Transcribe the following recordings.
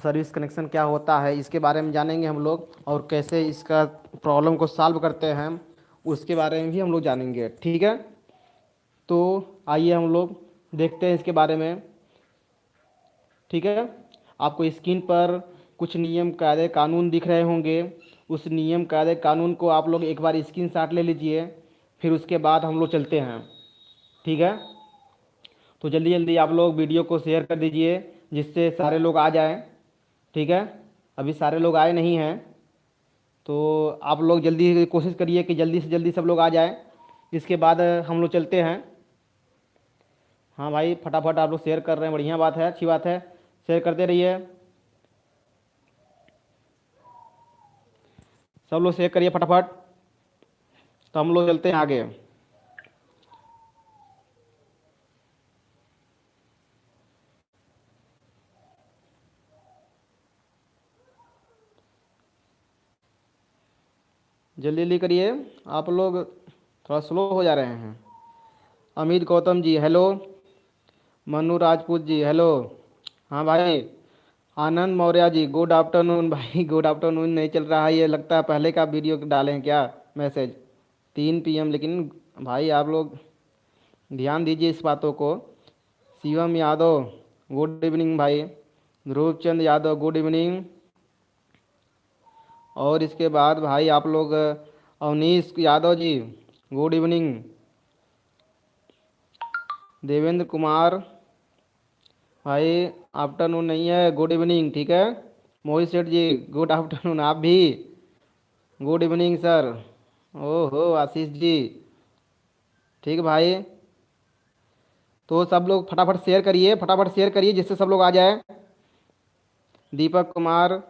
Service connection क्या होता है इसके बारे में जानेंगे हम लोग, और कैसे इसका प्रॉब्लम को सॉल्व करते हैं हम उसके बारे में भी हम लोग जानेंगे। ठीक है, तो आइए हम लोग देखते हैं इसके बारे में। ठीक है, आपको स्क्रीन पर कुछ नियम कायदे कानून दिख रहे होंगे। उस नियम कायदे कानून को आप लोग एक बार स्क्रीनशॉट ले लीजिए, फिर उसके बाद हम लोग चलते हैं। ठीक है, तो जल्दी जल्दी आप लोग वीडियो को शेयर कर दीजिए जिससे सारे लोग आ जाएं। ठीक है, अभी सारे लोग आए नहीं हैं, तो आप लोग जल्दी कोशिश करिए कि जल्दी से जल्दी सब लोग आ जाएं। इसके बाद हम लोग चलते हैं। हाँ भाई, फटाफट आप लोग शेयर कर रहे हैं, बढ़िया बात है, अच्छी बात है, शेयर करते रहिए। सब लोग शेयर करिए फटाफट, तो हम लोग चलते हैं आगे। जल्दी जल्दी करिए, आप लोग थोड़ा स्लो हो जा रहे हैं। Amit Gautam ji hello, Manu Rajput ji hello. हाँ भाई, आनंद मौर्य जी गुड आफ्टरनून। भाई गुड आफ्टरनून नहीं चल रहा है, ये लगता है पहले का वीडियो डाले हैं क्या मैसेज, 3 PM। लेकिन भाई आप लोग ध्यान दीजिए इस बातों को। शिवम यादव गुड इवनिंग भाई, ध्रुव चंद यादव गुड इवनिंग। और इसके बाद भाई आप लोग अवनीश यादव जी गुड इवनिंग। देवेंद्र कुमार भाई आफ्टरनून नहीं है, गुड इवनिंग। ठीक है, मोहित सेठ जी गुड आफ्टरनून, आप भी गुड इवनिंग सर। ओहो आशीष जी, ठीक भाई। तो सब लोग फटाफट शेयर करिए, फटाफट शेयर करिए जिससे सब लोग आ जाए। दीपक कुमार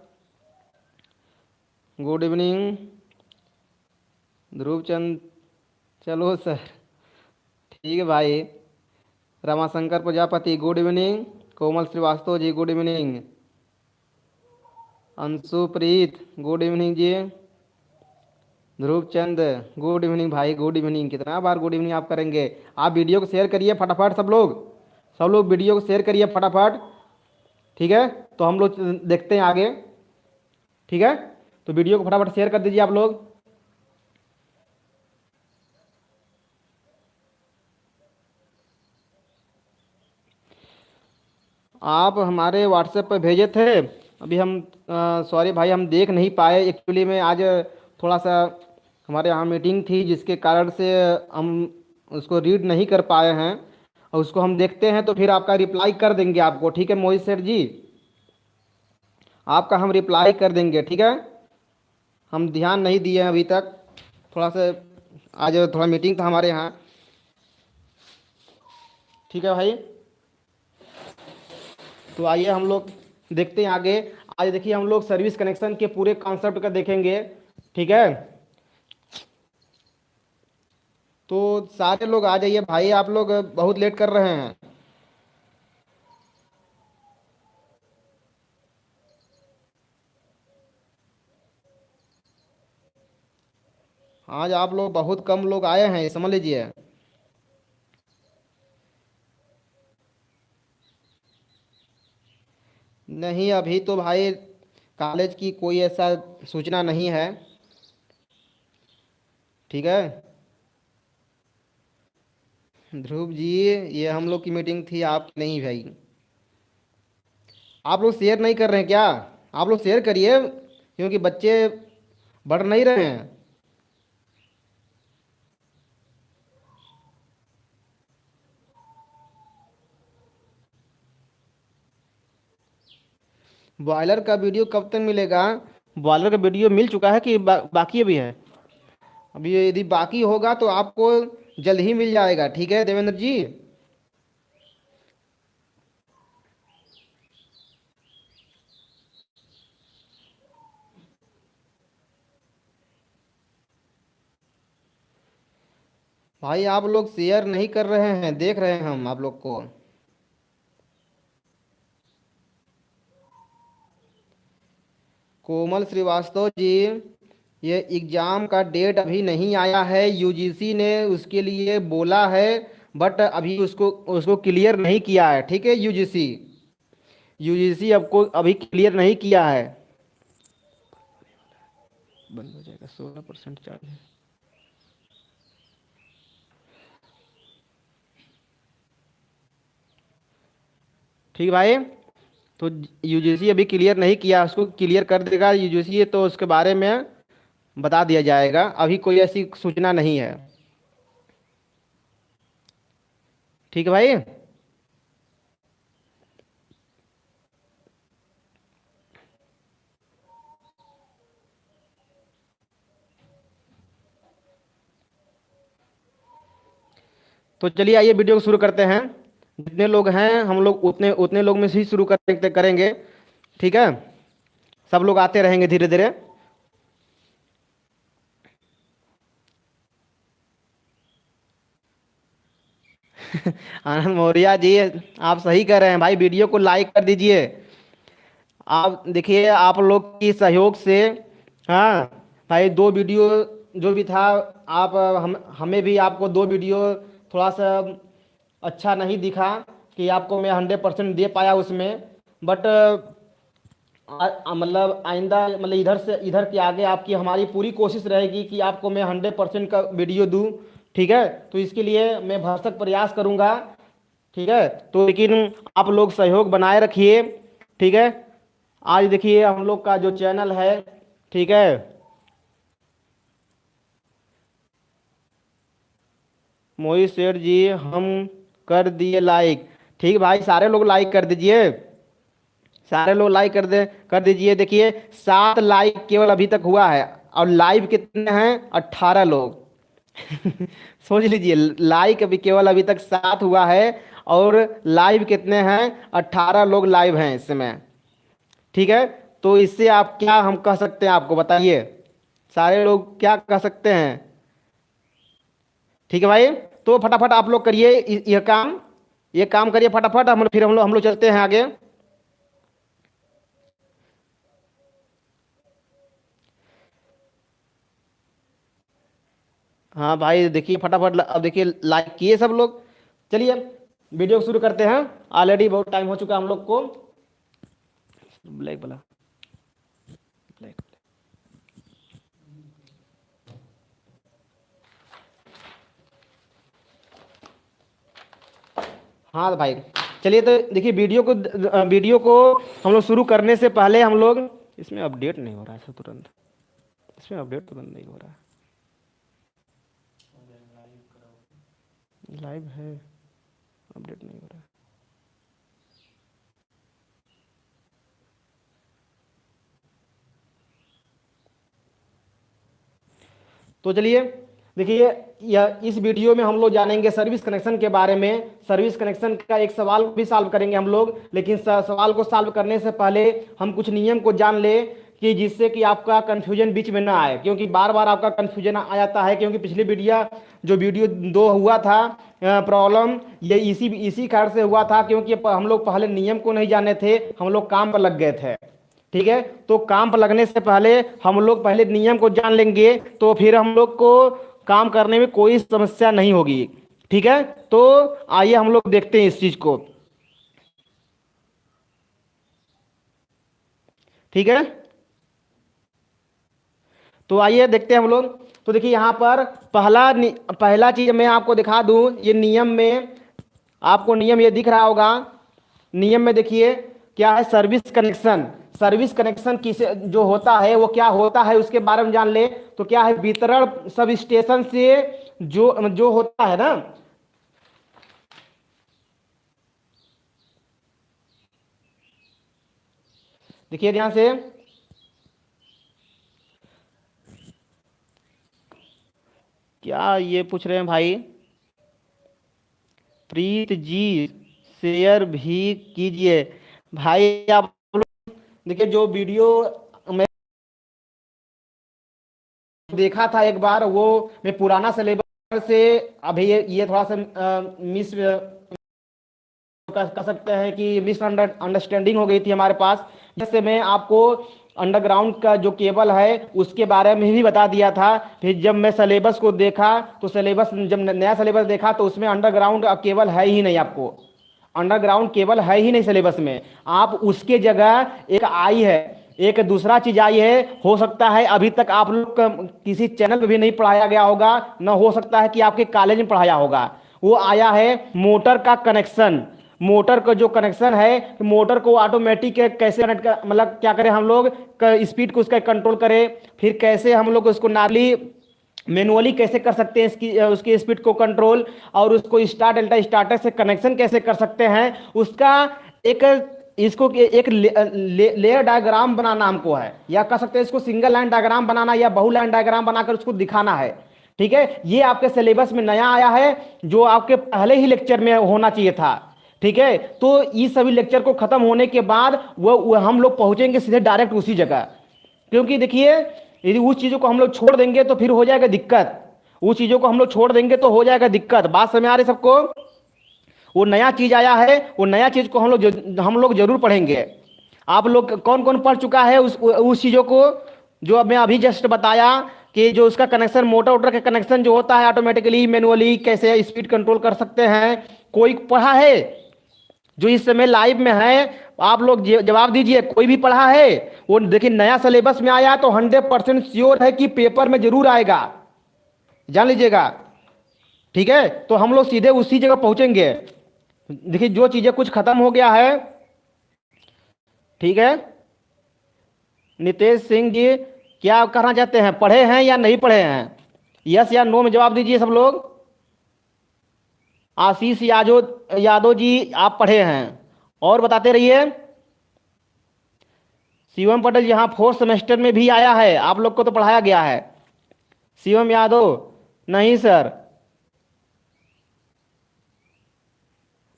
गुड इवनिंग, ध्रुव चंद, चलो सर, ठीक है भाई। रमाशंकर प्रजापति गुड इवनिंग, कोमल Srivastava ji good evening, अंशुप्रीत good evening जी, ध्रुव चंद गुड इवनिंग भाई गुड इवनिंग। कितना बार गुड इवनिंग आप करेंगे। आप वीडियो को शेयर करिए फटाफट, सब लोग वीडियो को शेयर करिए फटाफट। ठीक है, तो हम लोग देखते हैं आगे। ठीक है, तो वीडियो को फटाफट शेयर कर दीजिए आप लोग। आप हमारे व्हाट्सएप पर भेजे थे, अभी हम सॉरी भाई हम देख नहीं पाए एक्चुअली में। आज थोड़ा सा हमारे यहाँ मीटिंग थी जिसके कारण से हम उसको रीड नहीं कर पाए हैं, और उसको हम देखते हैं तो फिर आपका रिप्लाई कर देंगे आपको। ठीक है मोहित सेठ जी, आपका हम रिप्लाई कर देंगे। ठीक है, हम ध्यान नहीं दिए हैं अभी तक, थोड़ा सा आज थोड़ा मीटिंग था हमारे यहाँ। ठीक है भाई, तो आइए हम लोग देखते हैं आगे। आज देखिए हम लोग सर्विस कनेक्शन के पूरे कॉन्सेप्ट का देखेंगे। ठीक है, तो सारे लोग आ जाइए भाई, आप लोग बहुत लेट कर रहे हैं। आज आप लोग बहुत कम लोग आए हैं, समझ लीजिए। नहीं अभी तो भाई कॉलेज की कोई ऐसा सूचना नहीं है। ठीक है ध्रुव जी, ये हम लोग की मीटिंग थी, आपकी नहीं भाई। आप लोग शेयर नहीं कर रहे हैं क्या? आप लोग शेयर करिए, क्योंकि बच्चे बढ़ नहीं रहे हैं। बॉयलर का वीडियो कब तक मिलेगा? बॉयलर का वीडियो मिल चुका है कि बाकी अभी है? अभी यदि बाकी होगा तो आपको जल्द ही मिल जाएगा। ठीक है देवेंद्र जी। भाई आप लोग शेयर नहीं कर रहे हैं, देख रहे हैं हम आप लोग को। कोमल श्रीवास्तव जी, ये एग्ज़ाम का डेट अभी नहीं आया है, यूजीसी ने उसके लिए बोला है, बट अभी उसको उसको क्लियर नहीं किया है। ठीक है यूजीसी, यूजीसी आपको अभी क्लियर नहीं किया है। बंद हो जाएगा, 16% चार्ज है। ठीक भाई, तो यूजीसी अभी क्लियर नहीं किया, उसको क्लियर कर देगा यूजीसी, तो उसके बारे में बता दिया जाएगा। अभी कोई ऐसी सूचना नहीं है। ठीक है भाई। तो चलिए आइए वीडियो को शुरू करते हैं। जितने लोग हैं हम लोग उतने उतने लोग में से ही शुरू करेंगे। ठीक है, सब लोग आते रहेंगे धीरे धीरे। आनंद मौर्य जी, आप सही कह रहे हैं भाई, वीडियो को लाइक कर दीजिए। आप देखिए, आप लोग की सहयोग से, हाँ भाई, दो वीडियो जो भी था, आप हम हमें भी आपको दो वीडियो थोड़ा सा अच्छा नहीं दिखा कि आपको मैं 100% दे पाया उसमें। बट मतलब आइंदा, मतलब इधर के आगे आपकी हमारी पूरी कोशिश रहेगी कि आपको मैं 100% का वीडियो दूँ। ठीक है, तो इसके लिए मैं भरसक प्रयास करूँगा। ठीक है, तो लेकिन आप लोग सहयोग बनाए रखिए। ठीक है, आज देखिए हम लोग का जो चैनल है, ठीक है, मोहित सेठ जी, हम कर दिए लाइक। ठीक भाई, सारे लोग लाइक कर दीजिए, सारे लोग लाइक कर दीजिए। देखिए 7 लाइक केवल अभी तक हुआ है, और लाइव कितने हैं? 18 लोग। सोच लीजिए, लाइक अभी केवल अभी तक 7 हुआ है, और लाइव कितने हैं? 18 लोग लाइव हैं इस समय। ठीक है, तो इससे आप क्या हम कह सकते हैं, आपको बताइए, सारे लोग क्या कह सकते हैं? ठीक है भाई, तो फटाफट आप लोग करिए ये काम करिए फटाफट। हम लोग चलते हैं आगे। हाँ भाई, देखिए फटाफट अब देखिए लाइक किए सब लोग। चलिए वीडियो शुरू करते हैं, ऑलरेडी बहुत टाइम हो चुका है हम लोग को। ब्लैक वाला, ब्लैक। हाँ भाई, चलिए तो देखिए वीडियो को हम लोग शुरू करने से पहले हम लोग, इसमें अपडेट नहीं हो रहा है सर तुरंत, इसमें अपडेट तुरंत नहीं हो रहा है, लाइव है, अपडेट नहीं हो रहा है। तो चलिए देखिए, यह इस वीडियो में हम लोग जानेंगे सर्विस कनेक्शन के बारे में। सर्विस कनेक्शन का एक सवाल भी सॉल्व करेंगे हम लोग, लेकिन सवाल को सॉल्व करने से पहले हम कुछ नियम को जान ले, कि जिससे कि आपका कंफ्यूजन बीच में ना आए, क्योंकि बार बार आपका कंफ्यूजन आ जाता है। क्योंकि पिछली वीडियो 2 हुआ था प्रॉब्लम, ये इसी कारण से हुआ था, क्योंकि हम लोग पहले नियम को नहीं जाने थे, हम लोग काम पर लग गए थे। ठीक है, तो काम पर लगने से पहले हम लोग पहले नियम को जान लेंगे, तो फिर हम लोग को काम करने में कोई समस्या नहीं होगी। ठीक है, तो आइए हम लोग देखते हैं इस चीज को। ठीक है, तो आइए देखते हैं हम लोग। तो देखिए यहाँ पर पहला चीज मैं आपको दिखा दूं, ये नियम में आपको नियम ये दिख रहा होगा। नियम में देखिए क्या है, सर्विस कनेक्शन। सर्विस कनेक्शन किसे जो होता है वो क्या होता है उसके बारे में जान ले। तो क्या है, वितरण सब स्टेशन से जो जो होता है ना, देखिए ध्यान से, क्या ये पूछ रहे हैं भाई? प्रीत जी, शेयर भी कीजिए। भाई आप लोग देखिए, जो वीडियो मैं देखा था एक बार, वो मैं पुराना सिलेबस से, अभी ये थोड़ा सा मिस कह सकते हैं कि मिस अंडरस्टैंडिंग हो गई थी हमारे पास। जैसे मैं आपको अंडरग्राउंड का जो केबल है उसके बारे में भी बता दिया था। फिर जब मैं सिलेबस को देखा, तो जब नया सिलेबस देखा तो उसमें अंडरग्राउंड केबल है ही नहीं आपको। अंडरग्राउंड केबल है ही नहीं सिलेबस में। आप उसके जगह एक आई है, एक दूसरा चीज आई है, हो सकता है अभी तक आप लोग किसी चैनल पे भी नहीं पढ़ाया गया होगा, ना हो सकता है कि आपके कॉलेज में पढ़ाया होगा। वो आया है मोटर का कनेक्शन। मोटर का जो कनेक्शन है, मोटर को ऑटोमेटिक कैसे कनेक्ट कर, मतलब क्या करें हम लोग, स्पीड को उसका कंट्रोल करें, फिर कैसे हम लोग उसको नार्मली मैनुअली कैसे कर सकते हैं इसकी उसकी स्पीड को कंट्रोल, और उसको स्टार डेल्टा स्टार्टर से कनेक्शन कैसे कर सकते हैं, उसका एक इसको एक लेयर डायग्राम बनाना हमको है, या कह सकते हैं इसको सिंगल लाइन डायग्राम बनाना या बहु लाइन डायग्राम बनाकर उसको दिखाना है। ठीक है, ये आपके सिलेबस में नया आया है, जो आपके पहले ही लेक्चर में होना चाहिए था। ठीक है, तो इस सभी लेक्चर को खत्म होने के बाद वो हम लोग पहुंचेंगे सीधे डायरेक्ट उसी जगह। क्योंकि देखिए, यदि उस चीजों को हम लोग छोड़ देंगे तो फिर हो जाएगा दिक्कत। उस चीजों को हम लोग छोड़ देंगे तो हो जाएगा दिक्कत। बात समझ आ रही सबको? वो नया चीज आया है, वो नया चीज को हम लोग जरूर पढ़ेंगे। आप लोग कौन कौन पढ़ चुका है उस चीजों को जो अब मैं अभी जस्ट बताया, कि जो उसका कनेक्शन, मोटर वोटर का कनेक्शन जो होता है ऑटोमेटिकली मैनुअली कैसे स्पीड कंट्रोल कर सकते हैं? कोई पढ़ा है जो इस समय लाइव में है? आप लोग जवाब दीजिए, कोई भी पढ़ा है? वो देखिए नया सिलेबस में आया तो 100% श्योर है कि पेपर में जरूर आएगा, जान लीजिएगा। ठीक है, तो हम लोग सीधे उसी जगह पहुंचेंगे। देखिए जो चीजें कुछ खत्म हो गया है, ठीक है। नितेश सिंह जी क्या करना चाहते हैं, पढ़े हैं या नहीं पढ़े हैं? यस या नो में जवाब दीजिए सब लोग। आशीष यादव जी आप पढ़े हैं, और बताते रहिए। शिवम पटेल जी हाँ, 4th सेमेस्टर में भी आया है, आप लोग को तो पढ़ाया गया है। शिवम यादव नहीं सर,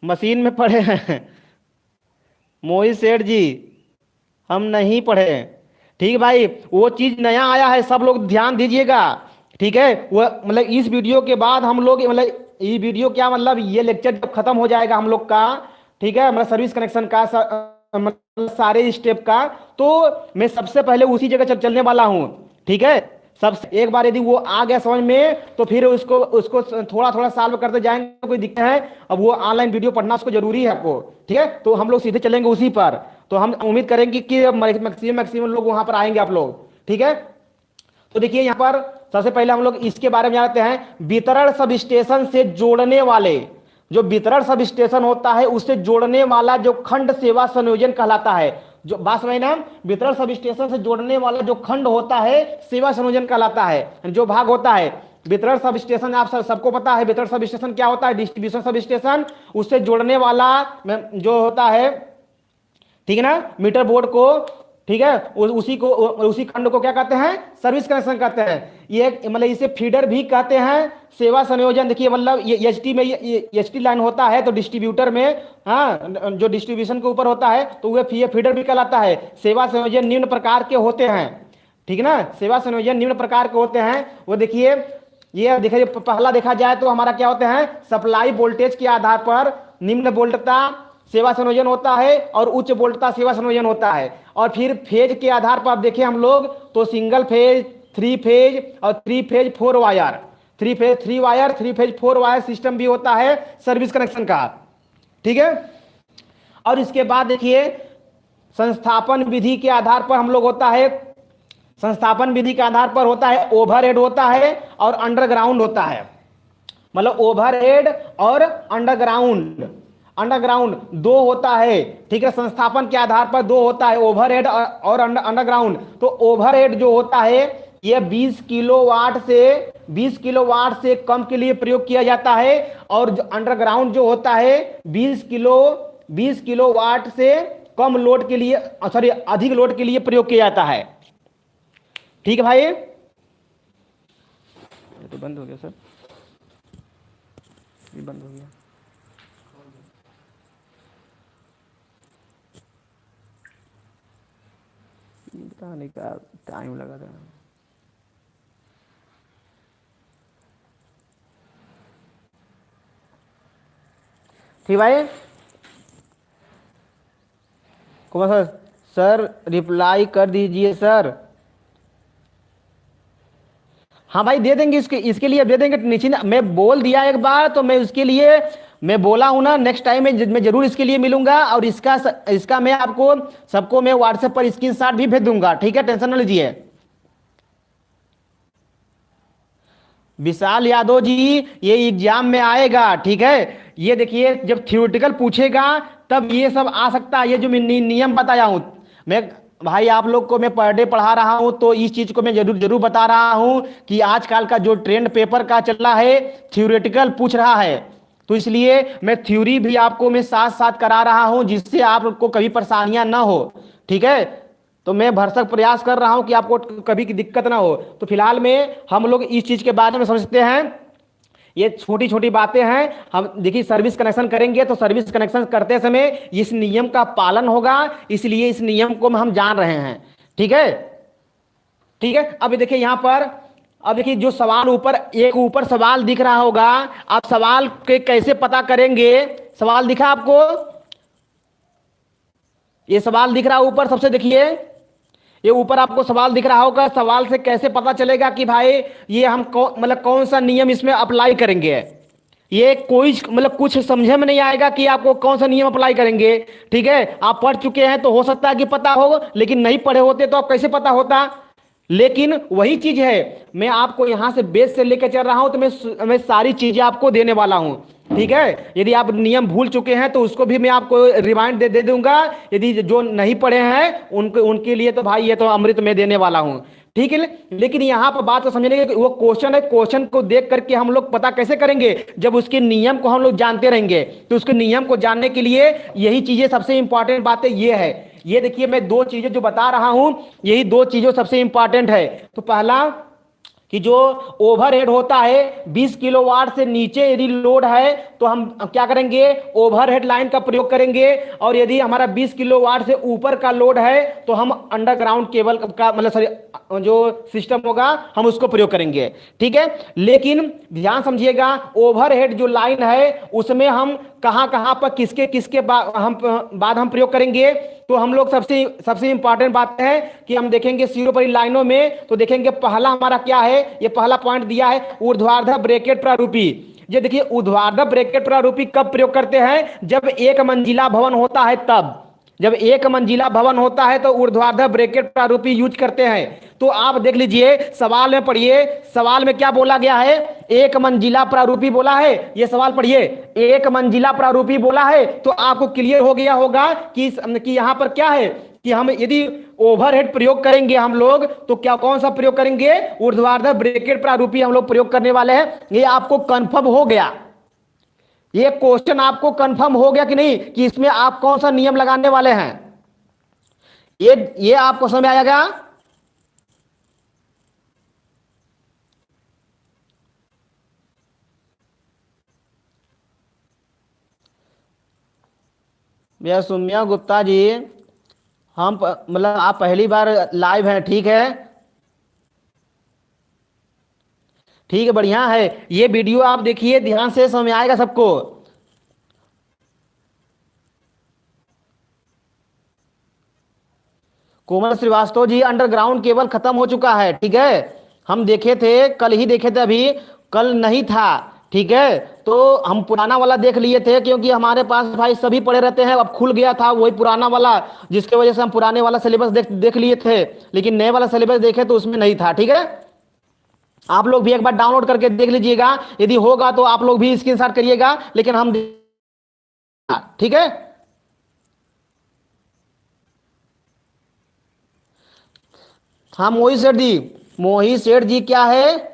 मशीन में पढ़े हैं। मोहित सेठ जी हम नहीं पढ़े। ठीक भाई, वो चीज नया आया है, सब लोग ध्यान दीजिएगा। ठीक है, वो मतलब इस वीडियो के बाद हम लोग, मतलब ये वीडियो क्या, मतलब ये लेक्चर जब खत्म हो जाएगा हम लोग का, ठीक है, मतलब सर्विस कनेक्शन का मतलब सारे स्टेप का, तो मैं सबसे पहले उसी जगह चलने वाला हूं। ठीक है, सबसे एक बार यदि वो आ गया समझ में तो फिर उसको उसको थोड़ा थोड़ा सॉल्व करते जाएंगे, कोई दिक्कत है। अब वो ऑनलाइन वीडियो पढ़ना उसको जरूरी है आपको। ठीक है, तो हम लोग सीधे चलेंगे उसी पर। तो हम उम्मीद करेंगे कि मैक्सिमम लोग वहां पर आएंगे आप लोग। ठीक है, तो देखिए यहां पर सबसे पहले हम लोग इसके बारे में जानते हैं। वितरण सब स्टेशन से जोड़ने वाले, जो वितरण सब स्टेशन होता है उससे जोड़ने वाला जो खंड सेवा संयोजन कहलाता है। जो बात समझ ना, वितरण सब स्टेशन से जोड़ने वाला जो खंड होता है सेवा संयोजन कहलाता है। जो भाग होता है वितरण सब स्टेशन, आप सबको पता है वितरण सब स्टेशन क्या होता है, डिस्ट्रीब्यूशन सब स्टेशन, उससे जोड़ने वाला जो होता है, ठीक है ना, मीटर बोर्ड को। ठीक है, उसी खंड को क्या कहते हैं, सर्विस कनेक्शन कहते हैं। ये मतलब इसे फीडर भी कहते हैं, सेवा संयोजन। देखिए मतलब ये एचटी में एचटी लाइन होता है तो डिस्ट्रीब्यूटर में, हाँ, जो डिस्ट्रीब्यूशन के ऊपर होता है तो वह फीडर भी कहलाता है। सेवा संयोजन निम्न प्रकार के होते हैं, ठीक है ना, सेवा संयोजन निम्न प्रकार के होते हैं। वो देखिए, ये देखिए पहला देखा जाए तो हमारा क्या होते हैं, सप्लाई वोल्टेज के आधार पर निम्न वोल्टता सेवा संयोजन होता है और उच्च वोल्टता सेवा संयोजन होता है। और फिर फेज के आधार पर आप देखें हम लोग तो सिंगल फेज, 3 फेज और 3 phase 4 wire, 3 phase 3 wire, 3 phase 4 wire system भी होता है सर्विस कनेक्शन का। ठीक है, और इसके बाद देखिए संस्थापन विधि के आधार पर हम लोग होता है, संस्थापन विधि के आधार पर होता है ओवरहेड होता है और अंडरग्राउंड होता है। मतलब ओवरहेड और अंडरग्राउंड, अंडरग्राउंड दो होता है। ठीक है, संस्थापन के आधार पर दो होता है, ओवरहेड और अंडरग्राउंड। तो ओवरहेड जो होता है यह 20 किलोवाट से कम के लिए प्रयोग किया जाता है, और जो अंडरग्राउंड जो होता है 20 किलोवाट से कम लोड के लिए, सॉरी अधिक लोड के लिए प्रयोग किया जाता है। ठीक है भाई, ये तो बंद हो गया सर, ये बंद हो गया। बताने का टाइम लगा था। ठीक भाई, कुमार सर रिप्लाई कर दीजिए सर। हाँ भाई दे देंगे, इसके लिए दे देंगे। नीचे मैं बोल दिया एक बार तो मैं उसके लिए मैं बोला हूं ना, नेक्स्ट टाइम मैं जरूर इसके लिए मिलूंगा, और इसका मैं आपको सबको मैं व्हाट्सएप पर स्क्रीनशॉट भी भेज दूंगा, ठीक है, टेंशन ना लीजिए। विशाल यादव जी, ये एग्जाम में आएगा, ठीक है। ये देखिए, जब थ्योरेटिकल पूछेगा तब ये सब आ सकता है। ये जो मैं नियम बताया हूं, मैं भाई आप लोग को मैं पर डे पढ़ा रहा हूं, तो इस चीज को मैं जरूर जरूर बता रहा हूं कि आजकल का जो ट्रेंड पेपर का चल रहा है, थ्योरेटिकल पूछ रहा है, तो इसलिए मैं थ्योरी भी आपको मैं साथ साथ करा रहा हूं, जिससे आपको कभी परेशानियां ना हो, ठीक है। तो मैं भरसक प्रयास कर रहा हूं कि आपको कभी की दिक्कत ना हो। तो फिलहाल में हम लोग इस चीज के बारे में समझते हैं। ये छोटी छोटी बातें हैं। हम देखिए, सर्विस कनेक्शन करेंगे तो सर्विस कनेक्शन करते समय इस नियम का पालन होगा, इसलिए इस नियम को हम जान रहे हैं, ठीक है। ठीक है, अब देखिए यहां पर, अब देखिए जो सवाल ऊपर सवाल दिख रहा होगा, आप सवाल के कैसे पता करेंगे। सवाल दिखा आपको, ये सवाल दिख रहा है ऊपर, सबसे देखिए, ये ऊपर आपको सवाल दिख रहा होगा। सवाल से कैसे पता चलेगा कि भाई ये हम मतलब कौन सा नियम इसमें अप्लाई करेंगे। ये कोई मतलब कुछ समझे में नहीं आएगा कि आपको कौन सा नियम अप्लाई करेंगे, ठीक है। आप पढ़ चुके हैं तो हो सकता है कि पता हो, लेकिन नहीं पढ़े होते तो आप कैसे पता होता। लेकिन वही चीज है, मैं आपको यहां से बेस से लेकर चल रहा हूं, तो मैं सारी चीजें आपको देने वाला हूं, ठीक है। यदि आप नियम भूल चुके हैं तो उसको भी मैं आपको रिमाइंड दे दूंगा। यदि जो नहीं पढ़े हैं उनके लिए तो भाई ये तो अमृत में देने वाला हूं, ठीक है। लेकिन यहां पर बात को समझने की, वो क्वेश्चन है, क्वेश्चन को देख करके हम लोग पता कैसे करेंगे, जब उसके नियम को हम लोग जानते रहेंगे। तो उसके नियम को जानने के लिए यही चीजें, सबसे इंपॉर्टेंट बातें ये है। ये देखिए, मैं दो चीजें जो बता रहा हूं, यही दो चीजें सबसे इंपॉर्टेंट है। तो पहला कि जो ओवरहेड होता है 20 किलोवाट से नीचे यदि लोड है तो हम क्या करेंगे, ओवरहेड लाइन का प्रयोग करेंगे। और यदि हमारा 20 किलोवाट से ऊपर का लोड है तो हम अंडरग्राउंड केबल का मतलब सॉरी जो सिस्टम होगा हम उसको प्रयोग करेंगे, ठीक है। लेकिन ध्यान समझिएगा, ओवरहेड जो लाइन है उसमें हम कहां कहां पर किसके बाद हम प्रयोग करेंगे। तो हम लोग सबसे इंपॉर्टेंट बात है कि हम देखेंगे सीरो पर लाइनों में, तो देखेंगे पहला हमारा क्या है, ये पहला पॉइंट दिया है, ऊर्ध्वाधर ब्रैकेट प्रारूपी। ये देखिए, ऊर्ध्वाधर ब्रैकेट प्रारूपी कब प्रयोग करते हैं, जब एक मंजिला भवन होता है तब। जब एक मंजिला भवन होता है तो ऊर्ध्वाधर ब्रैकेट प्रारूपी यूज करते हैं। तो आप देख लीजिए, सवाल में पढ़िए, सवाल में क्या बोला गया है, एक मंजिला प्रारूपी बोला है। ये सवाल पढ़िए, एक मंजिला प्रारूपी बोला है। तो आपको क्लियर हो गया होगा कि यहां पर क्या है कि हम यदि ओवरहेड प्रयोग करेंगे हम लोग, तो क्या कौन सा प्रयोग करेंगे, ऊर्ध्वाधर ब्रैकेट प्रारूपी हम लोग प्रयोग करने वाले हैं। ये आपको कंफर्म हो गया, ये क्वेश्चन आपको कंफर्म हो गया कि नहीं, कि इसमें आप कौन सा नियम लगाने वाले हैं। ये आपको समझ में आएगा। भैया सुम्या गुप्ता जी, हम मतलब आप पहली बार लाइव हैं, ठीक है, ठीक है, बढ़िया है। ये वीडियो आप देखिए ध्यान से, समझ में आएगा सबको। कोमल श्रीवास्तव जी, अंडरग्राउंड केबल खत्म हो चुका है, ठीक है। हम देखे थे, कल ही देखे थे, अभी कल नहीं था, ठीक है। तो हम पुराना वाला देख लिए थे, क्योंकि हमारे पास भाई सभी पड़े रहते हैं। अब खुल गया था वही पुराना वाला, जिसके वजह से हम पुराने वाला सिलेबस देख लिए थे, लेकिन नए वाला सिलेबस देखे तो उसमें नहीं था, ठीक है। आप लोग भी एक बार डाउनलोड करके देख लीजिएगा, यदि होगा तो आप लोग भी स्क्रीनशॉट करिएगा, लेकिन हम, ठीक है। हाँ मोहित सेठ जी क्या है,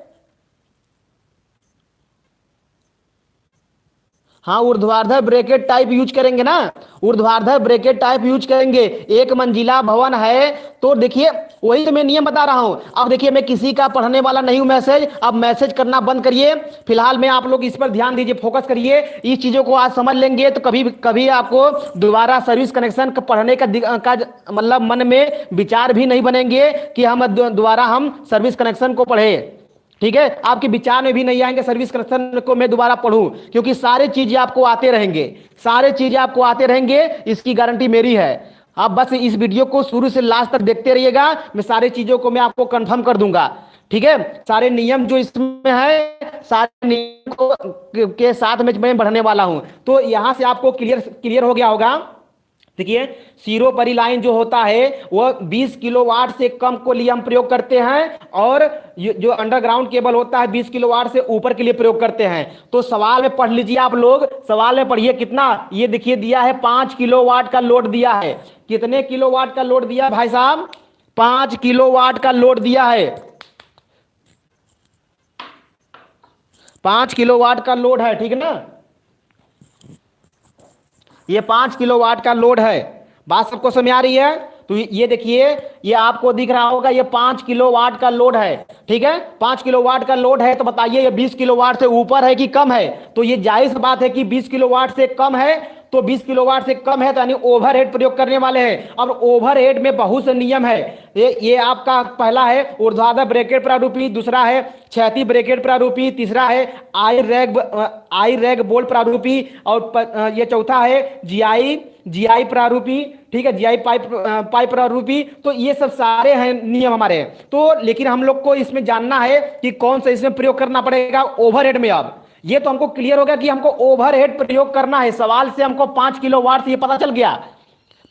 हाँ ऊर्ध्वाधर ब्रैकेट टाइप यूज करेंगे ना, ऊर्ध्वाधर ब्रैकेट टाइप यूज करेंगे। एक मंजिला भवन है तो देखिए, वही तो मैं नियम बता रहा हूं। अब देखिए, मैं किसी का पढ़ने वाला नहीं हूं मैसेज, अब मैसेज करना बंद करिए। फिलहाल में आप लोग इस पर ध्यान दीजिए, फोकस करिए। इस चीजों को आज समझ लेंगे तो कभी कभी आपको दोबारा सर्विस कनेक्शन पढ़ने का मतलब मन में विचार भी नहीं बनेंगे कि हम दोबारा हम सर्विस कनेक्शन को पढ़े, ठीक है। आपके विचार में भी नहीं आएंगे सर्विस कनेक्शन को मैं दोबारा पढ़ूं, क्योंकि सारे चीजें आपको आते रहेंगे, सारे चीजें आपको आते रहेंगे, इसकी गारंटी मेरी है। आप बस इस वीडियो को शुरू से लास्ट तक देखते रहिएगा, मैं सारी चीजों को मैं आपको कंफर्म कर दूंगा, ठीक है, सारे नियम जो इसमें है सारे नियम के साथ मैं बढ़ने वाला हूं। तो यहां से आपको क्लियर क्लियर हो गया होगा। देखिए, सीरो परी लाइन जो होता है वो 20 किलोवाट से कम को लिए हम प्रयोग करते हैं, और जो अंडरग्राउंड केबल होता है 20 किलोवाट से ऊपर के लिए प्रयोग करते हैं। तो सवाल में पढ़ लीजिए आप लोग, सवाल में पढ़िए कितना, ये देखिए दिया है 5 किलोवाट का लोड दिया है। कितने किलोवाट का लोड दिया है भाई साहब? 5 किलोवाट का लोड दिया है। 5 किलोवाट का लोड है, ठीक है ना, ये 5 किलोवाट का लोड है। बात सबको समझ आ रही है? तो ये देखिए, ये आपको दिख रहा होगा, ये 5 किलोवाट का लोड है, ठीक है। 5 किलोवाट का लोड है, तो बताइए ये 20 किलोवाट से ऊपर है कि कम है? तो ये जायज बात है कि 20 किलोवाट से कम है। तो 20 किलोवाट से कम है तो यानी ओवरहेड प्रयोग करने वाले हैं। अब ओवरहेड में बहुत से नियम है। ये आपका पहला है ऊर्ध्वाधर ब्रैकेट प्रारूपी, दूसरा है क्षैतिज ब्रैकेट प्रारूपी, तीसरा है आई रैग बोल्ट प्रारूपी, और ये चौथा है जीआई प्रारूपी, ठीक है, जीआई पाइप प्रारूपी। तो ये सब सारे हैं नियम हमारे। तो लेकिन हम लोग को इसमें जानना है कि कौन सा इसमें प्रयोग करना पड़ेगा ओवरहेड में। अब ये तो हमको क्लियर हो गया कि हमको ओवरहेड प्रयोग करना है। सवाल से हमको 5 किलोवाट से ये पता चल गया,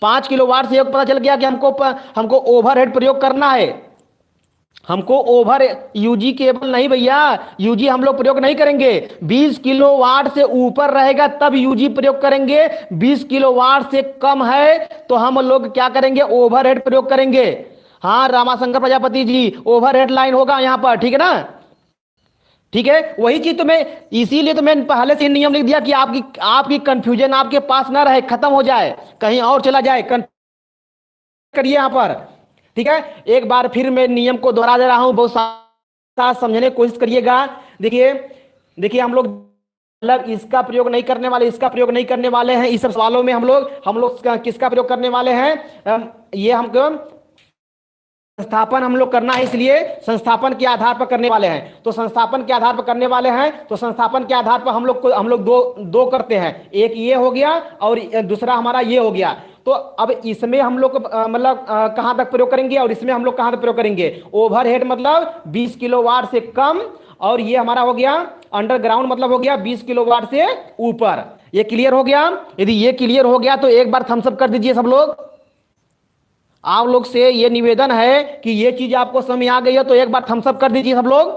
5 किलोवाट से पता चल गया कि हमको ओवरहेड प्रयोग करना है। हमको ओवर यूजी केबल नहीं भैया, यूजी हम लोग प्रयोग नहीं करेंगे। 20 किलोवाट से ऊपर रहेगा तब यूजी प्रयोग करेंगे। 20 किलोवाट से कम है तो हम लोग क्या करेंगे? ओवरहेड प्रयोग करेंगे। हाँ रामाशंकर प्रजापति जी, ओवरहेड लाइन होगा यहां पर, ठीक है ना, ठीक है। वही चीज तो मैं, इसीलिए तो मैं पहले से नियम लिख दिया कि आपकी कंफ्यूजन आपके पास ना रहे, खत्म हो जाए, कहीं और चला जाए, करिए यहां पर, ठीक है। एक बार फिर मैं नियम को दोहरा दे रहा हूं, बहुत साथ समझने की कोशिश करिएगा। देखिए हम लोग मतलब इसका प्रयोग नहीं करने वाले, इसका प्रयोग नहीं करने वाले हैं। इस सब सवालों में हम लोग किसका प्रयोग करने वाले हैं? ये हमको संस्थापन हम लोग करना है, इसलिए संस्थापन के आधार पर करने वाले हैं। तो संस्थापन के आधार पर करने वाले हैं, तो संस्थापन के आधार पर हम लोग दो करते हैं। एक ये हो गया और दूसरा हमारा ये हो गया। तो अब इसमें हम लोग मतलब कहां तक प्रयोग करेंगे और इसमें हम लोग कहां तक प्रयोग करेंगे? ओवरहेड मतलब 20 किलोवाट से कम, और ये हमारा हो गया अंडरग्राउंड मतलब हो गया 20 किलोवाट से ऊपर। ये क्लियर हो गया? यदि ये क्लियर हो गया तो एक बार थम्स अप कर दीजिए सब लोग। आप लोग से ये निवेदन है कि ये चीज आपको समझ आ गई है तो एक बार थम्स अप कर दीजिए सब लोग,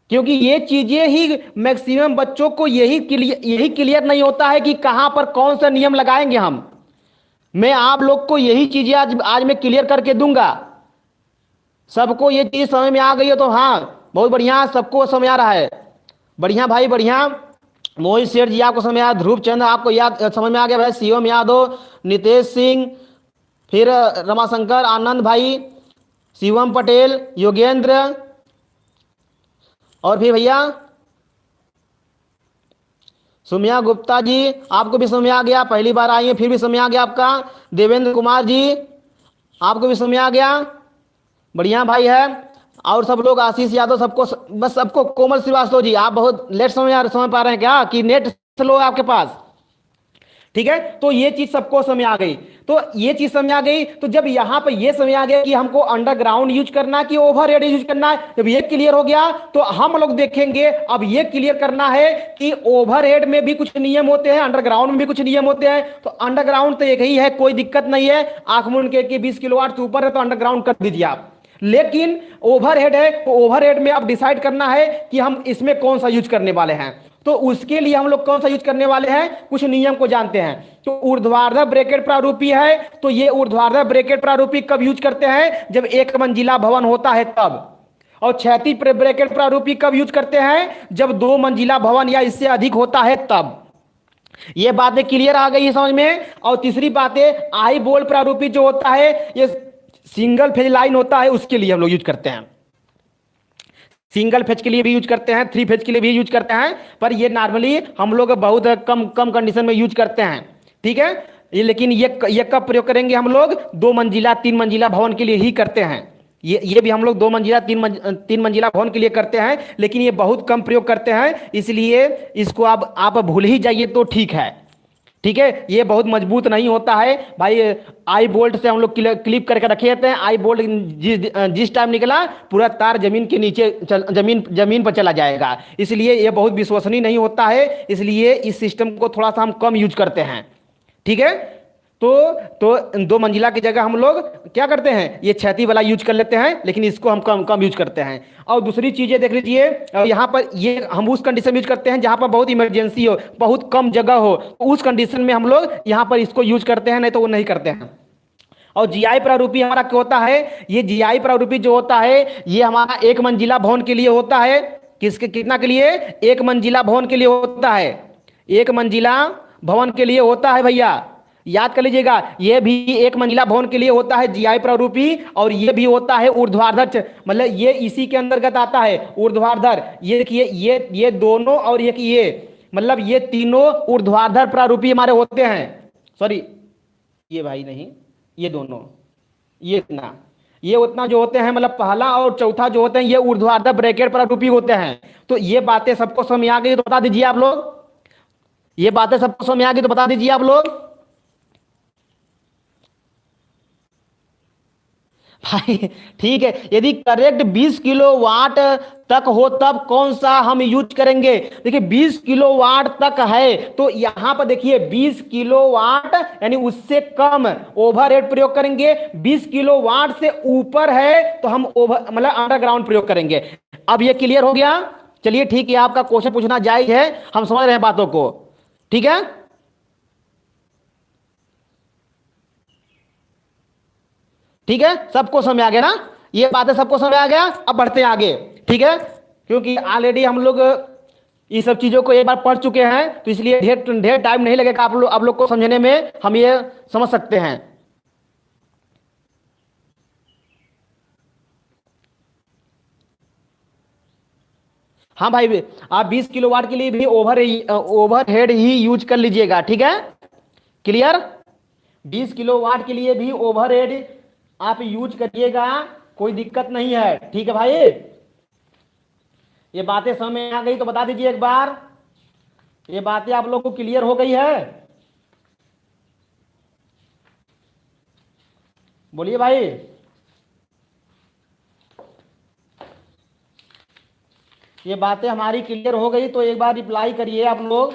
क्योंकि ये चीजें ही मैक्सिमम बच्चों को यही क्लियर नहीं होता है कि कहां पर कौन सा नियम लगाएंगे हम। मैं आप लोग को यही चीजें आज मैं क्लियर करके दूंगा। सबको ये चीज समझ में आ गई है तो हाँ बहुत बढ़िया, सबको समझ आ रहा है, बढ़िया भाई बढ़िया। मोहित शेठ जी आपको समझ आया, ध्रुव चंद आपको याद समझ में आ गया भाई, शिवम यादव, नितेश सिंह, फिर रमाशंकर, आनंद भाई, शिवम पटेल, योगेंद्र, और फिर भैया सुमिया गुप्ता जी, आपको भी समझ आ गया, पहली बार आई है फिर भी समझ आ गया आपका। देवेंद्र कुमार जी आपको भी समझ आ गया, बढ़िया भाई है। और सब लोग, आशीष यादव, सबको बस सबको, कोमल श्रीवास्तव जी आप बहुत लेट समझ पा रहे हैं क्या कि नेट स्लो है आपके पास? ठीक है, तो ये चीज सबको समझ आ गई। तो ये चीज समझ आ गई, तो जब यहां पर ये समझ आ गया कि हमको अंडरग्राउंड यूज करना है कि ओवरहेड यूज करना है, जब ये क्लियर हो गया तो हम लोग देखेंगे अब ये क्लियर करना है कि ओवरहेड में भी कुछ नियम होते हैं, अंडरग्राउंड में भी कुछ नियम होते हैं। तो अंडरग्राउंड तो एक ही है, कोई दिक्कत नहीं है, आंख मूंद के 20 किलोवाट से ऊपर है तो अंडरग्राउंड कर दीजिए आप। लेकिन ओवरहेड है तो ओवरहेड में अब डिसाइड करना है कि हम इसमें कौन सा यूज करने वाले हैं। तो उसके लिए हम लोग कौन सा यूज करने वाले हैं, कुछ नियम को जानते हैं। तो ऊर्ध्वाधर ब्रैकेट प्रारूपी है, तो ये ऊर्ध्वाधर ब्रैकेट प्रारूपी कब यूज करते हैं? जब एक मंजिला भवन होता है तब। और क्षैतिज ब्रैकेट प्रारूपी कब यूज करते हैं? जब 2 मंजिला भवन या इससे अधिक होता है तब। ये बातें क्लियर आ गई समझ में। और तीसरी बात है, आई बोल्ट प्रारूपी जो होता है ये सिंगल फेज लाइन होता है, उसके लिए हम लोग यूज करते हैं। सिंगल फेज के लिए भी यूज करते हैं, 3 फेज के लिए भी यूज करते हैं, पर ये नॉर्मली हम लोग बहुत कम कंडीशन में यूज करते हैं, ठीक है। लेकिन ये कब प्रयोग करेंगे हम लोग? 2 मंजिला 3 मंजिला भवन के लिए ही करते हैं। ये भी हम लोग 2 मंजिला 3 मंजिला भवन के लिए करते हैं, लेकिन ये बहुत कम प्रयोग करते हैं, इसलिए इसको आप भूल ही जाइए तो ठीक है, ठीक है, ये बहुत मजबूत नहीं होता है भाई। आई बोल्ट से हम लोग क्लिप करके रखे रहते हैं, आई बोल्ट जिस टाइम निकला पूरा तार जमीन के नीचे जमीन जमीन पर चला जाएगा, इसलिए ये बहुत विश्वसनीय नहीं होता है, इसलिए इस सिस्टम को थोड़ा सा हम कम यूज करते हैं। ठीक है, तो 2 मंजिला की जगह हम लोग क्या करते हैं, ये छती वाला यूज कर लेते हैं, लेकिन इसको हम कम कम यूज करते हैं। और दूसरी चीजें देख लीजिए, यहाँ पर ये हम उस कंडीशन में यूज करते हैं जहाँ पर बहुत इमरजेंसी हो, बहुत कम जगह हो, उस कंडीशन में हम लोग यहाँ पर इसको यूज करते हैं, नहीं तो वो नहीं करते हैं। और जीआई प्रारूपी हमारा क्या होता है, ये जीआई प्रारूपी जो होता है ये हमारा 1 मंजिला भवन के लिए होता है। किसके कितना के लिए, 1 मंजिला भवन के लिए होता है, 1 मंजिला भवन के लिए होता है भैया, याद कर लीजिएगा। ये भी 1 मंजिला भवन के लिए होता है जीआई प्रारूपी, और ये भी होता है ऊर्ध्वाधर, मतलब ये इसी के अंतर्गत आता है ऊर्ध्वाधर। ये देखिए, ये दोनों और ये मतलब ये तीनों ऊर्ध्वाधर प्रारूपी हमारे होते हैं। सॉरी, ये भाई नहीं, ये दोनों, ये इतना, ये उतना जो होते हैं, मतलब पहला और चौथा जो होते हैं ये ऊर्ध्वाधर ब्रैकेट प्रारूपी होते हैं। तो ये बातें सबको समझ आ गई तो बता दीजिए आप लोग, ये बातें सबको समझ आ गई तो बता दीजिए आप लोग। भाई ठीक है, यदि करेक्ट 20 किलोवाट तक हो तब कौन सा हम यूज करेंगे। देखिए 20 किलोवाट तक है तो यहां पर देखिए 20 किलोवाट यानी उससे कम ओवरहेड प्रयोग करेंगे, 20 किलोवाट से ऊपर है तो हम ओवर मतलब अंडरग्राउंड प्रयोग करेंगे। अब ये क्लियर हो गया, चलिए ठीक है, आपका क्वेश्चन पूछना जायज है, हम समझ रहे हैं बातों को। ठीक है, ठीक है, सबको समझ आ गया ना, ये बातें सबको समझ आ गया। अब बढ़ते हैं आगे, ठीक है, क्योंकि ऑलरेडी हम लोग ये सब चीजों को एक बार पढ़ चुके हैं, तो इसलिए ढेर ढेर टाइम नहीं लगेगा आप लोग को समझने में, हम ये समझ सकते हैं। हाँ भाई, आप 20 किलोवाट के लिए भी ओवरहेड ही यूज कर लीजिएगा। ठीक है, क्लियर, 20 किलोवाट के लिए भी ओवरहेड आप यूज करिएगा, कोई दिक्कत नहीं है। ठीक है भाई, ये बातें समझ में आ गई तो बता दीजिए एक बार, ये बातें आप लोग को क्लियर हो गई है, बोलिए भाई। ये बातें हमारी क्लियर हो गई तो एक बार रिप्लाई करिए आप लोग।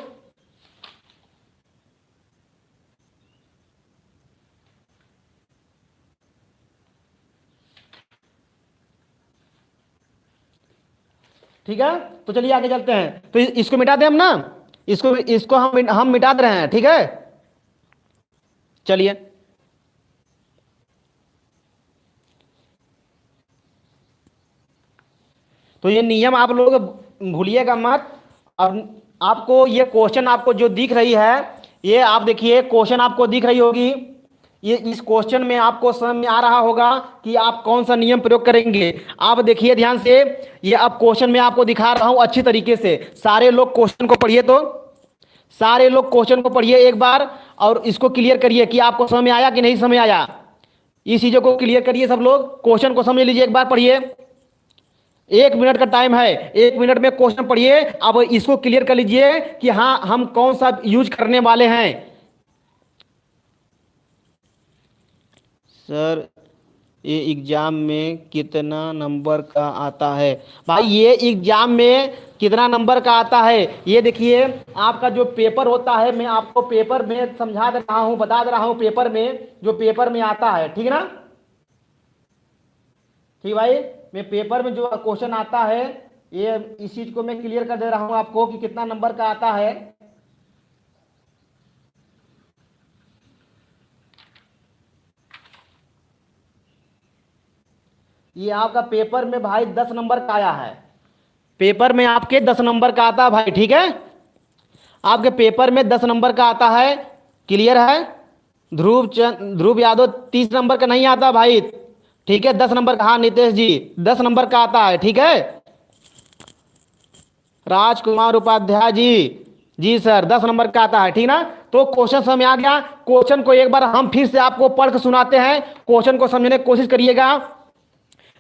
ठीक है, तो चलिए आगे चलते हैं। तो इसको मिटा दें हम ना, इसको इसको हम मिटा दे रहे हैं। ठीक है, चलिए, तो ये नियम आप लोग भूलिएगा मत। अब आपको ये क्वेश्चन आपको जो दिख रही है, ये आप देखिए क्वेश्चन आपको दिख रही होगी, ये इस क्वेश्चन में आपको समझ में आ रहा होगा कि आप कौन सा नियम प्रयोग करेंगे। आप देखिए ध्यान से, ये अब क्वेश्चन में आपको दिखा रहा हूं अच्छी तरीके से। सारे लोग क्वेश्चन को पढ़िए, तो सारे लोग क्वेश्चन को पढ़िए एक बार और इसको क्लियर करिए कि आपको समझ में आया कि नहीं समझ आया। इस चीजों को क्लियर करिए, सब लोग क्वेश्चन को समझ लीजिए, एक बार पढ़िए, 1 मिनट का टाइम है, 1 मिनट में क्वेश्चन पढ़िए। अब इसको क्लियर कर लीजिए कि हाँ हम कौन सा यूज करने वाले हैं। सर ये एग्जाम में कितना नंबर का आता है। भाई ये एग्जाम में कितना नंबर का आता है, ये देखिए आपका जो पेपर होता है, मैं आपको पेपर में समझा दे रहा हूं, बता दे रहा हूं, पेपर में जो पेपर में आता है, ठीक है ना। ठीक भाई, मैं पेपर में जो क्वेश्चन आता है, ये इस चीज को मैं क्लियर कर दे रहा हूं आपको कि कितना नंबर का आता है। ये आपका पेपर में भाई 10 नंबर का आया है, पेपर में आपके 10 नंबर का आता है भाई। ठीक है, आपके पेपर में 10 नंबर का आता है, क्लियर है। ध्रुव यादव 30 नंबर का नहीं आता भाई। ठीक है, 10 नंबर का, हाँ नितेश जी 10 नंबर का आता है। ठीक है, राजकुमार उपाध्याय जी सर 10 नंबर का आता है। ठीक ना, तो क्वेश्चन समझ में आ गया। क्वेश्चन को एक बार हम फिर से आपको पढ़ के सुनाते हैं, क्वेश्चन को समझने की कोशिश करिएगा।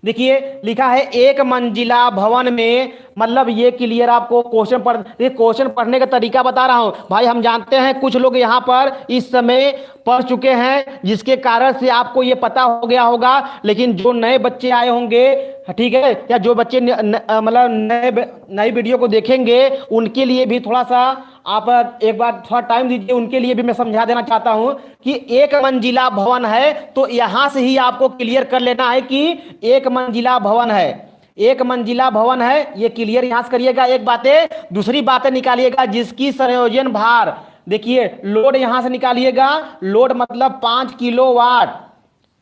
देखिए लिखा है एक मंजिला भवन में, मतलब ये क्लियर आपको क्वेश्चन पढ़ने का तरीका बता रहा हूं भाई। हम जानते हैं कुछ लोग यहाँ पर इस समय पढ़ चुके हैं, जिसके कारण से आपको ये पता हो गया होगा, लेकिन जो नए बच्चे आए होंगे, ठीक है, या जो बच्चे मतलब नई वीडियो को देखेंगे, उनके लिए भी थोड़ा सा आप एक बार थोड़ा टाइम दीजिए, उनके लिए भी मैं समझा देना चाहता हूं कि एक मंजिला भवन है, तो यहां से ही आपको क्लियर कर लेना है कि एक मंजिला भवन है, एक मंजिला भवन है, ये क्लियर यहां से करिएगा। एक बातें, दूसरी बातें निकालिएगा जिसकी संयोजन भार, देखिए लोड यहां से निकालिएगा, लोड मतलब 5 किलोवाट,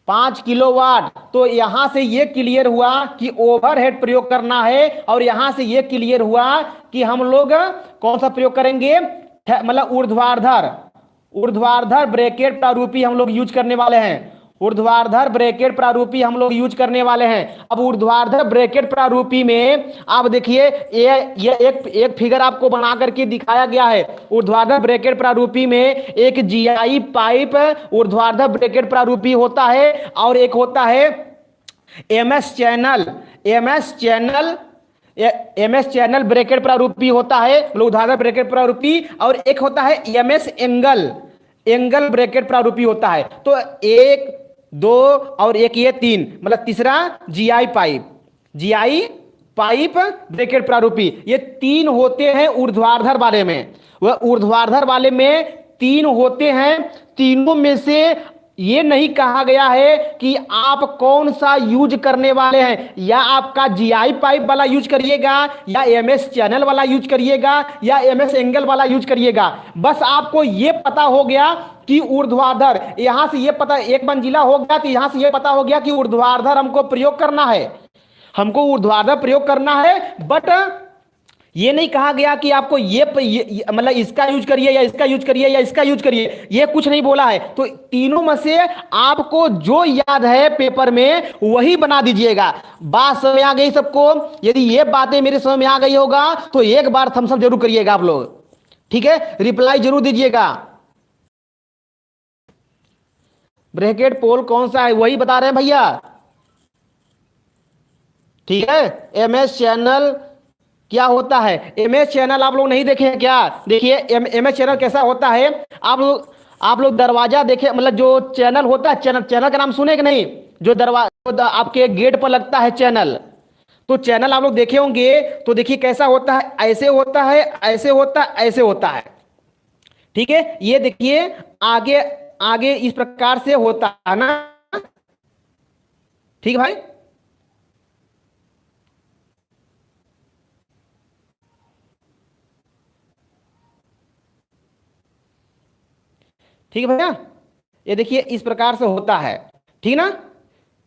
5 किलोवाट। तो यहां से ये क्लियर हुआ कि ओवरहेड प्रयोग करना है, और यहां से ये क्लियर हुआ कि हम लोग कौन सा प्रयोग करेंगे, मतलब ऊर्ध्वाधर, ऊर्ध्वाधर ब्रैकेट प्रारूपी हम लोग यूज करने वाले हैं, ऊर्ध्वाधर ब्रैकेट प्रारूपी हम लोग यूज करने वाले हैं। अब ऊर्ध्वाधर ब्रैकेट प्रारूपी में आप देखिए ये एक फिगर आपको बना करके दिखाया गया है। ऊर्ध्वाधर ब्रैकेट प्रारूपी में एक जीआई पाइप ऊर्ध्वाधर ब्रैकेट प्रारूपी होता है, और एक होता है MS channel, MS channel, MS channel bracket प्रारूपी होता है, ऊर्ध्वाधर ब्रैकेट प्रारूपी, और एक होता है एमएस एंगल, एंगल ब्रैकेट प्रारूपी होता है। तो एक, दो और एक ये तीन, मतलब तीसरा GI pipe, GI pipe bracket प्रारूपी, ये तीन होते हैं ऊर्ध्वाधर वाले में। वह ऊर्ध्वाधर वाले में तीन होते हैं, तीनों में से ये नहीं कहा गया है कि आप कौन सा यूज करने वाले हैं, या आपका जीआई पाइप वाला यूज करिएगा, या एमएस चैनल वाला यूज करिएगा, या एमएस एंगल वाला यूज करिएगा। बस आपको ये पता हो गया कि ऊर्ध्वाधर, यहां से ये पता, एक मंजिला हो गया तो यहां से ये पता हो गया कि ऊर्ध्वाधर हमको प्रयोग करना है, हमको ऊर्ध्वाधर प्रयोग करना है। बट ये नहीं कहा गया कि आपको ये मतलब इसका यूज करिए, या इसका यूज करिए, या इसका यूज करिए, ये कुछ नहीं बोला है। तो तीनों में से आपको जो याद है पेपर में वही बना दीजिएगा। बात समझ आ गई सबको? यदि ये बातें मेरे समझ में आ गई होगा तो एक बार थम्स अप जरूर करिएगा आप लोग, ठीक है, रिप्लाई जरूर दीजिएगा। ब्रैकेट पोल कौन सा है वही बता रहे हैं भैया, ठीक है। एमएस चैनल क्या होता है, एमएस चैनल आप लोग नहीं देखे हैं क्या? देखिए एमएस चैनल कैसा होता है, आप लोग दरवाजा देखे, मतलब जो चैनल होता है, चैनल का नाम सुने कि नहीं, जो दरवाजा आपके गेट पर लगता है चैनल, तो चैनल आप लोग देखे होंगे। तो देखिए कैसा होता है, ऐसे होता है, ऐसे होता है, ऐसे होता है, ठीक है। ये देखिए आगे आगे इस प्रकार से होता है ना, ठीक है भाई। ठीक है भैया, ये देखिए इस प्रकार से होता है, ठीक ना।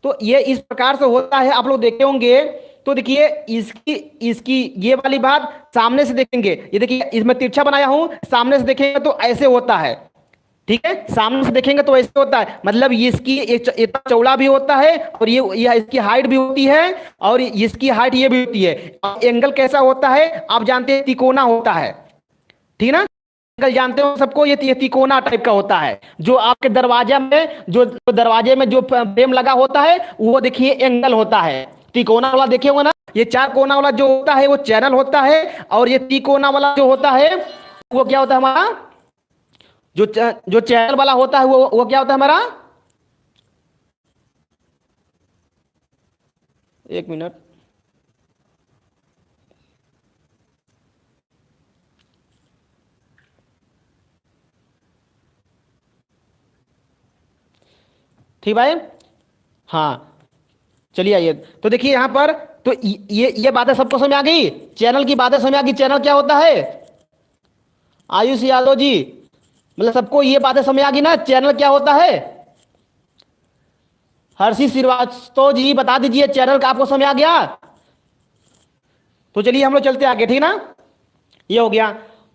तो ये इस प्रकार से होता है, आप लोग देखे होंगे। तो देखिए इसकी इसकी ये वाली बात सामने से देखेंगे, ये देखिए इसमें तिरछा बनाया हूं, सामने से देखेंगे तो ऐसे होता है, ठीक है। सामने से देखेंगे तो ऐसे होता है, मतलब इसकी इतना चौड़ा भी होता है, और ये इसकी हाइट भी होती है, और इसकी हाइट ये भी होती है। एंगल कैसा होता है आप जानते हैं, तिकोना होता है, ठीक ना। एंगल जानते हो सबको, ये तिकोना टाइप का होता है। जो आपके दरवाजे में जो दरवाजे में जो फ्रेम लगा होता है वो देखिए एंगल होता है, तिकोना वाला देखे होगा ना। ये चार कोना वाला जो होता है वो चैनल होता है, और ये तिकोना वाला जो होता है वो क्या होता है हमारा, जो चैनल वाला होता है वो क्या होता है हमारा, एक मिनट, ठीक भाई, हाँ चलिए आइए। तो देखिए यहां पर, तो ये बातें सबको समझ आ गई, चैनल की बातें समझ आ गई, चैनल क्या होता है। आयुष यादव जी, मतलब सबको ये बातें समझ आ गई ना, चैनल क्या होता है। हर्षी श्रीवास्तव जी बता दीजिए, चैनल का आपको समझ आ गया। तो चलिए हम लोग चलते आगे, ठीक ना, ये हो गया।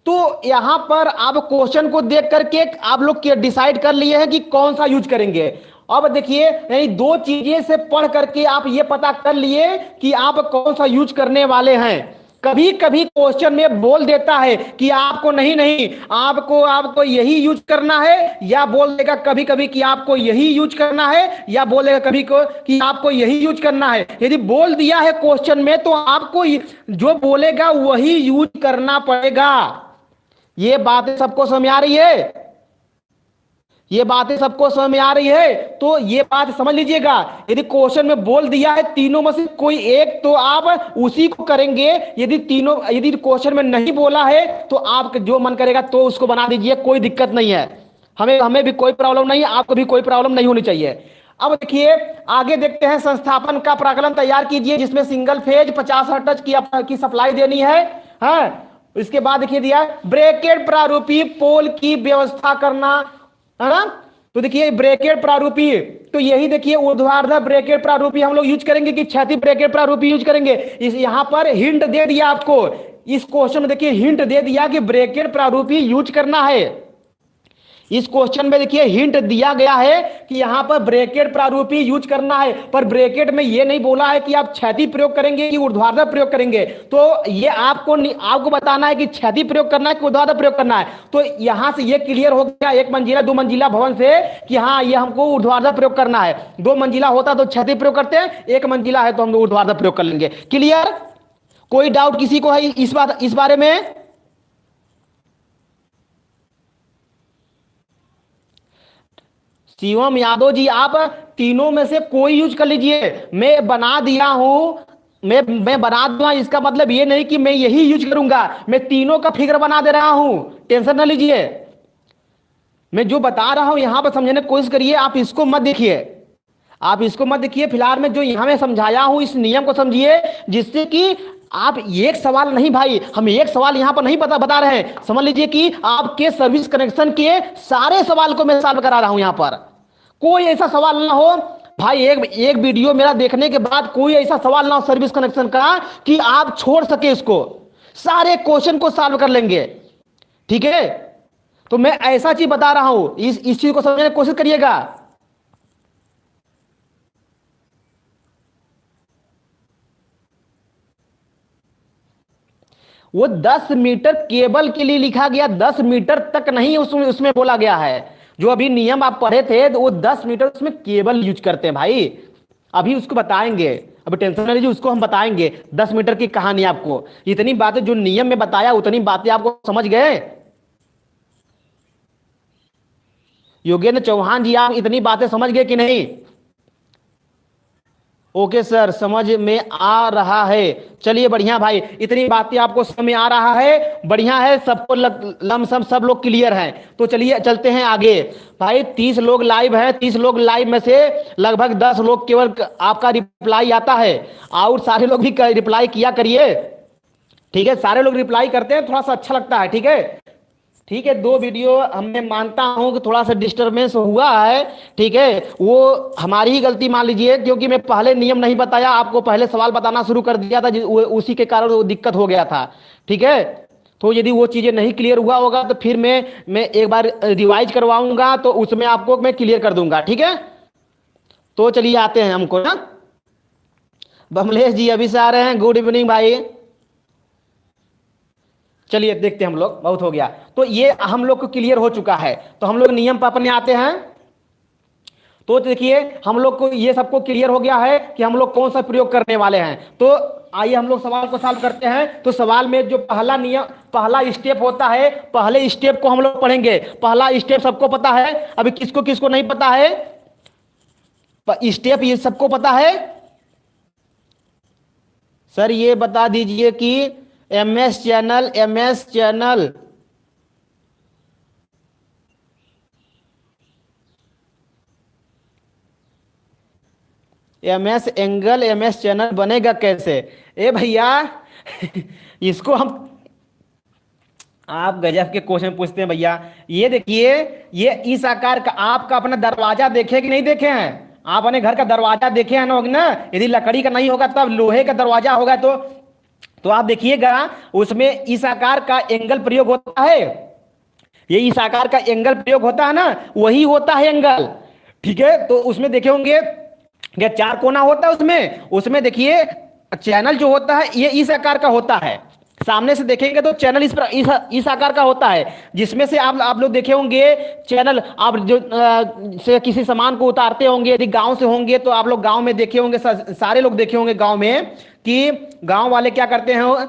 तो यहां पर आप क्वेश्चन को देख करके आप लोग डिसाइड कर लिए हैं कि कौन सा यूज करेंगे। अब देखिए यानी दो चीजें से पढ़ करके आप ये पता कर लिए कि आप कौन सा यूज करने वाले हैं। कभी कभी क्वेश्चन में बोल देता है कि आपको नहीं नहीं आपको आपको यही यूज करना है, या बोल देगा कभी कभी कि आपको यही यूज करना है, या बोलेगा कभी को कि आपको यही यूज करना है। यदि बोल दिया है क्वेश्चन में तो आपको जो बोलेगा वही यूज करना पड़ेगा। ये बातें सबको समझ आ रही है? ये बातें सबको समझ में आ रही है? तो ये बात समझ लीजिएगा, यदि क्वेश्चन में बोल दिया है तीनों में से कोई एक तो आप उसी को करेंगे। यदि क्वेश्चन में नहीं बोला है तो आप जो मन करेगा तो उसको बना दीजिए, कोई दिक्कत नहीं है। हमें हमें भी कोई प्रॉब्लम नहीं है, आपको भी कोई प्रॉब्लम नहीं होनी चाहिए। अब देखिए आगे देखते हैं, संस्थापन का प्राकलन तैयार कीजिए जिसमें सिंगल फेज 50 हर्ट्ज की सप्लाई देनी है। हाँ, इसके बाद देखिए दिया ब्रैकेट प्रारूपी पोल की व्यवस्था करना, है ना। तो देखिए ब्रैकेट प्रारूपी, तो यही देखिए ऊर्ध्वाधर ब्रैकेट प्रारूपी हम लोग यूज करेंगे कि क्षैतिज ब्रैकेट प्रारूपी यूज करेंगे। इस यहां पर हिंट दे दिया आपको, इस क्वेश्चन में देखिए हिंट दे दिया कि ब्रैकेट प्रारूपी यूज करना है। इस क्वेश्चन में देखिए हिंट दिया गया है कि यहां पर ब्रैकेट प्रारूपी यूज करना है, पर ब्रैकेट में यह नहीं बोला है कि आप क्षैतिज प्रयोग करेंगे कि ऊर्ध्वाधर प्रयोग करेंगे। तो ये आपको बताना है कि क्षैतिज प्रयोग करना है कि ऊर्ध्वाधर प्रयोग करना है। तो यहां से ये क्लियर हो गया एक मंजिला 2 मंजिला भवन से कि हाँ ये हमको ऊर्ध्वाधर प्रयोग करना है। 2 मंजिला होता तो क्षैतिज प्रयोग करते हैं, 1 मंजिला है तो हम ऊर्ध्वाधर प्रयोग कर लेंगे। क्लियर? कोई डाउट किसी को है इस बारे में? शिवम यादव जी, आप तीनों में से कोई यूज कर लीजिए। मैं बना दिया हूं, मैं बना दूंगा, इसका मतलब ये नहीं कि मैं यही यूज करूंगा। मैं तीनों का फिगर बना दे रहा हूं, टेंशन ना लीजिए। मैं जो बता रहा हूं यहां पर समझने की कोशिश करिए, आप इसको मत देखिए, आप इसको मत देखिए। फिलहाल में जो यहां मैं समझाया हूं इस नियम को समझिए, जिससे कि आप एक सवाल नहीं भाई, हम एक सवाल यहां पर नहीं बता रहे हैं। समझ लीजिए कि आपके सर्विस कनेक्शन के सारे सवाल को मैं सॉल्व करा रहा हूं। यहां पर कोई ऐसा सवाल ना हो भाई, एक वीडियो मेरा देखने के बाद कोई ऐसा सवाल ना हो सर्विस कनेक्शन का कि आप छोड़ सके इसको, सारे क्वेश्चन को सॉल्व कर लेंगे। ठीक है, तो मैं ऐसा चीज बता रहा हूं, इस चीज को समझने की कोशिश करिएगा। वो 10 मीटर केबल के लिए लिखा गया, 10 मीटर तक नहीं उसमें बोला गया है। जो अभी नियम आप पढ़े थे तो वो 10 मीटर उसमें केबल यूज करते हैं भाई। अभी उसको बताएंगे, अभी टेंशन नहीं लीजिए, उसको हम बताएंगे 10 मीटर की कहानी आपको। इतनी बातें जो नियम में बताया उतनी बातें आपको समझ गए? योगेंद्र चौहान जी, आप इतनी बातें समझ गए कि नहीं? ओके सर, समझ में आ रहा है। चलिए बढ़िया भाई, इतनी बातें आपको समझ में आ रहा है, बढ़िया है। सबको लमसम सब लोग क्लियर हैं। तो चलिए चलते हैं आगे। भाई 30 लोग लाइव हैं, 30 लोग लाइव में से लगभग 10 लोग केवल आपका रिप्लाई आता है, और सारे लोग भी रिप्लाई किया करिए। ठीक है, सारे लोग रिप्लाई करते हैं, थोड़ा सा अच्छा लगता है। ठीक है, ठीक है। 2 वीडियो हमें मानता हूं कि थोड़ा सा डिस्टरबेंस हुआ है, ठीक है, वो हमारी ही गलती मान लीजिए, क्योंकि मैं पहले नियम नहीं बताया आपको, पहले सवाल बताना शुरू कर दिया था, उसी के कारण वो दिक्कत हो गया था। ठीक है, तो यदि वो चीजें नहीं क्लियर हुआ होगा तो फिर मैं एक बार रिवाइज करवाऊंगा, तो उसमें आपको मैं क्लियर कर दूंगा। ठीक है, तो चलिए आते हैं हमको ना। बमलेश जी अभी से आ रहे हैं, गुड इवनिंग भाई। चलिए देखते हैं हम लोग, बहुत हो गया। तो ये हम लोग को क्लियर हो चुका है, तो हम लोग नियम पर अपने आते हैं। तो देखिए हम लोग को ये सबको क्लियर हो गया है कि हम लोग कौन सा प्रयोग करने वाले हैं। तो आइए हम लोग सवाल को सॉल्व करते हैं। तो सवाल में जो पहला नियम, पहला स्टेप होता है, पहले स्टेप को हम लोग पढ़ेंगे। पहला स्टेप सबको पता है, अभी किसको किसको नहीं पता है स्टेप? ये सबको पता है सर, ये बता दीजिए कि MS channel, MS channel MS angle, MS channel बनेगा कैसे? ए भैया इसको हम, आप गजब के क्वेश्चन पूछते हैं भैया। ये देखिए, ये इस आकार का आपका अपना दरवाजा देखे कि नहीं देखे हैं? आप अपने घर का दरवाजा देखे हैं ना? यदि लकड़ी का नहीं होगा तब लोहे का दरवाजा होगा, तो आप देखिएगा उसमें इस आकार का एंगल प्रयोग होता है। ये इस आकार का एंगल प्रयोग होता है ना, वही होता है एंगल। ठीक है, तो उसमें देखे होंगे क्या 4 कोना होता है उसमें देखिए चैनल जो होता है ये इस आकार का होता है। सामने से देखेंगे तो चैनल इस आकार का होता है, जिसमें से आप लोग देखे होंगे चैनल। आप जो से किसी सामान को उतारते होंगे, यदि गांव से होंगे तो आप लोग गांव में देखे होंगे, सारे लोग देखे होंगे गांव में कि गांव वाले क्या करते हैं,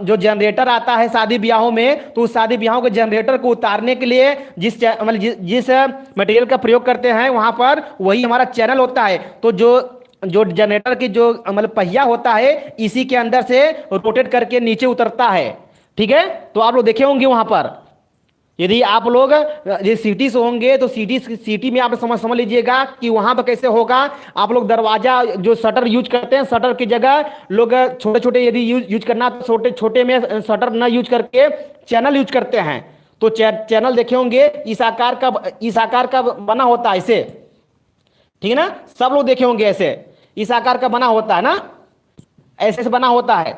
जो जनरेटर आता है शादी ब्याहों में, तो उस शादी ब्याहों के जनरेटर को उतारने के लिए मतलब जिस मटेरियल का प्रयोग करते हैं वहां पर वही हमारा चैनल होता है। तो जो जो जनरेटर की जो मतलब पहिया होता है, इसी के अंदर से रोटेट करके नीचे उतरता है। ठीक है, तो आप लोग देखे होंगे वहां पर। यदि आप लोग ये सिटी से होंगे तो सिटी में आप समझ लीजिएगा कि वहां पर कैसे होगा। आप लोग दरवाजा जो शटर यूज करते हैं, शटर की जगह लोग छोटे छोटे यदि यूज करना तो छोटे छोटे में शटर ना यूज करके चैनल यूज करते हैं। तो चैनल देखे होंगे इस आकार का बना होता है ऐसे। ठीक है ना, सब लोग देखे होंगे ऐसे इस आकार का बना होता है ना, ऐसे से बना होता है।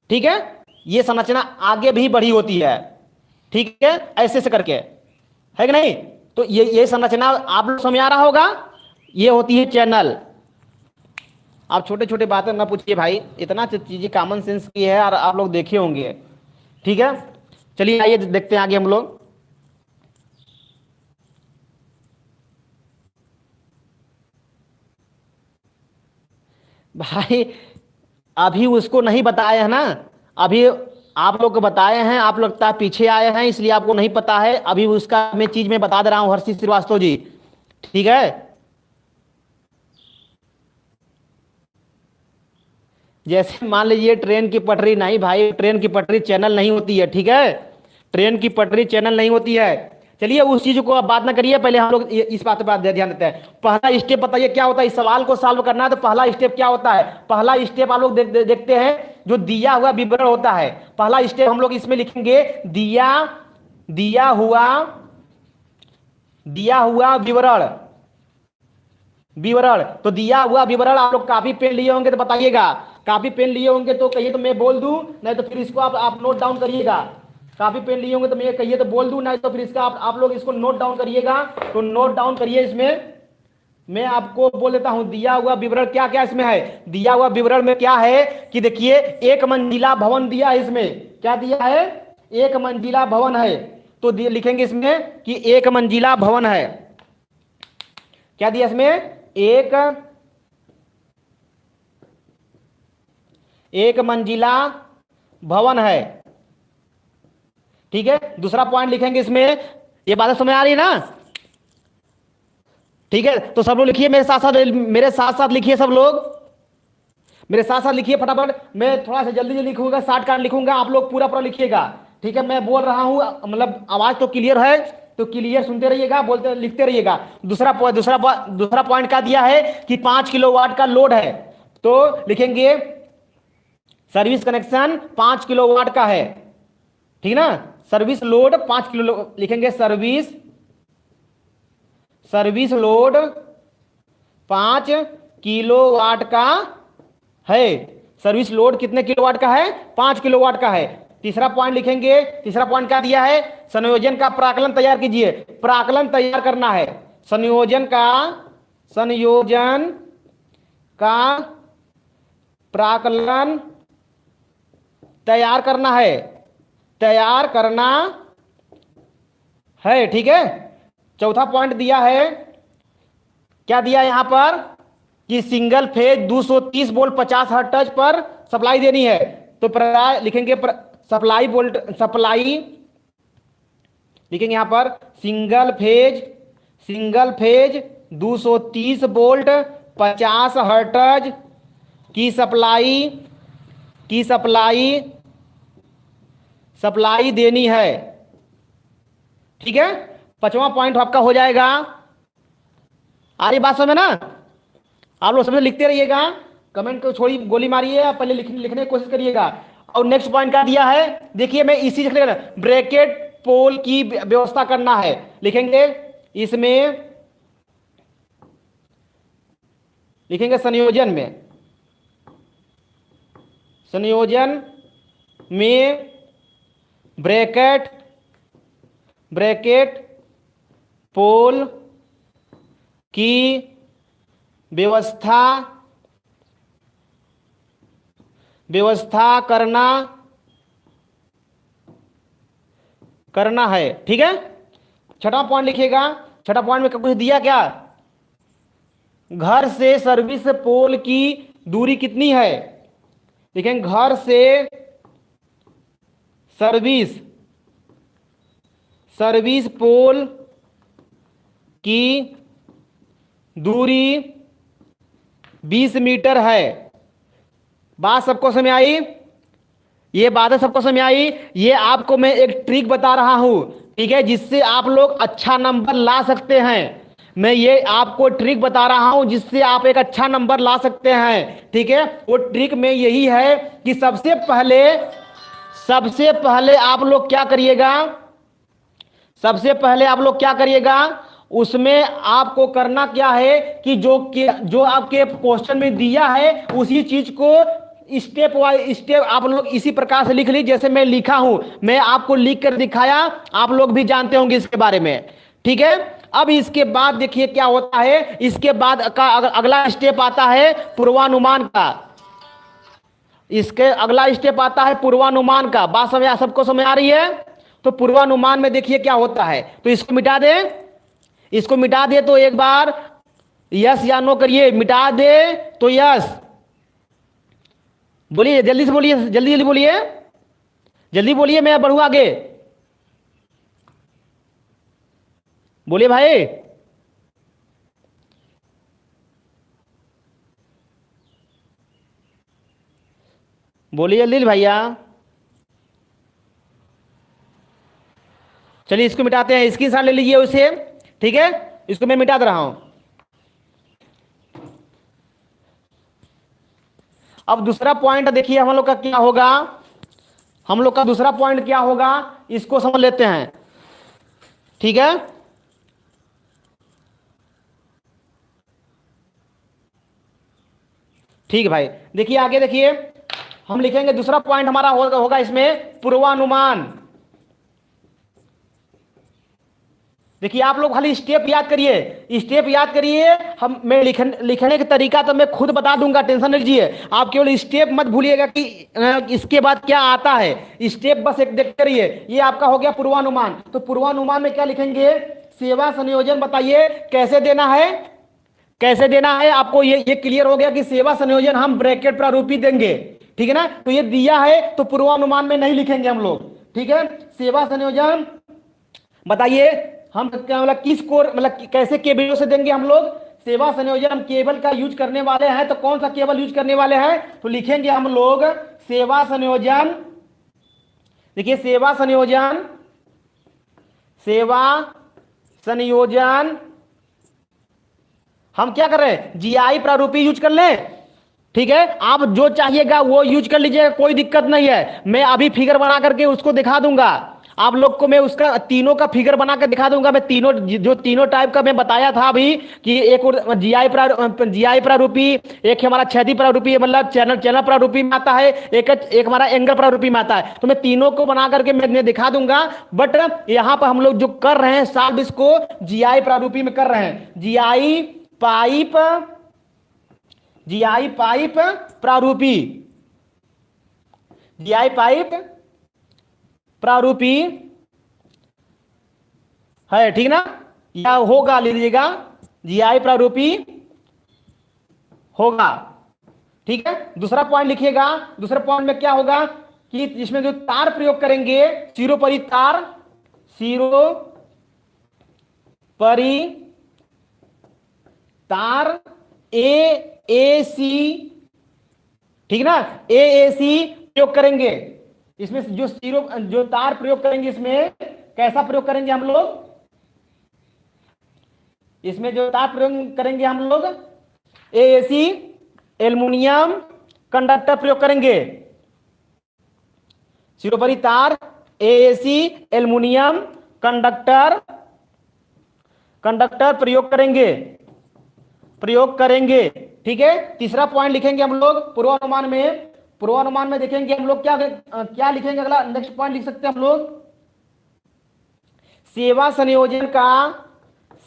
ठीक है, ये संरचना आगे भी बढ़ी होती है। ठीक है, ऐसे से करके, है कि नहीं। तो ये संरचना आप लोग समझ आ रहा होगा, ये होती है चैनल। आप छोटे छोटे बातें ना पूछिए भाई, इतना चीजें कॉमन सेंस की है और आप लोग देखे होंगे। ठीक है, चलिए आइए देखते हैं आगे हम लोग। भाई अभी उसको नहीं बताए है ना, अभी आप लोग को बताए हैं, आप लगता है पीछे आए हैं इसलिए आपको नहीं पता है। अभी उसका मैं चीज में बता दे रहा हूं हर्षित श्रीवास्तव जी। ठीक है, जैसे मान लीजिए ट्रेन की पटरी, नहीं भाई ट्रेन की पटरी चैनल नहीं होती है। ठीक है, ट्रेन की पटरी चैनल नहीं होती है। चलिए उस चीज को आप बात ना करिए, पहले हम लोग इस बात पर ध्यान देते हैं। पहला स्टेप बताइए क्या होता है, इस सवाल को सॉल्व करना है तो पहला स्टेप क्या होता है। पहला स्टेप आप लोग देखते हैं, जो दिया हुआ विवरण होता है। पहला स्टेप हम लोग इसमें लिखेंगे दिया दिया हुआ विवरण। विवरण तो दिया हुआ विवरण, आप लोग कापी पेन लिए होंगे तो बताइएगा। कापी पेन लिए होंगे तो कहिए तो मैं बोल दूं, नहीं तो फिर इसको आप नोट डाउन करिएगा। कापी पेन लिए होंगे तो मैं कहिए तो बोल दूं, नहीं तो फिर इसका आप लोग इसको नोट डाउन करिएगा। तो नोट डाउन करिए। इसमें मैं आपको बोल देता हूं दिया हुआ विवरण क्या क्या इसमें है। दिया हुआ विवरण में क्या है कि देखिए, एक मंजिला भवन दिया है। इसमें क्या दिया है, एक मंजिला भवन है। तो लिखेंगे इसमें कि एक मंजिला भवन है। क्या दिया इसमें, एक मंजिला भवन है। ठीक है, दूसरा पॉइंट लिखेंगे इसमें, ये बात समझ आ रही है ना। ठीक है, तो सब लोग लिखिए मेरे साथ साथ लिखिए, सब लोग मेरे साथ साथ लिखिए फटाफट। मैं थोड़ा सा जल्दी जल्दी लिखूंगा, शॉर्टकट लिखूंगा, आप लोग पूरा पूरा लिखिएगा। ठीक है, मैं बोल रहा हूं, मतलब आवाज तो क्लियर है तो क्लियर सुनते रहिएगा, बोलते लिखते रहिएगा। दूसरा पॉइंट क्या दिया है कि 5 किलोवाट का लोड है। तो लिखेंगे सर्विस कनेक्शन 5 किलोवाट का है। ठीक ना, सर्विस लोड 5 किलो लिखेंगे, सर्विस लोड 5 किलोवाट का है। सर्विस लोड कितने किलोवाट का है, 5 किलोवाट का है। तीसरा पॉइंट लिखेंगे, तीसरा पॉइंट क्या दिया है, संयोजन का प्राकलन तैयार कीजिए। प्राकलन तैयार करना है, संयोजन का प्राकलन तैयार करना है। ठीक है, चौथा पॉइंट दिया है, क्या दिया है यहां पर कि सिंगल फेज 230 वोल्ट 50 हर्ट्ज पर सप्लाई देनी है। तो लिखेंगे सप्लाई लिखेंगे यहां पर सिंगल फेज 230 वोल्ट 50 हर्ट्ज की सप्लाई देनी है। ठीक है, पांचवा पॉइंट आपका हो जाएगा। आ रही बात समझ में ना, आप लोग समझ लिखते रहिएगा, कमेंट को छोड़ी गोली मारिए, पहले लिखने की कोशिश करिएगा। और नेक्स्ट पॉइंट क्या दिया है, देखिए मैं इसी ब्रैकेट पोल की व्यवस्था करना है। लिखेंगे इसमें, लिखेंगे संयोजन में ब्रैकेट पोल की व्यवस्था करना करना है। ठीक है, छठा पॉइंट लिखिएगा। छठा पॉइंट में कुछ दिया क्या, घर से सर्विस पोल की दूरी कितनी है। देखें, घर से सर्विस सर्विस पोल की दूरी 20 मीटर है। बात सबको समझ आई, ये बातें सबको समझ आई। ये आपको मैं एक ट्रिक बता रहा हूं, ठीक है, जिससे आप लोग अच्छा नंबर ला सकते हैं। मैं ये आपको ट्रिक बता रहा हूं जिससे आप एक अच्छा नंबर ला सकते हैं। ठीक है, वो ट्रिक में यही है कि सबसे पहले आप लोग क्या करिएगा, सबसे पहले आप लोग क्या करिएगा, उसमें आपको करना क्या है कि जो आपके क्वेश्चन में दिया है उसी चीज को स्टेप बाय स्टेप आप लोग इसी प्रकार से लिख ली जैसे मैं लिखा हूं। मैं आपको लिख कर दिखाया, आप लोग भी जानते होंगे इसके बारे में। ठीक है, अब इसके बाद देखिए क्या होता है। इसके बाद का अगला स्टेप आता है पूर्वानुमान का। इसके अगला स्टेप आता है पूर्वानुमान का। बात समझ सबको समझ आ रही है। तो पूर्वानुमान में देखिए क्या होता है। तो इसको मिटा दे, इसको मिटा दे तो एक बार यस या नो करिए। मिटा दे तो यस बोलिए, जल्दी से बोलिए, जल्दी जल्दी बोलिए, जल्दी बोलिए, मैं बढ़ू आगे। बोलिए भाई, बोलिए जल्दी भैया। चलिए इसको मिटाते हैं, स्क्रीनशॉट ले लीजिए उसे। ठीक है, इसको मैं मिटा दे रहा हूं। अब दूसरा पॉइंट देखिए हम लोग का क्या होगा। हम लोग का दूसरा पॉइंट क्या होगा, इसको समझ लेते हैं। ठीक है, ठीक है भाई, देखिए आगे देखिए, हम लिखेंगे दूसरा पॉइंट हमारा होगा इसमें पूर्वानुमान। देखिए आप लोग खाली स्टेप याद करिए, स्टेप याद करिए। मैं लिखने का तरीका तो मैं खुद बता दूंगा, टेंशन नहीं लीजिए। आप केवल स्टेप मत भूलिएगा कि इसके बाद क्या आता है। स्टेप बस एक देखते रहिए। ये आपका हो गया पूर्वानुमान। तो पूर्वानुमान में क्या लिखेंगे, सेवा संयोजन बताइए कैसे देना है, कैसे देना है आपको। ये क्लियर हो गया कि सेवा संयोजन हम ब्रैकेट प्रारूपी देंगे। ठीक है ना, तो ये दिया है तो पूर्वानुमान में नहीं लिखेंगे हम लोग। ठीक है, सेवा संयोजन बताइए हम क्या मतलब किस कोर मतलब कैसे केबलों से देंगे हम लोग। सेवा संयोजन हम केबल का यूज करने वाले हैं तो कौन सा केबल यूज करने वाले हैं, तो लिखेंगे हम लोग सेवा संयोजन। देखिए सेवा संयोजन, सेवा संयोजन हम क्या कर रहे हैं, जीआई प्रारूपी यूज कर लें। ठीक है, आप जो चाहिएगा वो यूज कर लीजिएगा, कोई दिक्कत नहीं है। मैं अभी फिगर बना करके उसको दिखा दूंगा आप लोग को। मैं उसका तीनों का फिगर बना कर दिखा दूंगा। मैं तीनों जो तीनों टाइप का मैं बताया था अभी कि एक जीआई प्रारूपी, एक हमारा क्षैतिज प्रारूपी मतलब चैनल प्रारूपी में आता है, एक हमारा एंगल प्रारूपी में आता है। तो मैं तीनों को बना करके मैं दिखा दूंगा। बट यहां पर हम लोग जो कर रहे हैं साल इसको जीआई प्रारूपी में कर रहे हैं। जीआई पाइप प्रारूपी, जीआई पाइप प्रारूपी है। ठीक ना, या होगा ले लीजिएगा, जीआई प्रारूपी होगा। ठीक है, दूसरा पॉइंट लिखिएगा। दूसरा पॉइंट में क्या होगा कि इसमें जो तार प्रयोग करेंगे, सिरोपरि तार, सिरोपरि तार एएसी। ठीक ना, एएसी प्रयोग करेंगे। इसमें जो तार प्रयोग करेंगे, इसमें कैसा प्रयोग करेंगे हम लोग, इसमें जो तार प्रयोग करेंगे हम लोग एएसी एल्युमिनियम कंडक्टर प्रयोग करेंगे। सिरोपरि तार एएसी एल्युमिनियम कंडक्टर प्रयोग करेंगे। ठीक है, तीसरा पॉइंट लिखेंगे हम लोग पूर्वानुमान में। पूर्वानुमान में देखेंगे हम लोग क्या लिखेंगे। अगला नेक्स्ट पॉइंट लिख सकते हैं हम लोग सेवा संयोजन का,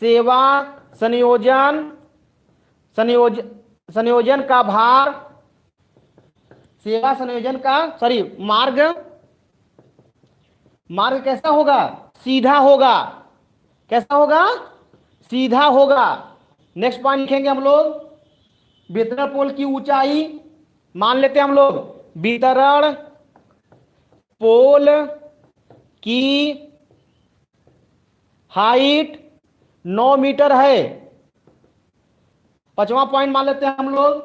सेवा संयोजन का भार, सेवा संयोजन का मार्ग मार्ग कैसा होगा? सीधा होगा। कैसा होगा? सीधा होगा। नेक्स्ट पॉइंट लिखेंगे हम लोग, वितरण पोल की ऊंचाई, मान लेते हैं हम लोग वितरण पोल की हाइट 9 मीटर है। पांचवा पॉइंट मान लेते हैं हम लोग,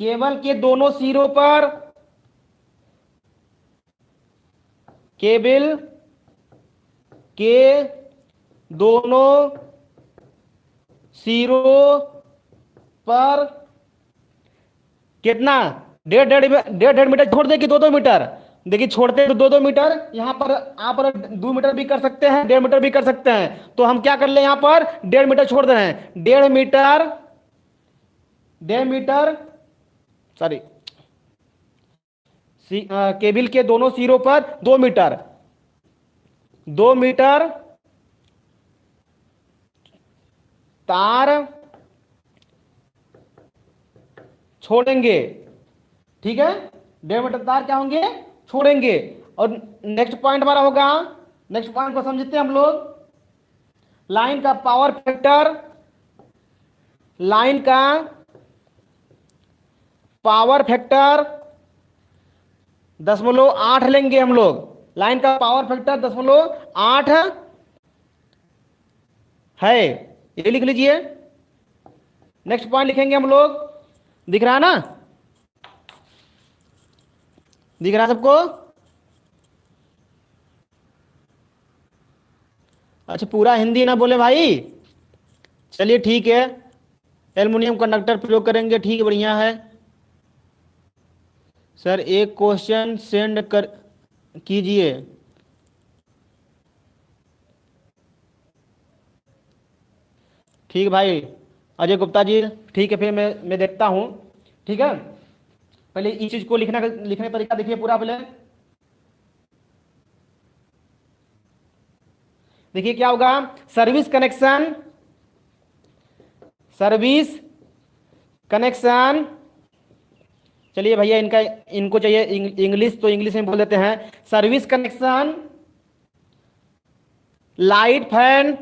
केबल के दोनों सिरों पर, केबल के दोनों सिरों पर कितना, डेढ़ डेढ़ डेढ़ डेढ़ मीटर छोड़ दे कि 2-2 मीटर? देखिए छोड़ते हैं तो 2-2 मीटर, यहां पर आप 2 मीटर भी कर सकते हैं, 1.5 मीटर भी कर सकते हैं। तो हम क्या कर ले, यहां पर 1.5 मीटर छोड़ दे रहे हैं। 1.5 मीटर, 1.5 मीटर, सॉरी, केबिल के दोनों सिरों पर 2 मीटर, 2 मीटर तार छोड़ेंगे। ठीक है, 1.5 मीटर तार क्या होंगे, छोड़ेंगे। और नेक्स्ट पॉइंट हमारा होगा, नेक्स्ट पॉइंट को समझते हैं हम लोग, लाइन का पावर फैक्टर, लाइन का पावर फैक्टर 0.8 लेंगे हम लोग। लाइन का पावर फैक्टर 0.8 है, ये लिख लीजिए। नेक्स्ट पॉइंट लिखेंगे हम लोग, दिख रहा है ना, दिख रहा है सबको? अच्छा, पूरा हिंदी ना बोले भाई, चलिए ठीक है। एल्युमिनियम कंडक्टर प्रयोग करेंगे, ठीक है, बढ़िया है। सर एक क्वेश्चन सेंड कर कीजिए। ठीक है भाई अजय गुप्ता जी, ठीक है, फिर मैं देखता हूं। ठीक है, पहले इस चीज को लिखने का तरीका देखिए पूरा पहले। देखिए क्या होगा, सर्विस कनेक्शन, सर्विस कनेक्शन, चलिए भैया इनका, इनको चाहिए इंग्लिश, तो इंग्लिश में बोल देते हैं। Service connection, light fan,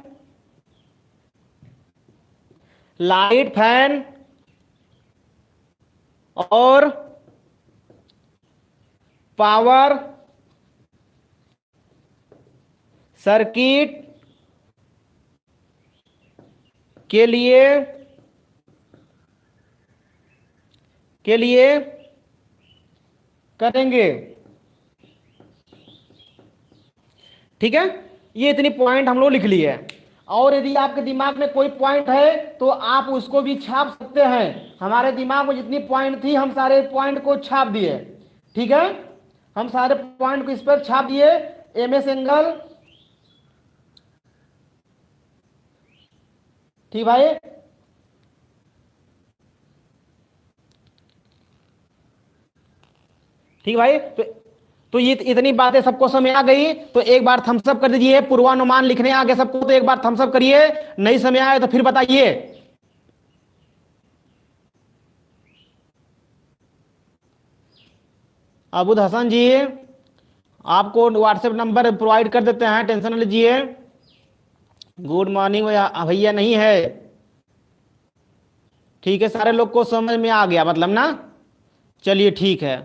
light fan और पावर सर्किट के लिए करेंगे। ठीक है, ये इतनी पॉइंट हम लोग लिख लिए। और यदि आपके दिमाग में कोई पॉइंट है तो आप उसको भी छाप सकते हैं। हमारे दिमाग में जितनी पॉइंट थी हम सारे पॉइंट को छाप दिए। ठीक है, हम सारे पॉइंट को इस पर छाप दिए। एमएस एंगल, ठीक भाई, ठीक भाई। तो ये इतनी बातें सबको समझ आ गई तो एक बार थम्स अप कर दीजिए। पूर्वानुमान लिखने आ गए सबको तो एक बार थम्स अप करिए, नहीं समझ आए तो फिर बताइए। अबुद हसन जी, आपको व्हाट्सएप नंबर प्रोवाइड कर देते हैं, टेंशन न लीजिए। गुड मॉर्निंग भैया, नहीं है, ठीक है, सारे लोग को समझ में आ गया मतलब ना? चलिए ठीक है,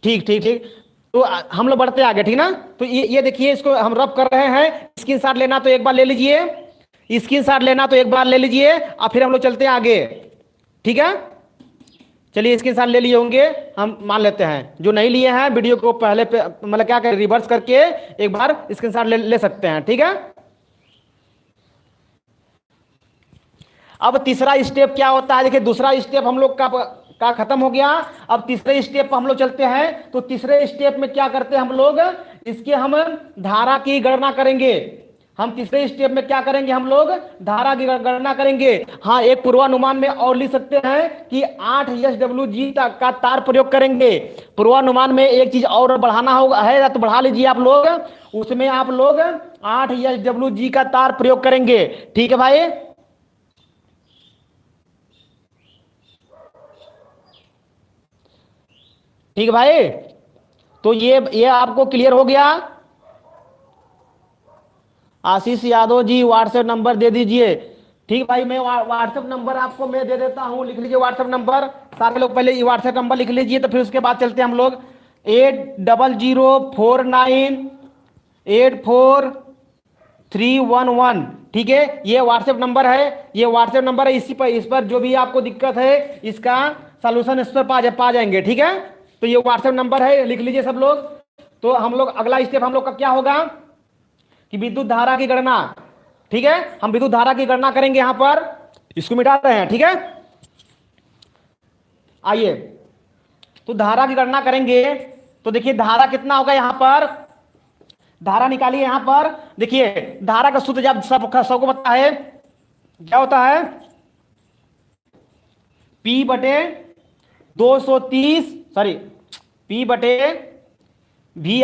ठीक ठीक ठीक। तो हम लोग बढ़ते आगे, ठीक ना? तो ये देखिए, इसको हम रब कर रहे हैं। स्क्रीन शॉट लेना तो एक बार ले लीजिए, स्क्रीन शॉट लेना तो एक बार ले लीजिए, और फिर हम लोग चलते हैं आगे। ठीक है, चलिए स्क्रीन शॉट ले लिए होंगे, हम मान लेते हैं। जो नहीं लिए हैं वीडियो को पहले पे मतलब क्या करें, रिवर्स करके एक बार स्क्रीन शॉट ले सकते हैं। ठीक है, अब तीसरा स्टेप क्या होता है, देखिए दूसरा स्टेप हम लोग का खत्म हो गया। अब तीसरे स्टेप पर हम लोग चलते हैं। तो तीसरे स्टेप में क्या करते हैं हम लोग, इसके हम धारा की गणना करेंगे। हम तीसरे स्टेप में क्या करेंगे, हम लोग धारा की गणना करेंगे। हाँ, एक पूर्वानुमान में और लिख सकते हैं कि 8 SWG का तार प्रयोग करेंगे। पूर्वानुमान में एक चीज और बढ़ाना होगा है तो बढ़ा लीजिए आप लोग, उसमें आप लोग 8 SWG का तार प्रयोग करेंगे। ठीक है भाई, ठीक है भाई। तो ये आपको क्लियर हो गया। आशीष यादव जी व्हाट्सएप नंबर दे दीजिए। ठीक भाई, मैं व्हाट्सएप नंबर आपको मैं दे देता हूं, लिख लीजिए व्हाट्सएप नंबर। सारे लोग पहले व्हाट्सएप नंबर लिख लीजिए, तो फिर उसके बाद चलते हैं हम लोग। 8004984311। ठीक है, ये व्हाट्सएप नंबर है, ये व्हाट्सएप नंबर है। इस पर जो भी आपको दिक्कत है इसका सलूशन इस पर पा जाएंगे। ठीक है, तो ये व्हाट्सएप नंबर है, लिख लीजिए सब लोग। तो हम लोग अगला स्टेप हम लोग का क्या होगा कि विद्युत धारा की गणना। ठीक है, हम विद्युत धारा की गणना करेंगे। यहां पर इसको मिटा रहे हैं। ठीक है, आइए तो धारा की गणना करेंगे। तो देखिए धारा कितना होगा, यहां पर धारा निकालिए। यहां पर देखिए धारा का सूत्र जब सबको पता है क्या होता है, P बटे 230 सॉरी P बटे भी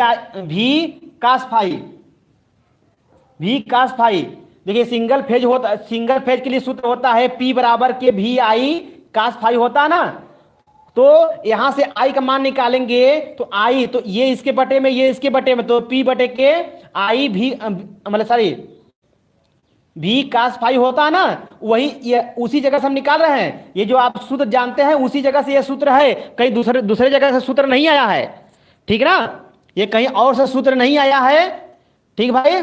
कास फाई। देखिए सिंगल फेज के लिए सूत्र होता है P बराबर के भी आई कास फाई होता है ना। तो यहां से I का मान निकालेंगे तो I, तो ये इसके बटे में, ये इसके बटे में, तो P बटे के I भी मतलब सॉरी भी कास फाई होता है ना, वही ये उसी जगह से हम निकाल रहे हैं। ये जो आप सूत्र जानते हैं उसी जगह से ये सूत्र है, कहीं दूसरे जगह से सूत्र नहीं आया है। ठीक ना, ये कहीं और से सूत्र नहीं आया है। ठीक भाई,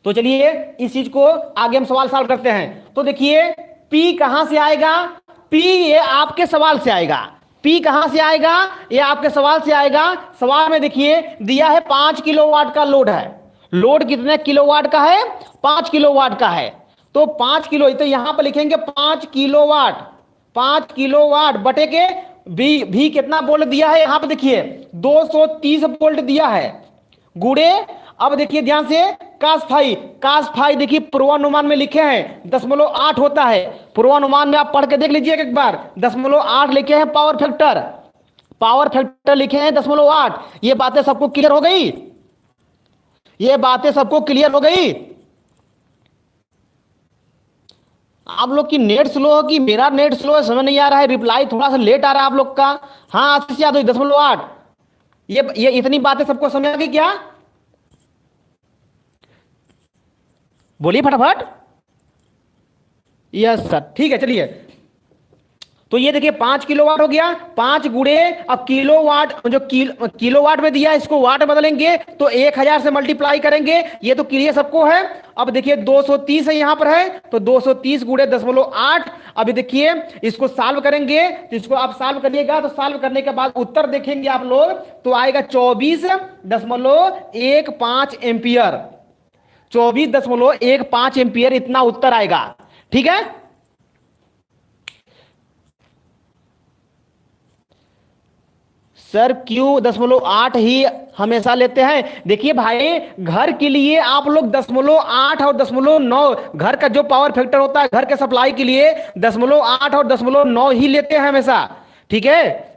तो चलिए इस चीज को आगे हम सवाल सॉल्व करते हैं। तो देखिए P कहां से आएगा, P ये आपके सवाल से आएगा। P कहां से आएगा, ये आपके सवाल से आएगा। सवाल में देखिए दिया है 5 किलोवाट का लोड है। लोड कितने किलोवाट का है, 5 किलोवाट का है। तो 5 किलो, तो यहां पर लिखेंगे 5 किलोवाट बटे के भी कितना वोल्ट दिया है, यहां पर देखिए 230 वोल्ट दिया है, गुड़े। अब देखिए ध्यान से कास फाई देखिए पूर्वानुमान में लिखे हैं 0.8 होता है। पूर्वानुमान में आप पढ़ के देख लीजिए एक बार, 0.8 लिखे हैं। पावर फैक्टर लिखे हैं 0.8। ये बातें सबको क्लियर हो गई, ये बातें सबको क्लियर हो गई। आप लोग की नेट स्लो हो कि मेरा नेट स्लो है, समझ नहीं आ रहा है। रिप्लाई थोड़ा सा लेट आ रहा है आप लोग का। हाँ आशीष यादव 10.8। ये इतनी बातें सबको समझ आ गई क्या, बोलिए फटाफट। यस सर, ठीक है चलिए। तो ये देखिए 5 किलोवाट हो गया, 5 गुणे अब किलोवाट, जो किलोवाट में दिया इसको वाट में बदलेंगे तो 1000 से मल्टीप्लाई करेंगे। ये तो क्लियर सबको है। अब देखिए 230 है यहां पर है, तो 230 गुणे 0.8। अभी देखिए इसको सॉल्व करेंगे, तो इसको आप सॉल्व करिएगा। तो सॉल्व करने के बाद उत्तर देखेंगे आप लोग, तो आएगा 24.15 एम्पियर। 24.15 एम्पियर इतना उत्तर आएगा। ठीक है, सर क्यों 0.8 ही हमेशा लेते हैं। देखिए भाई घर के लिए आप लोग 0.8 और 0.9, घर का जो पावर फैक्टर होता है घर के सप्लाई के लिए 0.8 और 0.9 ही लेते हैं हमेशा। ठीक है,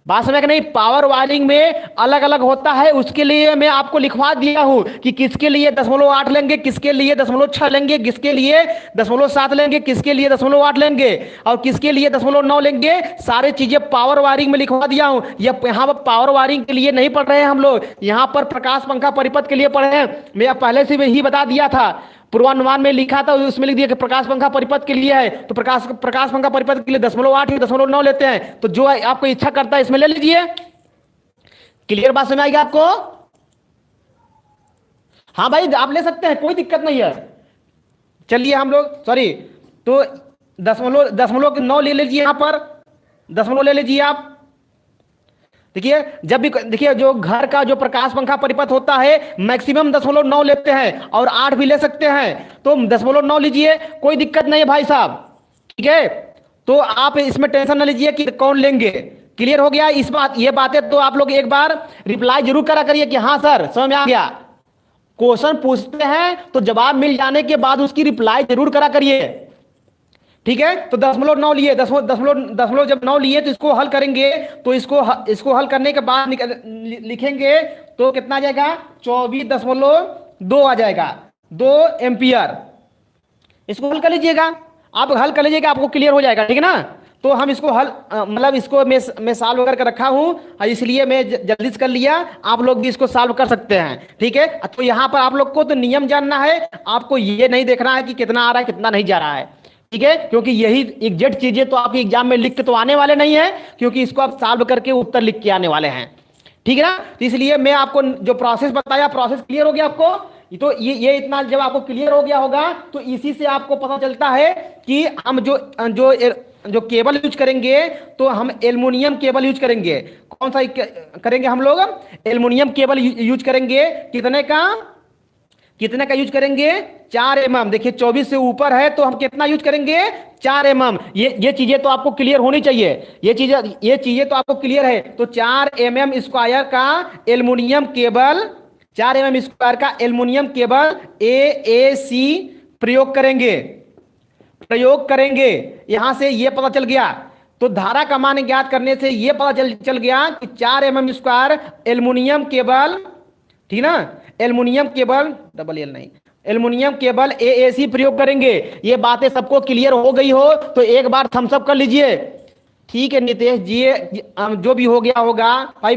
बात समझ के नहीं। पावर वायरिंग में अलग अलग होता है, उसके लिए मैं आपको लिखवा दिया हूं कि किसके लिए 0.8 लेंगे, किसके लिए 0.6 लेंगे, किसके लिए 0.7 लेंगे, किसके लिए 0.8 लेंगे और किसके लिए 0.9 लेंगे। सारे चीजें पावर वायरिंग में लिखवा दिया हूं। यहां पर पावर वायरिंग के लिए नहीं पढ़ रहे हैं हम लोग, यहां पर प्रकाश पंखा परिपथ के लिए पढ़े हैं। मैं पहले से ही बता दिया था, पूर्वानुमान में लिखा था उसमें लिख दिया कि प्रकाश पंखा परिपथ के लिए है। तो प्रकाश पंखा परिपथ के लिए 0.8 या 0.9 लेते हैं। तो जो आपको इच्छा करता है इसमें ले लीजिए। क्लियर बात समझ आएगी आपको। हाँ भाई आप ले सकते हैं, कोई दिक्कत नहीं है। चलिए हम लोग सॉरी, तो 0.9 ले लीजिए, यहां पर 0.9 ले लीजिए आप। देखिए जब भी देखिए जो घर का जो प्रकाश पंखा परिपथ होता है मैक्सिमम 0.9 लेते हैं और 8 भी ले सकते हैं। तो 0.9 लीजिए, कोई दिक्कत नहीं है भाई साहब। ठीक है, तो आप इसमें टेंशन ना लीजिए कि कौन लेंगे। क्लियर हो गया ये बातें तो आप लोग एक बार रिप्लाई जरूर करा करिए कि हाँ सर समझ में आ गया। क्वेश्चन पूछते हैं तो जवाब मिल जाने के बाद उसकी रिप्लाई जरूर करा करिए। ठीक है, तो 0.9 लिए, 10 जब 9 लिए तो इसको हल करेंगे। तो इसको हल करने के बाद लिखेंगे तो कितना आ जाएगा, 24.2 आ जाएगा, 2 एम्पियर। इसको हल कर लीजिएगा, आप हल कर लीजिएगा, आपको क्लियर हो जाएगा। ठीक है ना, तो हम इसको हल मतलब इसको मैं सॉल्व करके रखा हूं, इसलिए मैं जल्दी से कर लिया। आप लोग भी इसको सॉल्व कर सकते हैं, ठीक है। तो यहाँ पर आप लोग को तो नियम जानना है, आपको ये नहीं देखना है कि कितना आ रहा है कितना नहीं जा रहा है, ठीक है। क्योंकि यही एग्जैक्ट चीजें तो आपके एग्जाम में लिख के तो आने वाले नहीं है, क्योंकि इसको आप सॉल्व करके उत्तर लिख के आने वाले हैं, ठीक है ना। तो इसलिए मैं आपको जो प्रोसेस बताया, प्रोसेस क्लियर हो गया आपको। तो ये इतना जब आपको क्लियर हो गया होगा तो इसी से आपको पता चलता है कि हम जो जो जो केबल यूज करेंगे तो हम एल्युमिनियम केबल यूज करेंगे। कौन सा करेंगे हम लोग? एल्युमिनियम केबल यूज करेंगे। कितने का यूज करेंगे? 4 mm। देखिए 24 से ऊपर है तो हम कितना यूज करेंगे? 4 mm। ये चीजें तो आपको क्लियर होनी चाहिए, ये चीजें तो आपको क्लियर है। तो 4 mm स्क्वायर का एल्युमिनियम केबल, 4 mm स्क्वायर का एल्युमिनियम केबल AAC प्रयोग करेंगे। यहां से ये पता चल गया। तो धारा का मान ज्ञात करने से ये पता चल गया कि 4 mm स्क्वायर एल्युमिनियम केबल, ठीक ना, aluminium cable aluminium cable AAC प्रयोग करेंगे। ये बातें सबको क्लियर हो गई हो तो एक बार थम्स अप कर लीजिए, ठीक है नितेश जी। जो भी हो गया होगा भाई,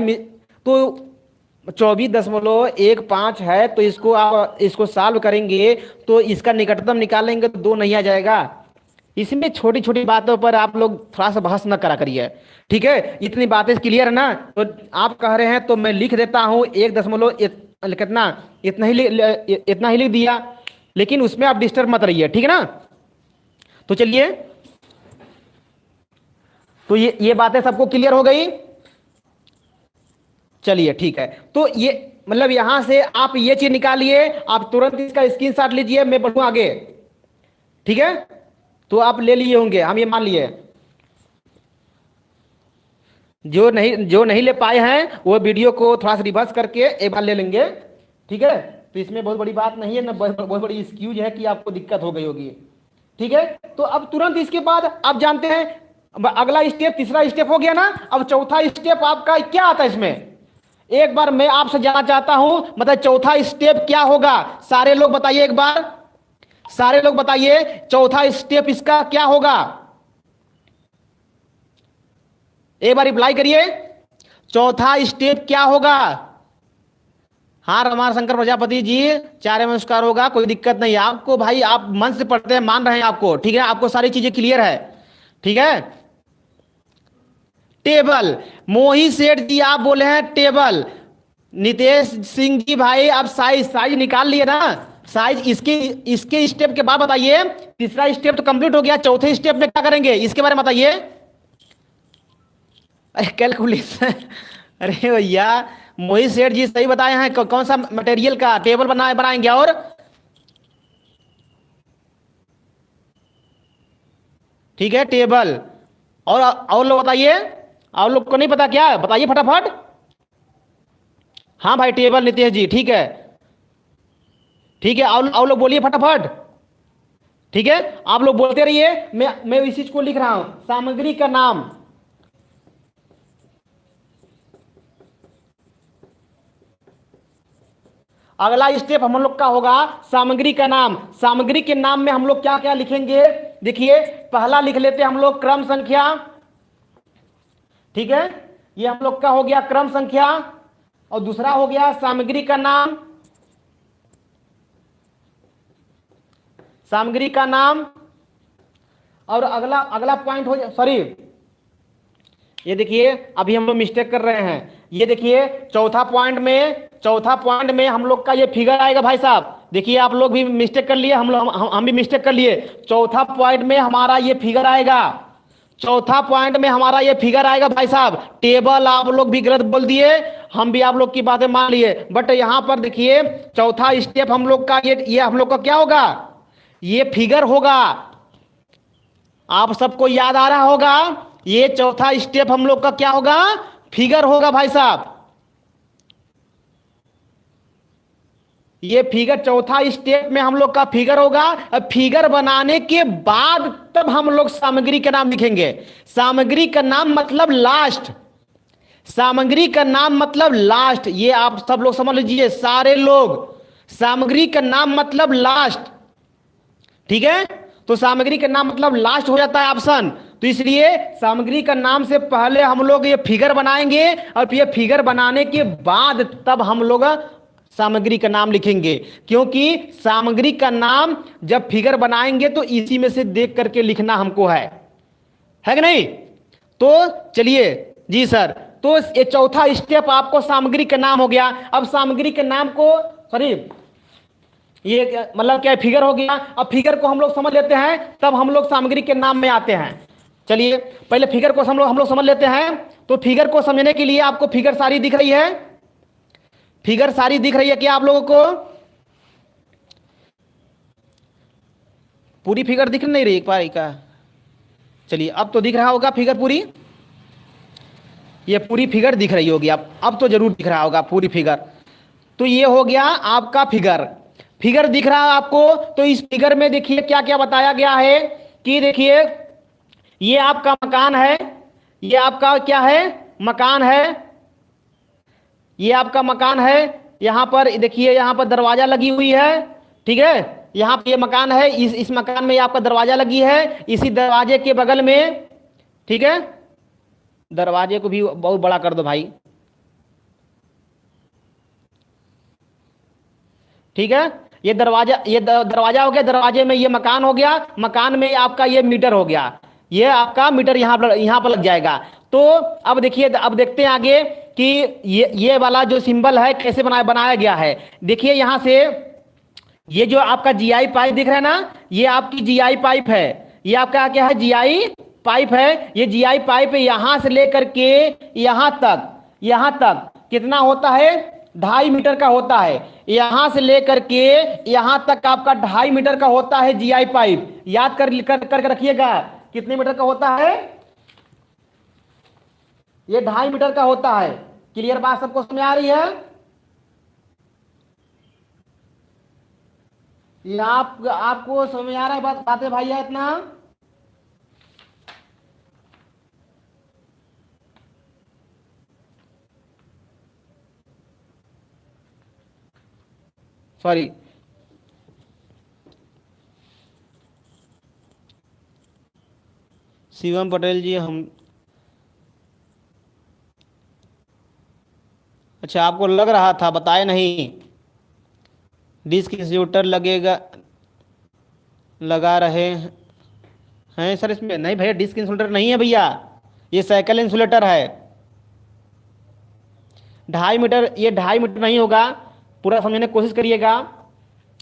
तो 24.15 है, तो इसको आप इसको सॉल्व करेंगे तो इसका निकटतम निकालेंगे तो 2 नहीं आ जाएगा। इसमें छोटी छोटी बातों पर आप लोग थोड़ा सा बहस न करा करिए, ठीक है। इतनी बातें क्लियर है ना। तो आप कह रहे हैं तो मैं लिख देता हूं 1 कितना, इतना ही लिख दिया, लेकिन उसमें आप डिस्टर्ब मत रहिए, ठीक है ना। तो चलिए, तो ये बातें सबको क्लियर हो गई। चलिए ठीक है, तो ये मतलब यहां से आप ये चीज निकालिए, आप तुरंत इसका स्क्रीनशॉट लीजिए, मैं बढ़ूं आगे, ठीक है। तो आप ले लिए होंगे, हम ये मान लिए। जो नहीं ले पाए हैं वो वीडियो को थोड़ा सा रिवर्स करके एक बार ले लेंगे, ठीक है। तो इसमें बहुत बड़ी बात नहीं है ना, बहुत बड़ी एक्सक्यूज है कि आपको दिक्कत हो गई होगी, ठीक है। तो अब तुरंत इसके बाद आप जानते हैं अगला स्टेप, तीसरा स्टेप हो गया ना। अब चौथा स्टेप आपका क्या आता है इसमें? एक बार मैं आपसे जानना चाहता हूं, मतलब चौथा स्टेप क्या होगा? सारे लोग बताइए, एक बार सारे लोग बताइए, चौथा स्टेप इसका क्या होगा? एक बार रिप्लाई करिए, चौथा स्टेप क्या होगा? हाँ रमार शंकर प्रजापति जी, 4 नमस्कार होगा, कोई दिक्कत नहीं आपको भाई, आप मन से पढ़ते हैं, मान रहे हैं आपको, ठीक है। आपको सारी चीजें क्लियर है, ठीक है। टेबल, मोही सेठ जी आप बोले हैं टेबल। नितेश सिंह जी भाई आप साइज निकाल लिए ना, साइज इसके स्टेप के बाद बताइए। तीसरा स्टेप तो कंप्लीट हो गया, चौथे स्टेप में क्या करेंगे इसके बारे में बताइए। अरे कैलकुलेशन, अरे भैया मोहित सेठ जी सही बताए हैं। कौन सा मटेरियल का टेबल बनाएंगे? और ठीक है टेबल, और लोग बताइए, और लोग को नहीं पता क्या? बताइए फटाफट। हाँ भाई टेबल नितेश जी, ठीक है, ठीक है। और लोग बोलिए फटाफट, ठीक है। आप लोग बोलते रहिए, मैं इस चीज को लिख रहा हूं, सामग्री का नाम। अगला स्टेप हम लोग का होगा सामग्री का नाम। सामग्री के नाम में हम लोग क्या क्या लिखेंगे? देखिए पहला लिख लेते हैं हम लोग क्रम संख्या, ठीक है। ये हम लोग का हो गया क्रम संख्या, और दूसरा हो गया सामग्री का नाम, सामग्री का नाम। और अगला पॉइंट हो, सॉरी ये देखिए अभी हम लोग मिस्टेक कर रहे हैं। ये देखिए चौथा पॉइंट में हम लोग का ये फिगर आएगा भाई साहब। देखिए आप लोग भी मिस्टेक कर लिए, हम भी मिस्टेक कर लिए। चौथा पॉइंट में हमारा ये फिगर आएगा, चौथा पॉइंट में हमारा ये फिगर आएगा भाई साहब। टेबल आप लोग भी गलत बोल दिए, हम भी आप लोग की बातें मान लिए, बट यहां पर देखिए चौथा स्टेप हम लोग का ये हम लोग का क्या होगा? ये फिगर होगा। आप सबको याद आ रहा होगा, ये चौथा स्टेप हम लोग का क्या होगा? फिगर होगा भाई साहब। ये फिगर चौथा स्टेप में हम लोग का फिगर होगा। अब फिगर बनाने के बाद तब हम लोग सामग्री का नाम लिखेंगे। सामग्री का नाम मतलब लास्ट, सामग्री का नाम मतलब लास्ट, ये आप सब लोग समझ लीजिए सारे लोग। सामग्री का नाम मतलब लास्ट, ठीक है। तो सामग्री का नाम मतलब लास्ट हो जाता है ऑप्शन। तो इसलिए सामग्री का नाम से पहले हम लोग ये फिगर बनाएंगे और ये फिगर बनाने के बाद तब हम लोग सामग्री का नाम लिखेंगे, क्योंकि सामग्री का नाम जब फिगर बनाएंगे तो इसी में से देख करके लिखना हमको है कि नहीं। तो चलिए जी सर, तो ये चौथा स्टेप आपको सामग्री का नाम हो गया। अब सामग्री के नाम को सॉरी ये मतलब क्या फिगर हो गया। अब फिगर को हम लोग समझ लेते हैं तब हम लोग सामग्री के नाम में आते हैं। चलिए पहले फिगर को हम लोग समझ लेते हैं। तो फिगर को समझने के लिए आपको फिगर सारी दिख रही है, फिगर सारी दिख रही है क्या आप लोगों को? पूरी फिगर दिख नहीं रही एक बार का? चलिए अब तो दिख रहा होगा फिगर पूरी, ये पूरी फिगर दिख रही होगी। अब तो जरूर दिख रहा होगा पूरी फिगर। तो ये हो गया आपका फिगर, फिगर दिख रहा है आपको। तो इस फिगर में देखिए क्या क्या बताया गया है कि देखिए ये आपका मकान है, ये आपका क्या है मकान है, ये आपका मकान है। यहां पर देखिए यहां पर दरवाजा लगी हुई है, ठीक है। यहां पर ये मकान है, इस मकान में आपका दरवाजा लगी है। इसी दरवाजे के बगल में, ठीक है, दरवाजे को भी बहुत बड़ा कर दो भाई, ठीक है। ये दरवाजा हो गया, दरवाजे में ये मकान हो गया, मकान में आपका ये मीटर हो गया, ये आपका मीटर यहां पर लग जाएगा। तो अब देखिए, अब देखते हैं आगे कि ये वाला जो सिंबल है कैसे बनाया गया है। देखिए यहां से ये जो आपका जीआई पाइप दिख रहा है ना, ये आपकी जीआई पाइप है, ये आपका क्या है जीआई पाइप है। ये जीआई पाइप यहां से लेकर के यहां तक कितना होता है 2.5 मीटर का होता है। यहां से लेकर के यहां तक आपका 2.5 मीटर का होता है जीआई पाइप। याद करके रखिएगा कितने मीटर का होता है, ये 2.5 मीटर का होता है। क्लियर बात सबको समझ आ रही है? ये आपको समझ आ रहा है बातें भैया इतना? सॉरी, शिवम पटेल जी हम, अच्छा आपको लग रहा था बताए नहीं। डिस्क इंसुलेटर लगा रहे हैं सर इसमें? नहीं भैया डिस्क इंसुलेटर नहीं है भैया, ये साइकिल इंसुलेटर है। 2.5 मीटर, ये 2.5 मीटर नहीं होगा, पूरा समझने की कोशिश करिएगा।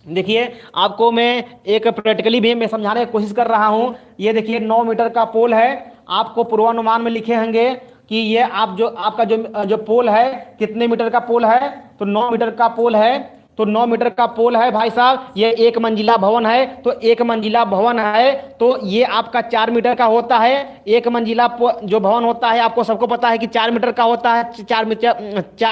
देखिए आपको मैं एक प्रैक्टिकली भी मैं समझाने की कोशिश कर रहा हूं। ये देखिए 9 मीटर का पोल है, आपको पूर्वानुमान में लिखे होंगे कि ये आपका जो पोल है कितने मीटर का पोल है, तो 9 मीटर का पोल है। तो 9 मीटर का पोल है भाई साहब, ये 1 मंजिला भवन है। तो 1 मंजिला भवन है तो ये आपका 4 मीटर का होता है। 1 मंजिला जो भवन होता है आपको सबको पता है कि 4 मीटर का होता है, 4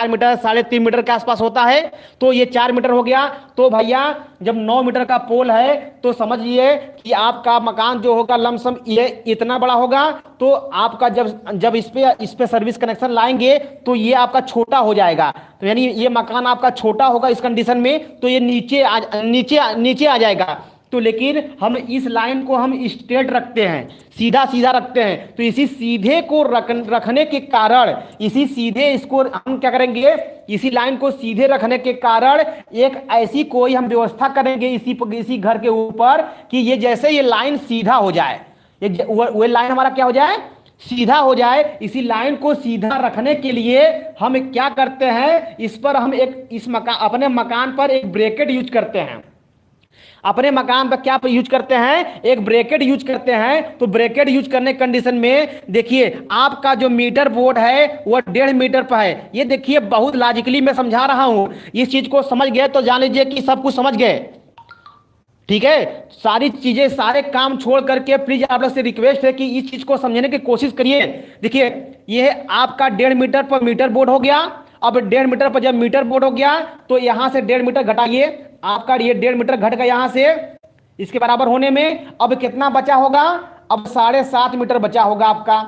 मीटर 3.5 मीटर के आसपास होता है। तो ये 4 मीटर हो गया। तो भैया जब 9 मीटर का पोल है तो समझिए कि आपका मकान जो होगा लमसम ये इतना बड़ा होगा। तो आपका जब इस पे सर्विस कनेक्शन लाएंगे तो ये आपका छोटा हो जाएगा। तो यानी ये मकान आपका छोटा होगा इस कंडीशन में, तो ये नीचे आ जाएगा। तो लेकिन हम इस लाइन को हम स्ट्रेट रखते हैं, सीधा रखते हैं। तो इसी सीधे को रखने के कारण, इसी सीधे इसको हम क्या करेंगे, इसी लाइन को सीधे रखने के कारण एक ऐसी कोई हम व्यवस्था करेंगे इसी घर के ऊपर कि ये जैसे ये लाइन सीधा हो जाए, ये वो लाइन हमारा क्या हो जाए, सीधा हो जाए। इसी लाइन को सीधा रखने के लिए हम क्या करते हैं, इस पर हम अपने मकान पर एक ब्रैकेट यूज करते हैं। अपने मकान पर क्या यूज करते हैं, एक ब्रैकेट यूज करते हैं। तो ब्रैकेट यूज करने कंडीशन में देखिए आपका जो मीटर बोर्ड है वो 1.5 मीटर पर है। ये देखिए बहुत लॉजिकली मैं समझा रहा हूं, इस चीज को समझ गए तो जान लीजिए कि सब कुछ समझ गए। ठीक है, सारी चीजें सारे काम छोड़ करके प्लीज आप लोग से रिक्वेस्ट है कि इस चीज को समझने की कोशिश करिए। देखिए ये आपका 1.5 मीटर पर मीटर बोर्ड हो गया। अब 1.5 मीटर पर जब मीटर बोर्ड हो गया तो यहां से 1.5 मीटर घटाइए, आपका ये 1.5 मीटर घट गया यहां से इसके बराबर होने में। अब कितना बचा होगा, अब 7.5 मीटर बचा होगा आपका।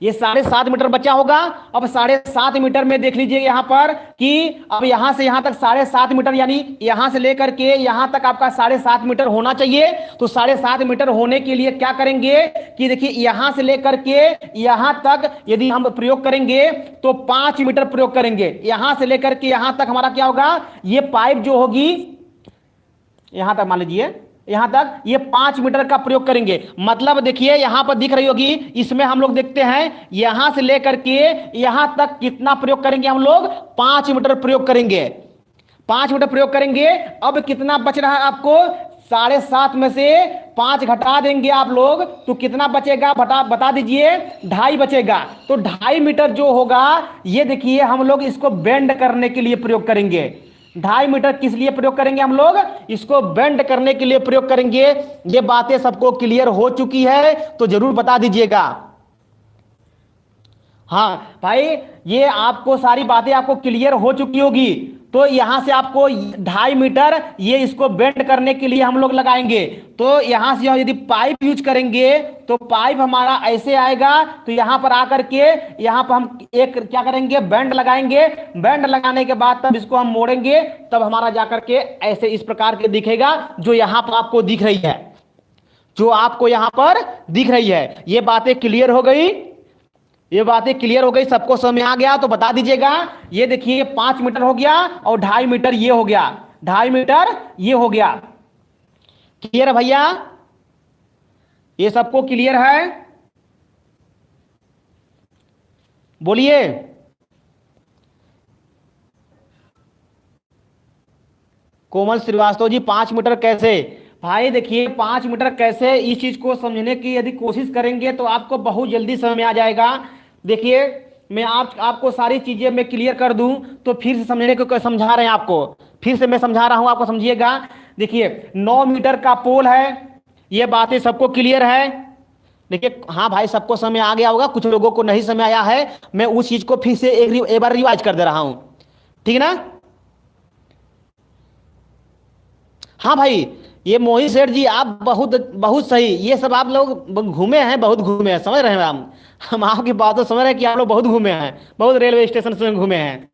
ये 7.5 मीटर बचा होगा। अब 7.5 मीटर में देख लीजिए यहाँ पर कि अब यहां से यहां तक 7.5 मीटर, यानी यहां से लेकर के यहां तक आपका 7.5 मीटर होना चाहिए। तो 7.5 मीटर होने के लिए क्या करेंगे कि देखिए यहां से लेकर के यहां तक यदि हम प्रयोग करेंगे तो 5 मीटर प्रयोग करेंगे। यहां से लेकर के यहां तक हमारा क्या होगा, ये पाइप जो होगी यहां तक मान लीजिए यहां तक ये 5 मीटर का प्रयोग करेंगे। मतलब देखिए यहां पर दिख रही होगी, इसमें हम लोग देखते हैं यहां से लेकर के यहां तक कितना प्रयोग करेंगे, हम लोग 5 मीटर प्रयोग करेंगे। 5 मीटर प्रयोग करेंगे। अब कितना बच रहा है आपको, 7.5 में से 5 घटा देंगे आप लोग तो कितना बचेगा, बता दीजिए, 2.5 बचेगा। तो 2.5 मीटर जो होगा ये देखिए हम लोग इसको बेंड करने के लिए प्रयोग करेंगे। 2.5 मीटर किस लिए प्रयोग करेंगे, हम लोग इसको बेंड करने के लिए प्रयोग करेंगे। ये बातें सबको क्लियर हो चुकी है तो जरूर बता दीजिएगा। हाँ भाई, ये आपको सारी बातें आपको क्लियर हो चुकी होगी। तो यहां से आपको 2.5 मीटर ये इसको बेंड करने के लिए हम लोग लगाएंगे। तो यहां से यदि पाइप यूज करेंगे तो पाइप हमारा ऐसे आएगा। तो यहां पर आकर के यहां पर हम एक क्या करेंगे, बेंड लगाएंगे। बेंड लगाने के बाद तब इसको हम मोड़ेंगे, तब हमारा जाकर के ऐसे इस प्रकार के दिखेगा जो यहां पर आपको दिख रही है, जो आपको यहां पर दिख रही है। ये बातें क्लियर हो गई, ये बातें क्लियर हो गई, सबको समझ में आ गया तो बता दीजिएगा। ये देखिए 5 मीटर हो गया और 2.5 मीटर ये हो गया, 2.5 मीटर ये हो गया। क्लियर है भैया, ये सबको क्लियर है, बोलिए। कोमल श्रीवास्तव जी 5 मीटर कैसे, भाई देखिए 5 मीटर कैसे, इस चीज को समझने की यदि कोशिश करेंगे तो आपको बहुत जल्दी समझ में आ जाएगा। देखिए मैं आपको सारी चीजें मैं क्लियर कर दूं तो फिर से समझने को समझा रहे हैं आपको, फिर से मैं समझा रहा हूं आपको, समझिएगा। देखिए 9 मीटर का पोल है, ये बातें सबको क्लियर है। देखिए हाँ भाई, सबको समझ आ गया होगा, कुछ लोगों को नहीं समझ आया है, मैं उस चीज को फिर से एक बार रिवाइज कर दे रहा हूं, ठीक है ना। हाँ भाई, ये मोहित सेठ जी आप बहुत बहुत सही, ये सब आप लोग घूमे हैं, बहुत घूमे हैं, समझ रहे हैं हम आपकी बातों समझ रहे हैं कि आप लोग बहुत घूमे हैं, बहुत रेलवे स्टेशन से घूमे हैं।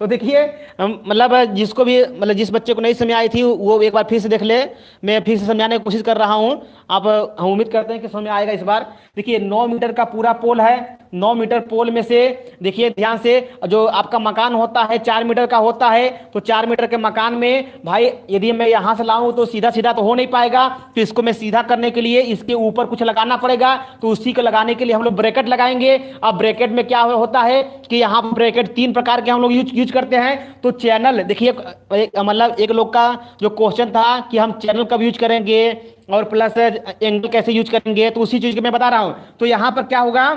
तो देखिए मतलब जिसको भी मतलब जिस बच्चे को नहीं समझ आई थी वो एक बार फिर से देख ले, मैं फिर से समझाने की कोशिश कर रहा हूँ। आप हम उम्मीद करते हैं कि समझ में आएगा इस बार। देखिए 9 मीटर का पूरा पोल है, 9 मीटर पोल में से देखिए ध्यान से, जो आपका मकान होता है 4 मीटर का होता है। तो 4 मीटर के मकान में भाई यदि मैं यहाँ से लाऊं तो सीधा सीधा तो हो नहीं पाएगा, तो इसको मैं सीधा करने के लिए इसके ऊपर कुछ लगाना पड़ेगा। तो उसी को लगाने के लिए हम लोग ब्रैकेट लगाएंगे। अब ब्रैकेट में क्या होता है कि यहाँ ब्रैकेट 3 प्रकार के हम लोग यूज करते हैं। तो चैनल देखिए, मतलब एक लोग का जो क्वेश्चन था कि हम चैनल कब यूज करेंगे और प्लस एंगल कैसे यूज करेंगे, तो उसी चीज को मैं बता रहा हूं। तो यहां पर क्या होगा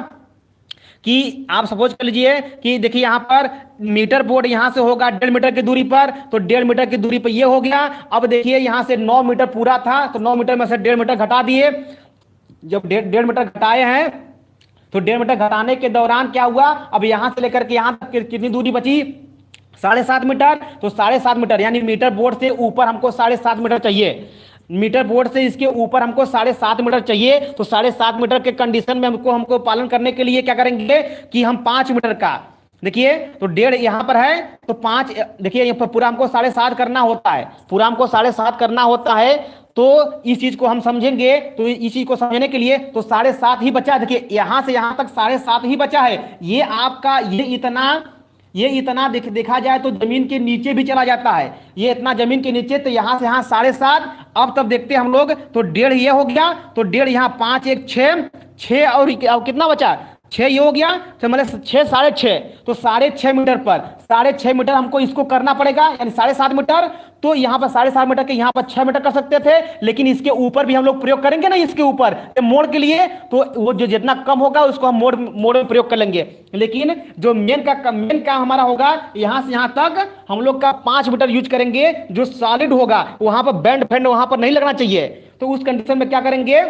कि आप सपोज कर लीजिए कि देखिए यहां पर मीटर बोर्ड यहां से होगा 1.5 मीटर की दूरी पर, तो 1.5 मीटर की दूरी पर ये हो गया। अब देखिए यहां से 9 मीटर पूरा था, तो 9 मीटर में से 1.5 मीटर घटा दिए। जब 1.5 मीटर घटाए हैं तो 1.5 मीटर घटाने के दौरान क्या हुआ, अब यहां से लेकर के यहां तक कितनी दूरी बची, 7.5 मीटर। तो 7.5 मीटर यानी मीटर बोर्ड से ऊपर हमको 7.5 मीटर चाहिए, मीटर बोर्ड से इसके ऊपर हमको 7.5 मीटर चाहिए। तो 7.5 मीटर के कंडीशन में हमको पालन करने के लिए क्या करेंगे कि हम 5 मीटर का, देखिए तो 1.5 यहां पर है तो 5, देखिए यहाँ पर पूरा हमको 7.5 करना होता है, पूरा हमको 7.5 करना होता है। तो इस चीज को हम समझेंगे, तो इस चीज को समझने के लिए तो 7.5 ही बचा। देखिए यहां से यहां तक 7.5 ही बचा है। ये आपका ये इतना देखा जाए तो जमीन के नीचे भी चला जाता है, ये इतना जमीन के नीचे। तो यहां से यहां 7.5, अब तब देखते हैं हम लोग, तो 1.5 ये हो गया, तो 1.5 यहाँ 5 1 6 और कितना बचा, 6 ये हो गया, तो मतलब 6 6.5, तो 6.5 मीटर पर 6.5 मीटर हमको इसको करना पड़ेगा, यानी 7.5 मीटर। तो यहाँ पर 7.5 मीटर के यहाँ पर 6 मीटर कर सकते थे, लेकिन इसके ऊपर भी हम लोग प्रयोग करेंगे ना, इसके ऊपर मोड़ के लिए, तो वो जो जितना कम होगा उसको हम मोड़ में प्रयोग कर लेंगे। लेकिन जो मेन काम हमारा होगा, यहाँ से यहाँ तक हम लोग का 5 मीटर यूज करेंगे, जो सॉलिड होगा, वहां पर बैंड फैंड वहां पर नहीं लगना चाहिए। तो उस कंडीशन में क्या करेंगे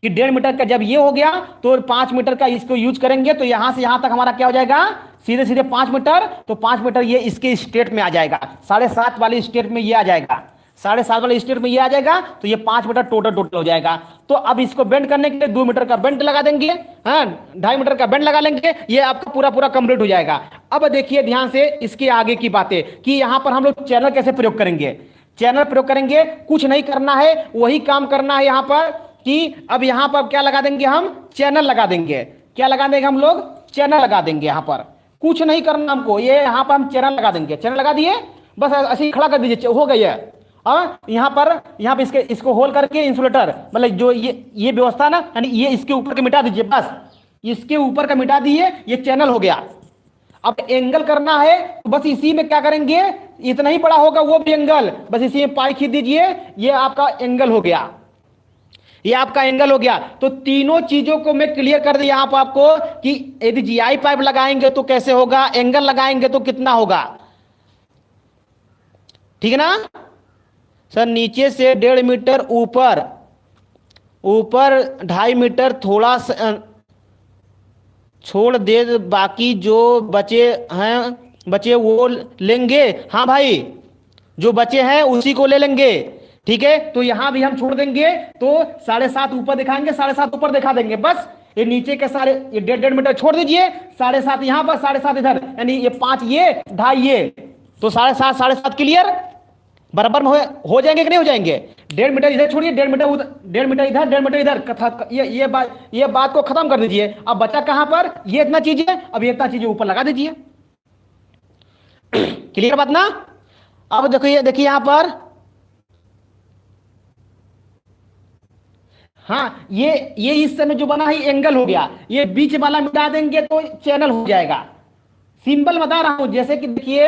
कि 1.5 मीटर का जब ये हो गया तो 5 मीटर का इसको यूज करेंगे। तो यहां से यहां तक हमारा क्या हो जाएगा, सीधे सीधे 5 मीटर। तो 5 मीटर ये इसके स्टेट में आ जाएगा, 7.5 वाली स्टेट में ये आ जाएगा, 7.5 वाले स्टेट में ये आ जाएगा, तो ये 5 मीटर टोटल हो जाएगा। तो अब इसको बेंड करने के लिए 2 मीटर का बेंड लगा देंगे, हाँ 2.5 मीटर का बेंड लगा लेंगे, ये आपका पूरा पूरा कंप्लीट हो जाएगा। अब देखिए ध्यान से इसके आगे की बातें कि यहां पर हम लोग चैनल कैसे प्रयोग करेंगे। चैनल प्रयोग करेंगे, कुछ नहीं करना है, वही काम करना है यहां पर कि अब यहां पर क्या लगा देंगे, हम चैनल लगा देंगे। क्या लगा देंगे हम लोग, चैनल लगा देंगे। यहां पर कुछ नहीं करना हमको, ये यहां पर हम चैनल लगा देंगे। चैनल लगा दिए, बस ऐसे ही खड़ा कर दीजिए, हो गई है। यहाँ पर इसको होल करके इंसुलेटर, मतलब जो ये व्यवस्था ना, यानी ये इसके ऊपर का मिटा दीजिए, बस इसके ऊपर का मिटा दिए, ये चैनल हो गया। अब एंगल करना है तो बस इसी में क्या करेंगे, इतना ही बड़ा होगा वो भी एंगल, बस इसी में पाई खींच दीजिए, ये आपका एंगल हो गया, ये आपका एंगल हो गया। तो तीनों चीजों को मैं क्लियर कर दिया यहां पर आपको कि यदि जीआई पाइप लगाएंगे तो कैसे होगा, एंगल लगाएंगे तो कितना होगा, ठीक है ना सर। नीचे से 1.5 मीटर, ऊपर 2.5 मीटर थोड़ा छोड़ दे, बाकी जो बचे वो लेंगे। हाँ भाई, जो बचे हैं उसी को ले लेंगे, ठीक है। तो यहां भी हम छोड़ देंगे, तो 7.5 ऊपर दिखाएंगे, 7.5 ऊपर दिखा देंगे, बस ये नीचे के सारे ये 1.5 मीटर छोड़ दीजिए, 7.5 यहां पर, 7.5 इधर, यानी ये 5 ये 2.5 ये, तो 7.5 7.5 क्लियर बराबर में हो जाएंगे कि नहीं हो जाएंगे। 1.5 मीटर इधर छोड़िए, 1.5 मीटर उधर, 1.5 मीटर इधर, 1.5 मीटर इधर, ये बात को खत्म कर दीजिए। अब बचा कहां पर, ये इतना चीजें, अब ये इतना चीजें ऊपर लगा दीजिए। क्लियर बात ना। अब देखिए यहां पर, हाँ ये इस समय जो बना है एंगल हो गया, ये बीच वाला मिटा देंगे तो चैनल हो जाएगा। सिंपल बता रहा हूं, जैसे कि देखिए,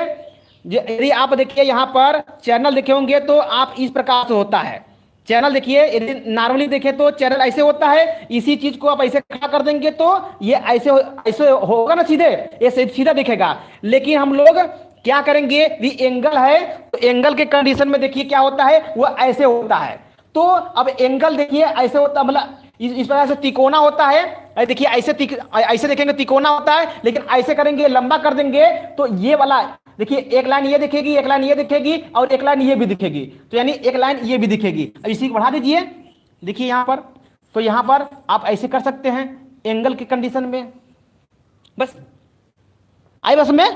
यदि आप देखिए यहां पर चैनल देखे होंगे तो आप इस प्रकार से होता है चैनल। देखिए यदि नॉर्मली देखे तो चैनल ऐसे होता है, इसी चीज को आप ऐसे खड़ा कर देंगे तो ये ऐसे होगा ना, सीधे ये सीधा दिखेगा। लेकिन हम लोग क्या करेंगे, यदि एंगल है तो एंगल के कंडीशन में देखिए क्या होता है, वो ऐसे होता है। तो अब एंगल देखिए ऐसे होता है, मतलब इस प्रकार से तिकोना होता है। देखिए ऐसे देखेंगे तिकोना होता है, लेकिन ऐसे करेंगे लंबा कर देंगे तो ये वाला देखिए, एक लाइन ये दिखेगी, एक लाइन ये दिखेगी, और एक लाइन ये भी दिखेगी, तो यानी एक लाइन ये भी दिखेगी। अब इसी को बढ़ा दीजिए, देखिए यहां पर, तो यहां पर आप ऐसे कर सकते हैं एंगल के कंडीशन में। बस आई बस में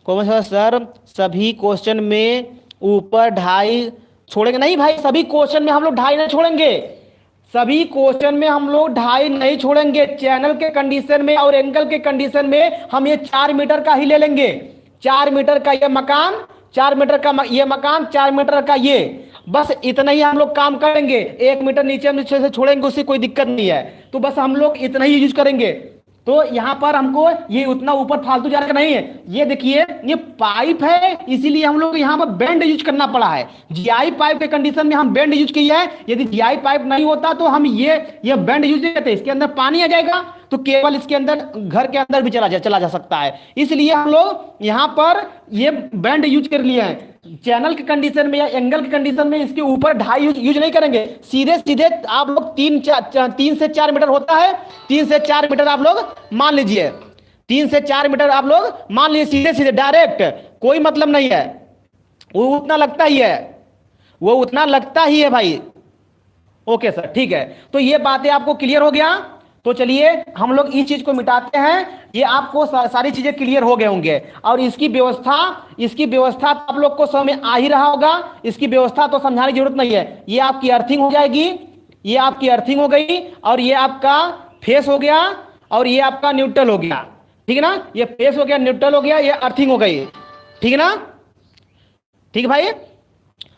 कौन सा सर, सभी क्वेश्चन में ऊपर 2.5 छोड़ेंगे? नहीं भाई, सभी क्वेश्चन में हम लोग 2.5 नहीं छोड़ेंगे, सभी क्वेश्चन में हम लोग 2.5 नहीं छोड़ेंगे। चैनल के कंडीशन में और एंगल के कंडीशन में हम ये 4 मीटर का ही ले लेंगे। 4 मीटर का ये मकान, 4 मीटर का ये मकान, 4 मीटर का ये, बस इतना ही हम लोग काम करेंगे। 1 मीटर नीचे से छोड़ेंगे, उससे कोई दिक्कत नहीं है, तो बस हम लोग इतना ही यूज करेंगे। तो यहां पर हमको ये उतना ऊपर फालतू जाने का नहीं है। ये देखिए ये पाइप है, इसीलिए हम लोग यहां पर बेंड यूज करना पड़ा है। जीआई पाइप के कंडीशन में हम बेंड यूज किया है। यदि जीआई पाइप नहीं होता तो हम ये बेंड यूज नहीं करते, इसके अंदर पानी आ जाएगा तो केवल इसके अंदर घर के अंदर भी चला जा सकता है। इसलिए हम लोग यहां पर ये बेंड यूज कर लिए हैं। चैनल के कंडीशन में या एंगल के कंडीशन में इसके ऊपर 2.5 यूज नहीं करेंगे, सीधे सीधे आप लोग 3 से 4 मीटर होता है, 3 से 4 मीटर आप लोग मान लीजिए, 3 से 4 मीटर आप लोग मान लीजिए, सीधे सीधे डायरेक्ट, कोई मतलब नहीं है, वो उतना लगता ही है, वो उतना लगता ही है भाई। ओके सर, ठीक है, तो ये बातें आपको क्लियर हो गया। तो चलिए हम लोग इस चीज को मिटाते हैं, ये आपको सारी चीजें क्लियर हो गए होंगे। और इसकी व्यवस्था तो आप लोग को समझ में आ ही रहा होगा, इसकी व्यवस्था तो समझाने की जरूरत नहीं है। ये आपकी अर्थिंग हो जाएगी, ये आपकी अर्थिंग हो गई, और ये आपका फेस हो गया, और ये आपका न्यूट्रल हो गया, ठीक है ना। ये फेस हो गया, न्यूट्रल हो गया, ये अर्थिंग हो गई, ठीक है ना। ठीक है भाई,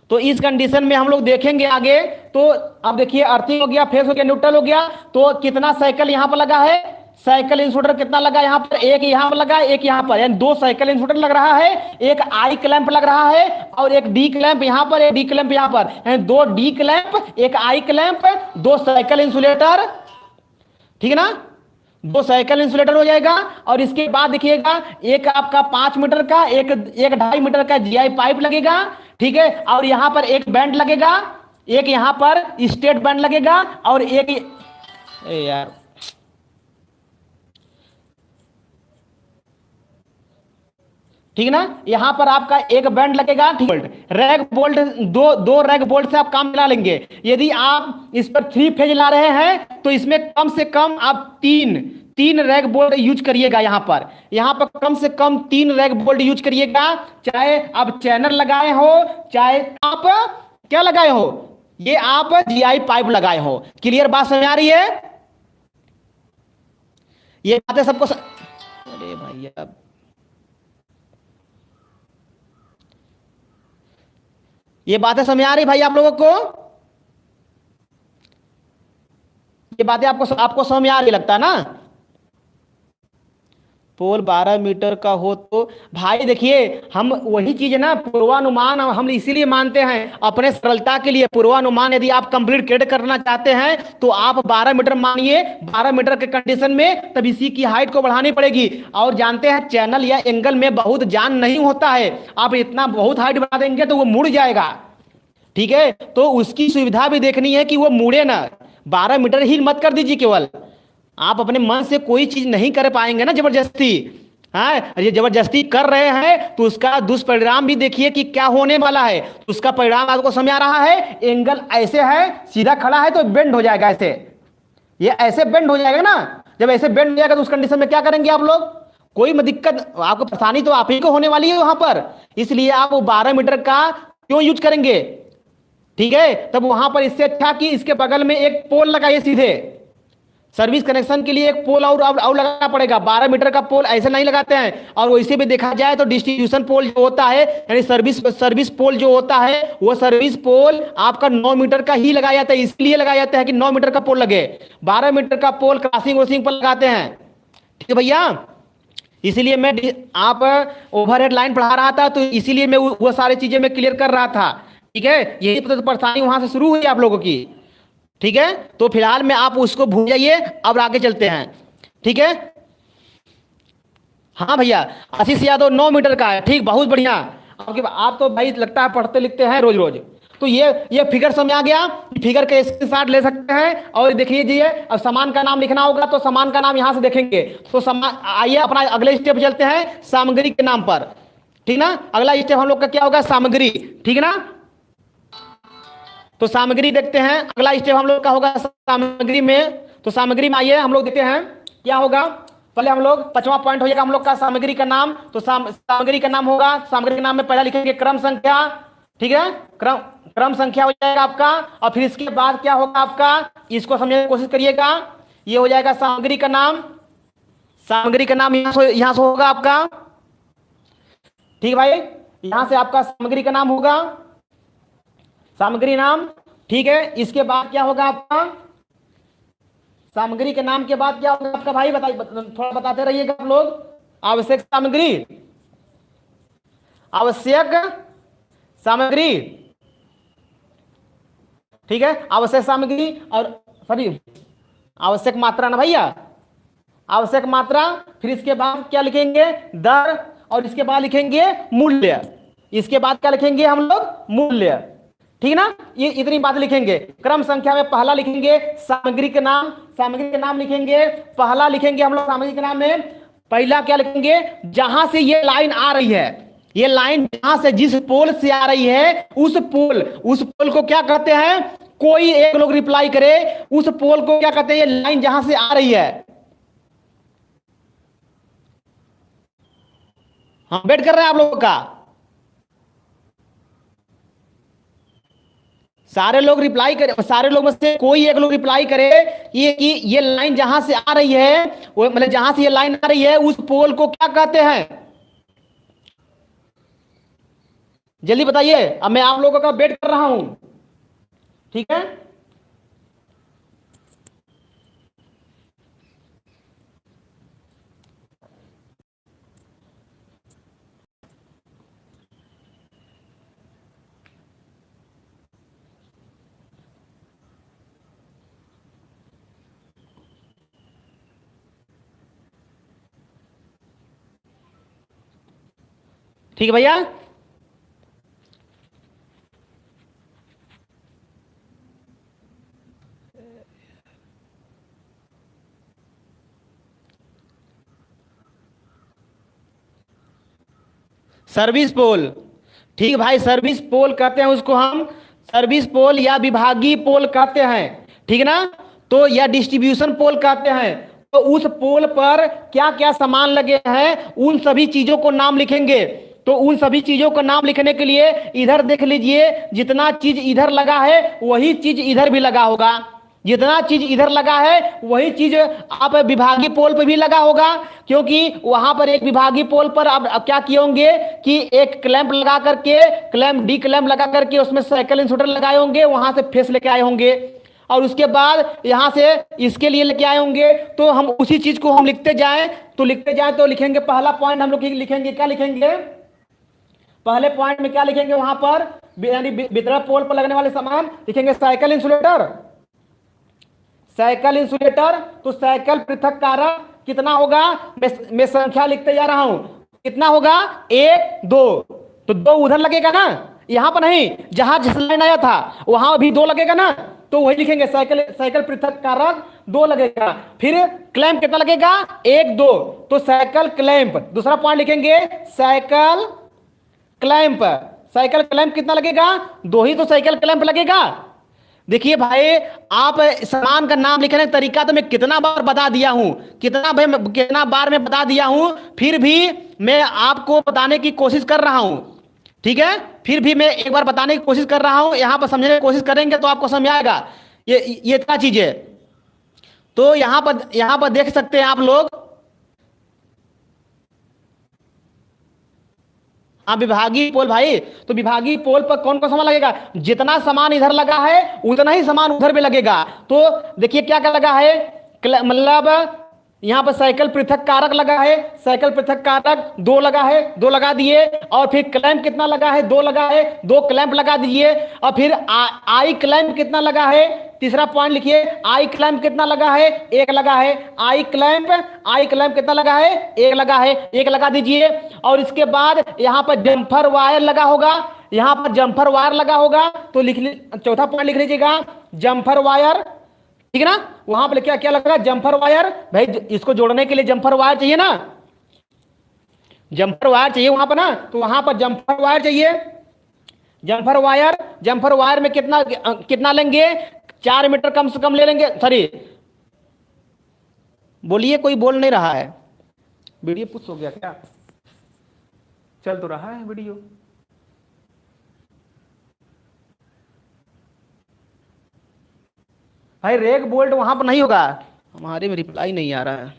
तो इस कंडीशन में हम लोग देखेंगे आगे। तो अब देखिए अर्थिंग हो गया, फेस हो गया, न्यूट्रल हो गया, तो कितना साइकिल यहां पर लगा है, साइकिल इंसुलेटर कितना लगा यहां पर, एक यहां पर लगा, एक यहां पर, यानी 2 साइकिल इंसुलेटर लग रहा है। एक आई क्लैंप लग रहा है, और एक डी क्लैंप यहां पर, एक डी क्लैंप यहां पर, यानी 2 डी क्लैंप, एक आई क्लैंप, 2 साइकिल इंसुलेटर, ठीक है ना, 2 साइकिल इंसुलेटर हो जाएगा। और इसके बाद देखिएगा एक आपका 5 मीटर का, एक 2.5 मीटर का जीआई पाइप लगेगा, ठीक है। और यहां पर एक बैंड लगेगा, एक यहां पर स्टेट बैंड लगेगा, और एक यार ठीक ना। यहां पर आपका एक बैंड लगेगा, ठीक, बोल्ट रैग बोल्ट, दो दो रैग बोल्ट से आप काम चला लेंगे। यदि आप इस पर 3 फेज ला रहे हैं तो इसमें कम से कम आप तीन तीन रैग बोल्ट यूज करिएगा। यहां पर कम से कम 3 रैग बोल्ट यूज करिएगा, चाहे आप चैनल लगाए हो, चाहे आप क्या लगाए हो, ये आप जीआई पाइप लगाए हो। क्लियर बात समझ आ रही है? ये बातें सबको अरे भैया, ये बातें समझ आ रही भाई आप लोगों को? ये बातें आपको आपको समझ आ रही लगता है ना? पोल 12 मीटर का हो तो भाई देखिए, हम वही चीज है ना, पूर्वानुमान हम इसीलिए मानते हैं अपने सरलता के लिए। पूर्वानुमान यदि आप कंप्लीट क्रिएट करना चाहते हैं तो आप 12 मीटर मानिए, 12 मीटर के कंडीशन में तब इसी की हाइट को बढ़ानी पड़ेगी। और जानते हैं चैनल या एंगल में बहुत जान नहीं होता है, आप इतना बहुत हाइट बढ़ा देंगे तो वो मुड़ जाएगा। ठीक है, तो उसकी सुविधा भी देखनी है कि वो मुड़े ना। 12 मीटर ही मत कर दीजिए केवल, आप अपने मन से कोई चीज नहीं कर पाएंगे ना जबरदस्ती। हाँ, ये जबरदस्ती कर रहे हैं तो उसका दुष्परिणाम भी देखिए कि क्या होने वाला है। तो उसका परिणाम आपको समझ आ रहा है? एंगल ऐसे है, सीधा खड़ा है तो बेंड हो जाएगा ऐसे, ये ऐसे बेंड हो जाएगा ना। जब ऐसे बेंड हो जाएगा तो उस कंडीशन में क्या करेंगे आप लोग? कोई दिक्कत, आपको परेशानी तो आप ही को होने वाली है वहां पर। इसलिए आप वो 12 मीटर का क्यों यूज करेंगे? ठीक है, तब वहां पर इससे अच्छा कि इसके बगल में एक पोल लगाइए सीधे। सर्विस कनेक्शन के लिए एक पोल और लगाना पड़ेगा। 12 मीटर का पोल ऐसे नहीं लगाते हैं। और वैसे भी देखा जाए तो डिस्ट्रीब्यूशन पोल जो होता है, यानी सर्विस पोल जो होता है, वो सर्विस पोल आपका 9 मीटर का ही लगाया जाता है। इसलिए लगाया जाता है कि 9 मीटर का पोल लगे। 12 मीटर का पोल क्रॉसिंग वॉसिंग पर लगाते हैं। ठीक है भैया, इसीलिए मैं आप ओवरहेड लाइन पढ़ा रहा था, तो इसीलिए मैं वो सारी चीजें मैं क्लियर कर रहा था। ठीक है, यही तो परेशानी वहां से शुरू हुई आप लोगों की। ठीक है, तो फिलहाल में आप उसको भूल जाइए, अब आगे चलते हैं। ठीक है, हाँ भैया, आशीष यादव 9 मीटर का है। ठीक, बहुत बढ़िया। आपके आप तो भाई लगता है पढ़ते लिखते हैं रोज रोज। तो ये फिगर समझ आ गया, फिगर के स्क्रीनशॉट ले सकते हैं। और देखिए जी, अब सामान का नाम लिखना होगा तो सामान का नाम यहां से देखेंगे। तो सामान, आइए अपना अगले स्टेप चलते हैं सामग्री के नाम पर। ठीक ना, अगला स्टेप हम लोग का क्या होगा? सामग्री। ठीक ना, तो सामग्री देखते हैं, अगला स्टेप हम लोग का होगा सामग्री में। तो सामग्री में आइए हम लोग देखते हैं क्या होगा। पहले हम लोग 5वां पॉइंट हो जाएगा हम लोग का सामग्री का नाम। तो सामग्री का नाम होगा, सामग्री के नाम में पहला लिखेंगे क्रम संख्या। ठीक है, क्रम संख्या हो जाएगा आपका। और फिर इसके बाद क्या होगा आपका, इसको समझने की कोशिश करिएगा। ये हो जाएगा सामग्री का नाम। सामग्री का नाम यहां से होगा आपका। ठीक है भाई, यहां से आपका सामग्री का नाम होगा, सामग्री नाम। ठीक है, इसके बाद क्या होगा आपका? सामग्री के नाम के बाद क्या होगा आपका भाई? बताइए, थोड़ा बताते रहिएगा आप लोग। आवश्यक सामग्री, आवश्यक सामग्री। ठीक है, आवश्यक सामग्री और सॉरी आवश्यक मात्रा ना भैया, आवश्यक मात्रा। फिर इसके बाद क्या लिखेंगे? दर। और इसके बाद लिखेंगे मूल्य। इसके बाद क्या लिखेंगे हम लोग? मूल्य। ठीक ना, ये इतनी बात लिखेंगे। क्रम संख्या में पहला लिखेंगे सामग्री के नाम, सामग्री के नाम लिखेंगे, पहला लिखेंगे हम लोग सामग्री के नाम में। पहला क्या लिखेंगे? जहां से ये लाइन आ रही है, ये लाइन जहां से, जिस पोल से आ रही है, उस पोल को क्या कहते हैं? कोई एक लोग रिप्लाई करे, उस पोल को क्या कहते हैं? ये लाइन जहां से आ रही है। हम वेट कर रहे हैं आप लोगों का। सारे लोग रिप्लाई करे, सारे लोग में से कोई एक लोग रिप्लाई करे ये कि ये लाइन जहां से आ रही है, वो मतलब जहां से ये लाइन आ रही है, उस पोल को क्या कहते हैं? जल्दी बताइए, अब मैं आप लोगों का वेट कर रहा हूं। ठीक है, ठीक है भैया। सर्विस पोल, ठीक भाई, सर्विस पोल कहते हैं उसको हम, सर्विस पोल या विभागीय पोल कहते हैं, ठीक ना। तो या डिस्ट्रीब्यूशन पोल कहते हैं। तो उस पोल पर क्या क्या सामान लगे हैं उन सभी चीजों को नाम लिखेंगे। तो उन सभी चीजों का नाम लिखने के लिए इधर देख लीजिए, जितना चीज इधर लगा है वही चीज इधर भी लगा होगा, जितना चीज इधर लगा है वही चीज आप विभागीय पोल पर भी लगा होगा, क्योंकि वहां पर एक विभागीय पोल पर अब क्या किए होंगे कि एक क्लैंप लगा करके, क्लैंप डी क्लैंप लगा करके उसमें साइकिल इंसुलेटर लगाए होंगे, वहां से फेस लेके आए होंगे, और उसके बाद यहां से इसके लिए लेके आए होंगे। तो हम उसी चीज को हम लिखते जाएं तो लिखेंगे, पहला पॉइंट हम लोग लिखेंगे, क्या लिखेंगे, पहले पॉइंट में क्या लिखेंगे, वहां पर यानी वितरण पोल पर लगने वाले सामान लिखेंगे साइकिल इंसुलेटर, साइकिल इंसुलेटर। तो साइकिल पृथक कारक कितना होगा, मैं संख्या लिखते जा रहा हूं, कितना होगा 1 2, तो 2 उधर लगेगा ना, यहां पर नहीं, जहां जिस लाइन आया था वहां भी 2 लगेगा ना, तो वही लिखेंगे साइकिल पृथक कारक 2 लगेगा। फिर क्लैंप कितना लगेगा 1 2, तो साइकिल क्लैंप, दूसरा पॉइंट लिखेंगे साइकिल क्लैंप, साइकिल क्लैंप कितना लगेगा 2 ही तो साइकिल क्लैंप लगेगा। देखिए भाई, आप सामान का नाम लिखने का तरीका तो मैं कितना बार बता दिया हूं, कितना बार मैं बता दिया हूं, फिर भी मैं आपको बताने की कोशिश कर रहा हूं, ठीक है, फिर भी मैं एक बार बताने की कोशिश कर रहा हूं, यहां पर समझने की कोशिश करेंगे तो आपको समझ आएगा ये इतना चीज है। तो यहां पर देख सकते हैं आप लोग, हाँ विभागीय पोल भाई, तो विभागीय पोल पर कौन कौन सामान लगेगा, जितना सामान इधर लगा है उतना ही सामान उधर भी लगेगा। तो देखिए क्या क्या लगा है, मतलब यहां पर साइकिल पृथक कारक लगा है, साइकिल पृथक कारक 2 लगा है, 2 लगा दिए, और फिर क्लैंप कितना लगा है 2 लगा है, 2 क्लैंप लगा दीजिए, और फिर आई क्लैंप कितना लगा है, तीसरा पॉइंट लिखिए, आई क्लैंप कितना लगा है 1 लगा है, आई क्लैंप कितना लगा है 1 लगा है, 1 लगा दीजिए। और इसके बाद यहां पर जम्फर वायर लगा होगा, यहां पर जम्फर वायर लगा होगा, तो चौथा पॉइंट लिख लीजिएगा जम्फर वायर, ठीक है ना। वहां पर क्या क्या लग रहा है, जम्फर वायर, भाई इसको जोड़ने के लिए जम्फर वायर चाहिए ना, जम्फर वायर चाहिए वहां पर ना, तो वहां पर जम्फर वायर चाहिए, जम्फर वायर में कितना लेंगे, 4 मीटर कम से कम ले लेंगे, सॉरी बोलिए, कोई बोल नहीं रहा है, वीडियो पुश हो गया क्या, चल तो रहा है वीडियो, भाई रेग बोल्ट वहां पर नहीं होगा, हमारे में रिप्लाई नहीं आ रहा है।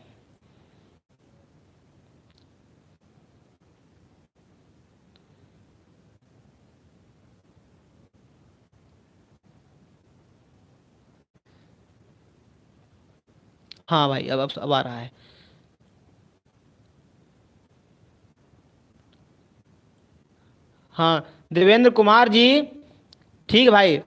हाँ भाई अब आ रहा है। हाँ देवेंद्र कुमार जी, ठीक है भाई,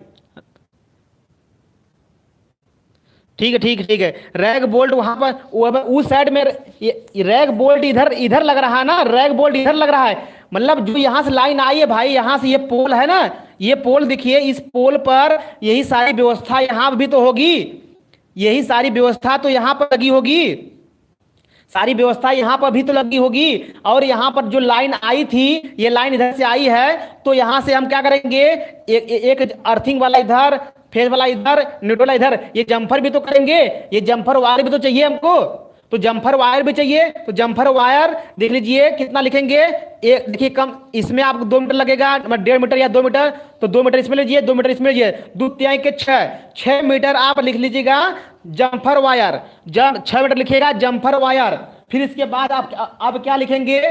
ठीक है। रैग बोल्ट वहां पर उस साइड में, रैग बोल्ट इधर लग रहा है ना, रैग बोल्ट इधर लग रहा है, मतलब जो यहां से लाइन आई है भाई, यहां से ये पोल है ना, ये पोल देखिए, इस पोल पर यही सारी व्यवस्था यहां भी तो होगी, यही सारी व्यवस्था तो यहां पर लगी होगी, सारी व्यवस्था यहां पर भी तो लगी होगी। और यहां पर जो लाइन आई थी, ये लाइन इधर से आई है, तो यहां से हम क्या करेंगे, एक अर्थिंग वाला इधर, फेज वाला इधर, न्यूट्रल वाला इधर, ये जम्फर भी तो करेंगे, ये जम्फर वायर भी तो चाहिए हमको, तो जम्फर वायर भी चाहिए, तो जम्फर वायर देख लीजिए कितना लिखेंगे, एक देखिए कम, इसमें आपको 2 मीटर लगेगा, 1.5 मीटर या 2 मीटर, तो 2 मीटर इसमें लीजिए, 2 मीटर इसमें लीजिए, 2 तिहाई के 6 मीटर आप लिख लीजिएगा जम्फर वायर, 6 मीटर लिखिएगा जम्फर वायर। फिर इसके बाद आप क्या लिखेंगे,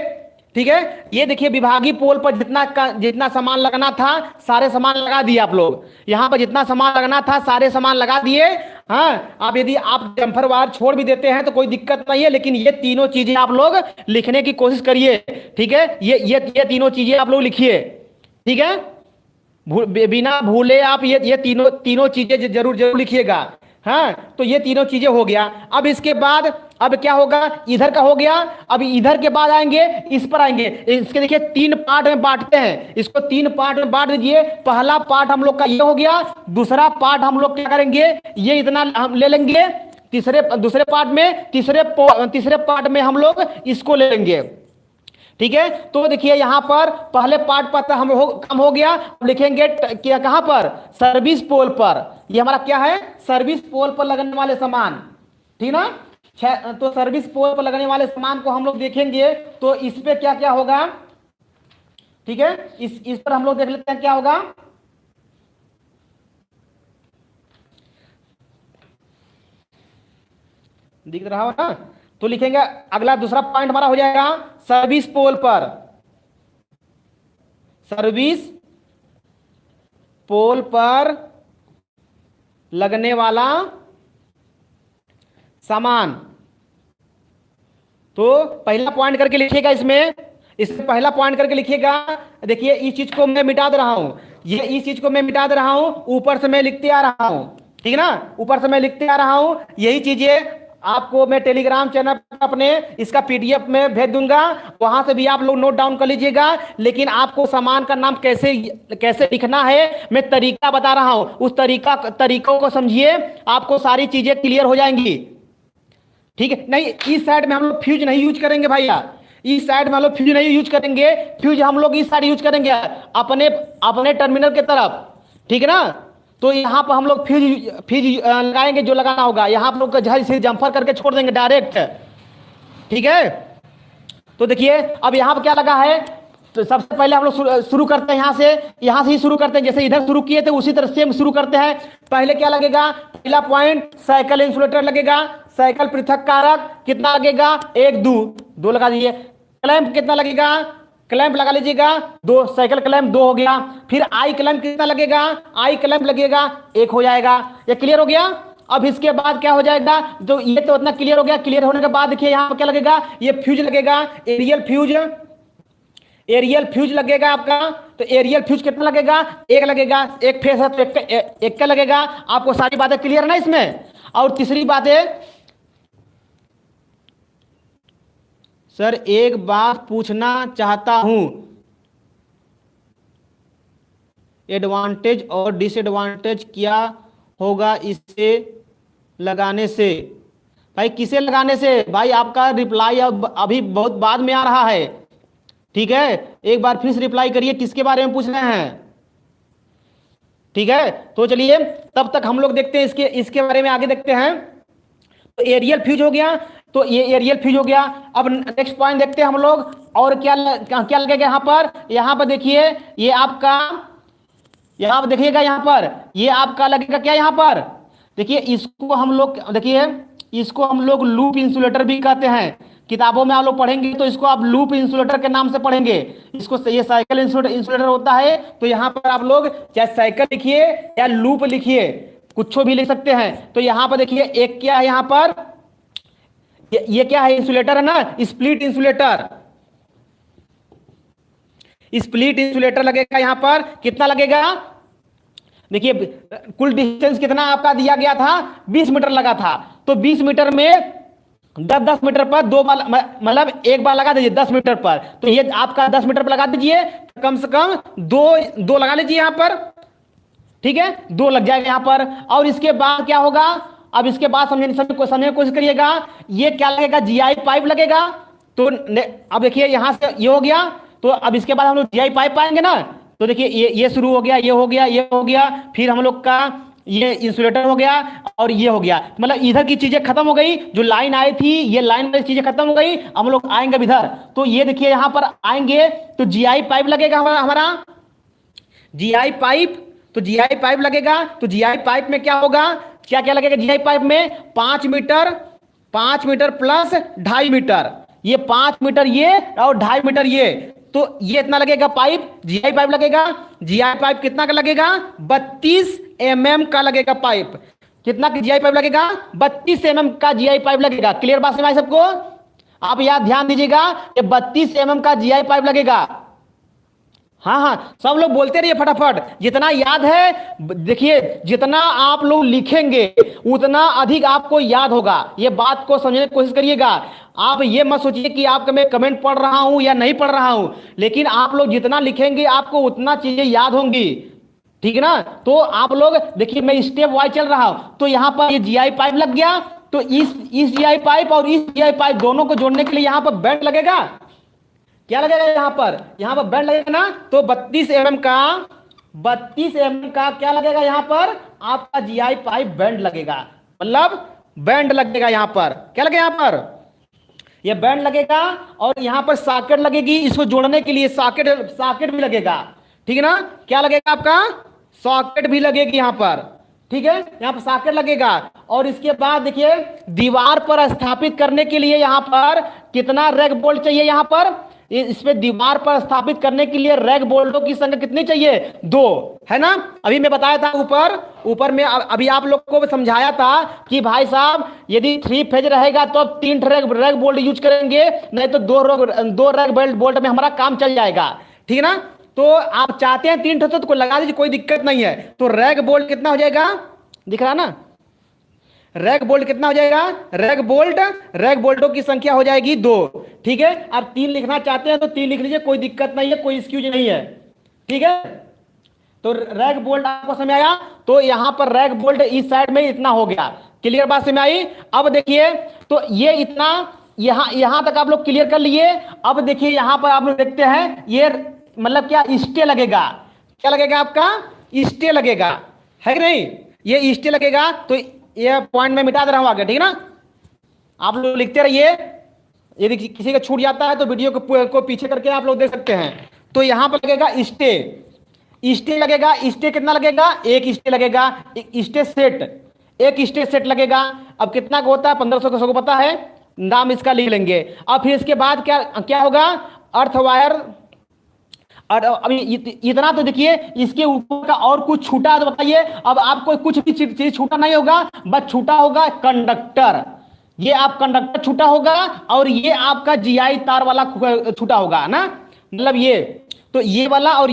ठीक है, ये देखिए विभागीय पोल पर जितना सामान लगाना था सारे सामान लगा दिए आप लोग, यहां पर जितना सामान लगाना था सारे सामान लगा दिए। हाँ, आप यदि आप जम्फर वायर छोड़ भी देते हैं तो कोई दिक्कत नहीं है, लेकिन ये तीनों चीजें आप लोग लिखने की कोशिश करिए, ठीक है, ये तीनों चीजें आप लोग लिखिए, ठीक है, बिना भूले आप ये तीनों चीजें जरूर लिखिएगा। हाँ, तो ये तीनों चीजें हो गया। अब इसके बाद अब क्या होगा, इधर का हो गया, अब इधर के बाद आएंगे, इस पर आएंगे, इसके देखिए 3 पार्ट में बांटते हैं, इसको 3 पार्ट में बांट दीजिए। पहला पार्ट हम लोग का ये हो गया, दूसरा पार्ट हम लोग क्या करेंगे, ये इतना हम ले लेंगे, दूसरे पार्ट में तीसरे पार्ट में हम लोग इसको ले लेंगे, ठीक है, तो देखिए यहां पर पहले पार्ट पता कम हो गया। अब लिखेंगे क्या, कहां पर, सर्विस पोल पर। ये हमारा क्या है, सर्विस पोल पर लगने वाले सामान, ठीक ना। तो सर्विस पोल पर लगने वाले सामान को हम लोग देखेंगे तो इस पे क्या क्या होगा, ठीक है, इस पर हम लोग देख लेते हैं क्या होगा। दिख रहा हो ना, तो लिखेंगे अगला दूसरा पॉइंट हमारा हो जाएगा सर्विस पोल पर, सर्विस पोल पर लगने वाला सामान। तो पहला पॉइंट करके लिखिएगा, इसमें पहला पॉइंट करके लिखिएगा। देखिए इस चीज को मैं मिटा दे रहा हूं, ये इस चीज को मैं मिटा दे रहा हूं, ऊपर से मैं लिखते आ रहा हूं, ठीक है ना, ऊपर से मैं लिखते आ रहा हूं। यही चीजें आपको मैं टेलीग्राम चैनल पर अपने इसका पीडीएफ में भेज दूंगा, वहां से भी आप लोग नोट डाउन कर लीजिएगा। लेकिन आपको सामान का नाम कैसे कैसे लिखना है मैं तरीका बता रहा हूं, उस तरीकों को समझिए, आपको सारी चीजें क्लियर हो जाएंगी, ठीक है। नहीं, इस साइड में हम लोग फ्यूज नहीं यूज करेंगे भैया, इस साइड में हम लोग फ्यूज नहीं यूज करेंगे, फ्यूज हम लोग इस साइड यूज करेंगे अपने अपने टर्मिनल के तरफ, ठीक है ना। तो यहाँ पर हम लोग फ्यूज लगाएंगे जो लगाना होगा, यहाँ पर लोग जहर से जंफर करके छोड़ देंगे डायरेक्ट, ठीक है। तो देखिए अब यहाँ पर क्या लगा है, तो सबसे पहले हम लोग शुरू करते हैं यहाँ से ही शुरू करते हैं, जैसे इधर शुरू किए थे उसी तरह सेम शुरू करते हैं। पहले क्या लगेगा, पहला पॉइंट साइकिल इंसुलेटर लगेगा, साइकिल पृथक कारक कितना लगेगा, 1 2 लगा दीजिए। क्लैंप कितना लगेगा, क्लैंप लगा लीजिएगा 2, साइकिल क्लैंप 2 हो गया। फिर आई क्लैंप कितना लगेगा, आई क्लैंप लगेगा 1 हो जाएगा। ये क्लियर हो गया। अब इसके बाद क्या हो जाएगा, जो ये तो इतना क्लियर हो गया। क्लियर होने के बाद देखिए यहाँ पर क्या लगेगा, ये फ्यूज लगेगा, एरियल फ्यूज लगेगा आपका। तो एरियल फ्यूज कितना लगेगा, 1 लगेगा, एक फेस है तो एक का लगेगा। आपको सारी बातें क्लियर है ना इसमें। और तीसरी बात है सर, एक बात पूछना चाहता हूं, एडवांटेज और डिसएडवांटेज क्या होगा इसे लगाने से। भाई किसे लगाने से, भाई आपका रिप्लाई अब अभी बहुत बाद में आ रहा है, ठीक है। एक बार फिर से रिप्लाई करिए, किसके बारे में पूछ रहे हैं, ठीक है। तो चलिए तब तक हम लोग देखते हैं इसके बारे में आगे देखते हैं। तो एरियल फ्यूज हो गया, तो ये एरियल फ्यूज हो गया। अब नेक्स्ट पॉइंट देखते हैं हम लोग, और क्या लगेगा यहाँ पर देखिए, ये आपका यहाँ पर देखिएगा, यहाँ पर ये आपका लगेगा क्या, यहाँ पर देखिए, इसको हम लोग लूप इंसुलेटर भी कहते हैं। किताबों में आप लोग पढ़ेंगे तो इसको आप लूप इंसुलेटर के नाम से पढ़ेंगे। इसको ये साइकिल इंसुलेटर होता है। तो यहाँ पर आप लोग चाहे साइकिल लिखिए या लूप लिखिए, कुछ भी लिख सकते हैं। तो यहाँ पर देखिए एक क्या है, यहाँ पर ये क्या है, इंसुलेटर है ना, स्प्लिट इंसुलेटर। स्प्लिट इंसुलेटर लगेगा, यहाँ पर कितना लगेगा, देखिए कुल डिस्टेंस कितना आपका दिया गया था, 20 मीटर लगा था। तो 20 मीटर में 10 मीटर पर 2 बार, मतलब एक बार लगा दीजिए 10 मीटर पर। तो ये आपका 10 मीटर पर लगा दीजिए, कम से कम दो लगा लीजिए यहाँ पर, ठीक है, 2 लग जाएगा यहाँ पर। और इसके बाद क्या होगा, अब इसके बाद समझने की कोशिश करिएगा। ये क्या लगेगा, जीआई पाइप लगेगा। तो अब देखिए यहाँ से ये हो गया, तो अब इसके बाद हम लोग जीआई पाइप पाएंगे ना। तो देखिए ये शुरू हो गया, ये हो गया, ये हो गया, फिर हम लोग का ये इंसुलेटर हो गया और ये हो गया। मतलब इधर की चीजें खत्म हो गई, जो लाइन आई थी ये लाइन वाली चीजें खत्म हो गई। हम लोग आएंगे अब इधर, तो ये देखिए यहाँ पर आएंगे तो जीआई पाइप लगेगा हमारा जीआई पाइप। तो जीआई पाइप लगेगा, तो जीआई पाइप में क्या होगा, क्या क्या लगेगा जीआई पाइप में, 5 मीटर प्लस 2.5 मीटर, ये 5 मीटर ये और 2.5 मीटर ये। तो ये इतना लगेगा पाइप, जीआई पाइप लगेगा। जीआई पाइप कितना का लगेगा, 32 mm का लगेगा पाइप। कितना का जीआई पाइप लगेगा, 32 mm का जीआई पाइप लगेगा। क्लियर बात समझ सबको, आप याद ध्यान दीजिएगा, ये 32 mm का जीआई पाइप लगेगा। हाँ, सब लोग बोलते रहिए फटाफट, जितना याद है देखिए, जितना आप लोग लिखेंगे उतना अधिक आपको याद होगा। ये बात को समझने की कोशिश करिएगा। आप ये मत सोचिए कि आपका मैं कमेंट पढ़ रहा हूं या नहीं पढ़ रहा हूं, लेकिन आप लोग जितना लिखेंगे आपको उतना चीजें याद होंगी, ठीक है ना। तो आप लोग देखिए, मैं स्टेप वाइज चल रहा हूं। तो यहाँ पर ये जीआई पाइप लग गया, तो इस जीआई पाइप और इस जीआई पाइप दोनों को जोड़ने के लिए यहाँ पर बेल्ट लगेगा, क्या लगेगा यहाँ पर बैंड लगेगा ना, तो 32 mm का क्या लगेगा यहाँ पर आपका जीआई पाइप बैंड लगेगा, मतलब बैंड लगेगा यहाँ पर, क्या लगेगा यहाँ पर ये बैंड लगेगा। और यहाँ पर सॉकेट लगेगी, इसको जोड़ने के लिए सॉकेट भी लगेगा, ठीक है ना, क्या लगेगा आपका सॉकेट भी लगेगी यहाँ पर, ठीक है, यहाँ पर सॉकेट लगेगा। और इसके बाद देखिए दीवार पर स्थापित करने के लिए यहाँ पर कितना रैक बोल्ट चाहिए, यहाँ पर इस पे दीवार पर स्थापित करने के लिए रैक बोल्टों की संख्या कितनी चाहिए, 2, है ना। अभी मैं बताया था ऊपर में, अभी आप लोग को समझाया था कि भाई साहब यदि 3 फेज रहेगा तो अब 3 रैक बोल्ट यूज करेंगे, नहीं तो 2 रैक बोल्ट में हमारा काम चल जाएगा, ठीक है ना। तो आप चाहते हैं 3 तो कोई लगा दीजिए, कोई दिक्कत नहीं है। तो रैक बोल्ट कितना हो जाएगा, दिख रहा ना, रैक बोल्ट कितना हो जाएगा, रैक बोल्टों की संख्या हो जाएगी 2, ठीक है। आप 3 लिखना चाहते हैं तो 3 लिख लीजिए, कोई दिक्कत नहीं है, कोई एक्सक्यूज नहीं है, ठीक है। तो रैक बोल्ट आपको समझ आया, तो यहां पर रैक बोल्ट इस साइड में इतना हो गया, क्लियर बात समझ आई। अब देखिए तो ये इतना यहां तक आप लोग क्लियर कर लिए। अब देखिए यहां पर आप लोग देखते हैं ये मतलब क्या स्टे लगेगा, क्या लगेगा आपका स्टे लगेगा, है कि नहीं, ये स्टे लगेगा। तो ये पॉइंट में मिटा दे रहा हूं आगे, ठीक है ना, आप लोग लिखते रहिए, यदि किसी का छूट जाता है तो वीडियो को पीछे करके आप लोग देख सकते हैं। तो यहां पर लगेगा स्टे लगेगा, स्टे कितना लगेगा, एक स्टे लगेगा, एक स्टे सेट लगेगा। अब कितना का होता है 1500 का, पता है, नाम इसका लिख लेंगे। अब फिर इसके बाद क्या होगा, अर्थ वायर। और अभी इतना तो देखिए, इसके ऊपर का और कुछ छूटा तो बताइए। अब आपको कुछ भी चीज छूटा नहीं होगा, बस छूटा होगा कंडक्टर, ये आप कंडक्टर छूटा होगा, और ये आपका जीआई तार वाला छूटा होगा ना, मतलब ये, तो ये वाला और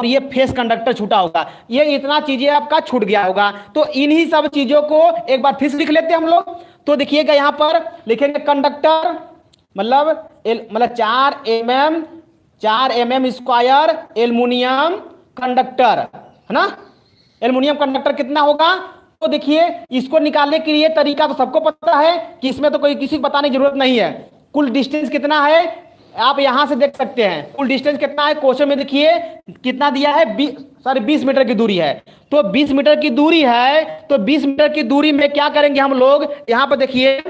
ये फेस कंडक्टर छूटा होगा, ये इतना चीजें आपका छूट गया होगा। तो इन्हीं सब चीजों को एक बार फिर से लिख लेते हैं हम लोग। तो देखिएगा यहां पर लिखेंगे कंडक्टर मतलब 4 mm स्क्वायर एल्युमिनियम कंडक्टर, है ना। एल्युमिनियम कंडक्टर कितना होगा, तो देखिए इसको निकालने के लिए तरीका तो सबको पता है कि इसमें तो कोई किसी को बताने की जरूरत नहीं है। कुल डिस्टेंस कितना है आप यहां से देख सकते हैं, कुल डिस्टेंस कितना है क्वेश्चन में देखिए कितना दिया है, 20 मीटर की दूरी है। तो 20 मीटर की दूरी है, तो 20 मीटर की दूरी में क्या करेंगे हम लोग, यहां पर देखिए,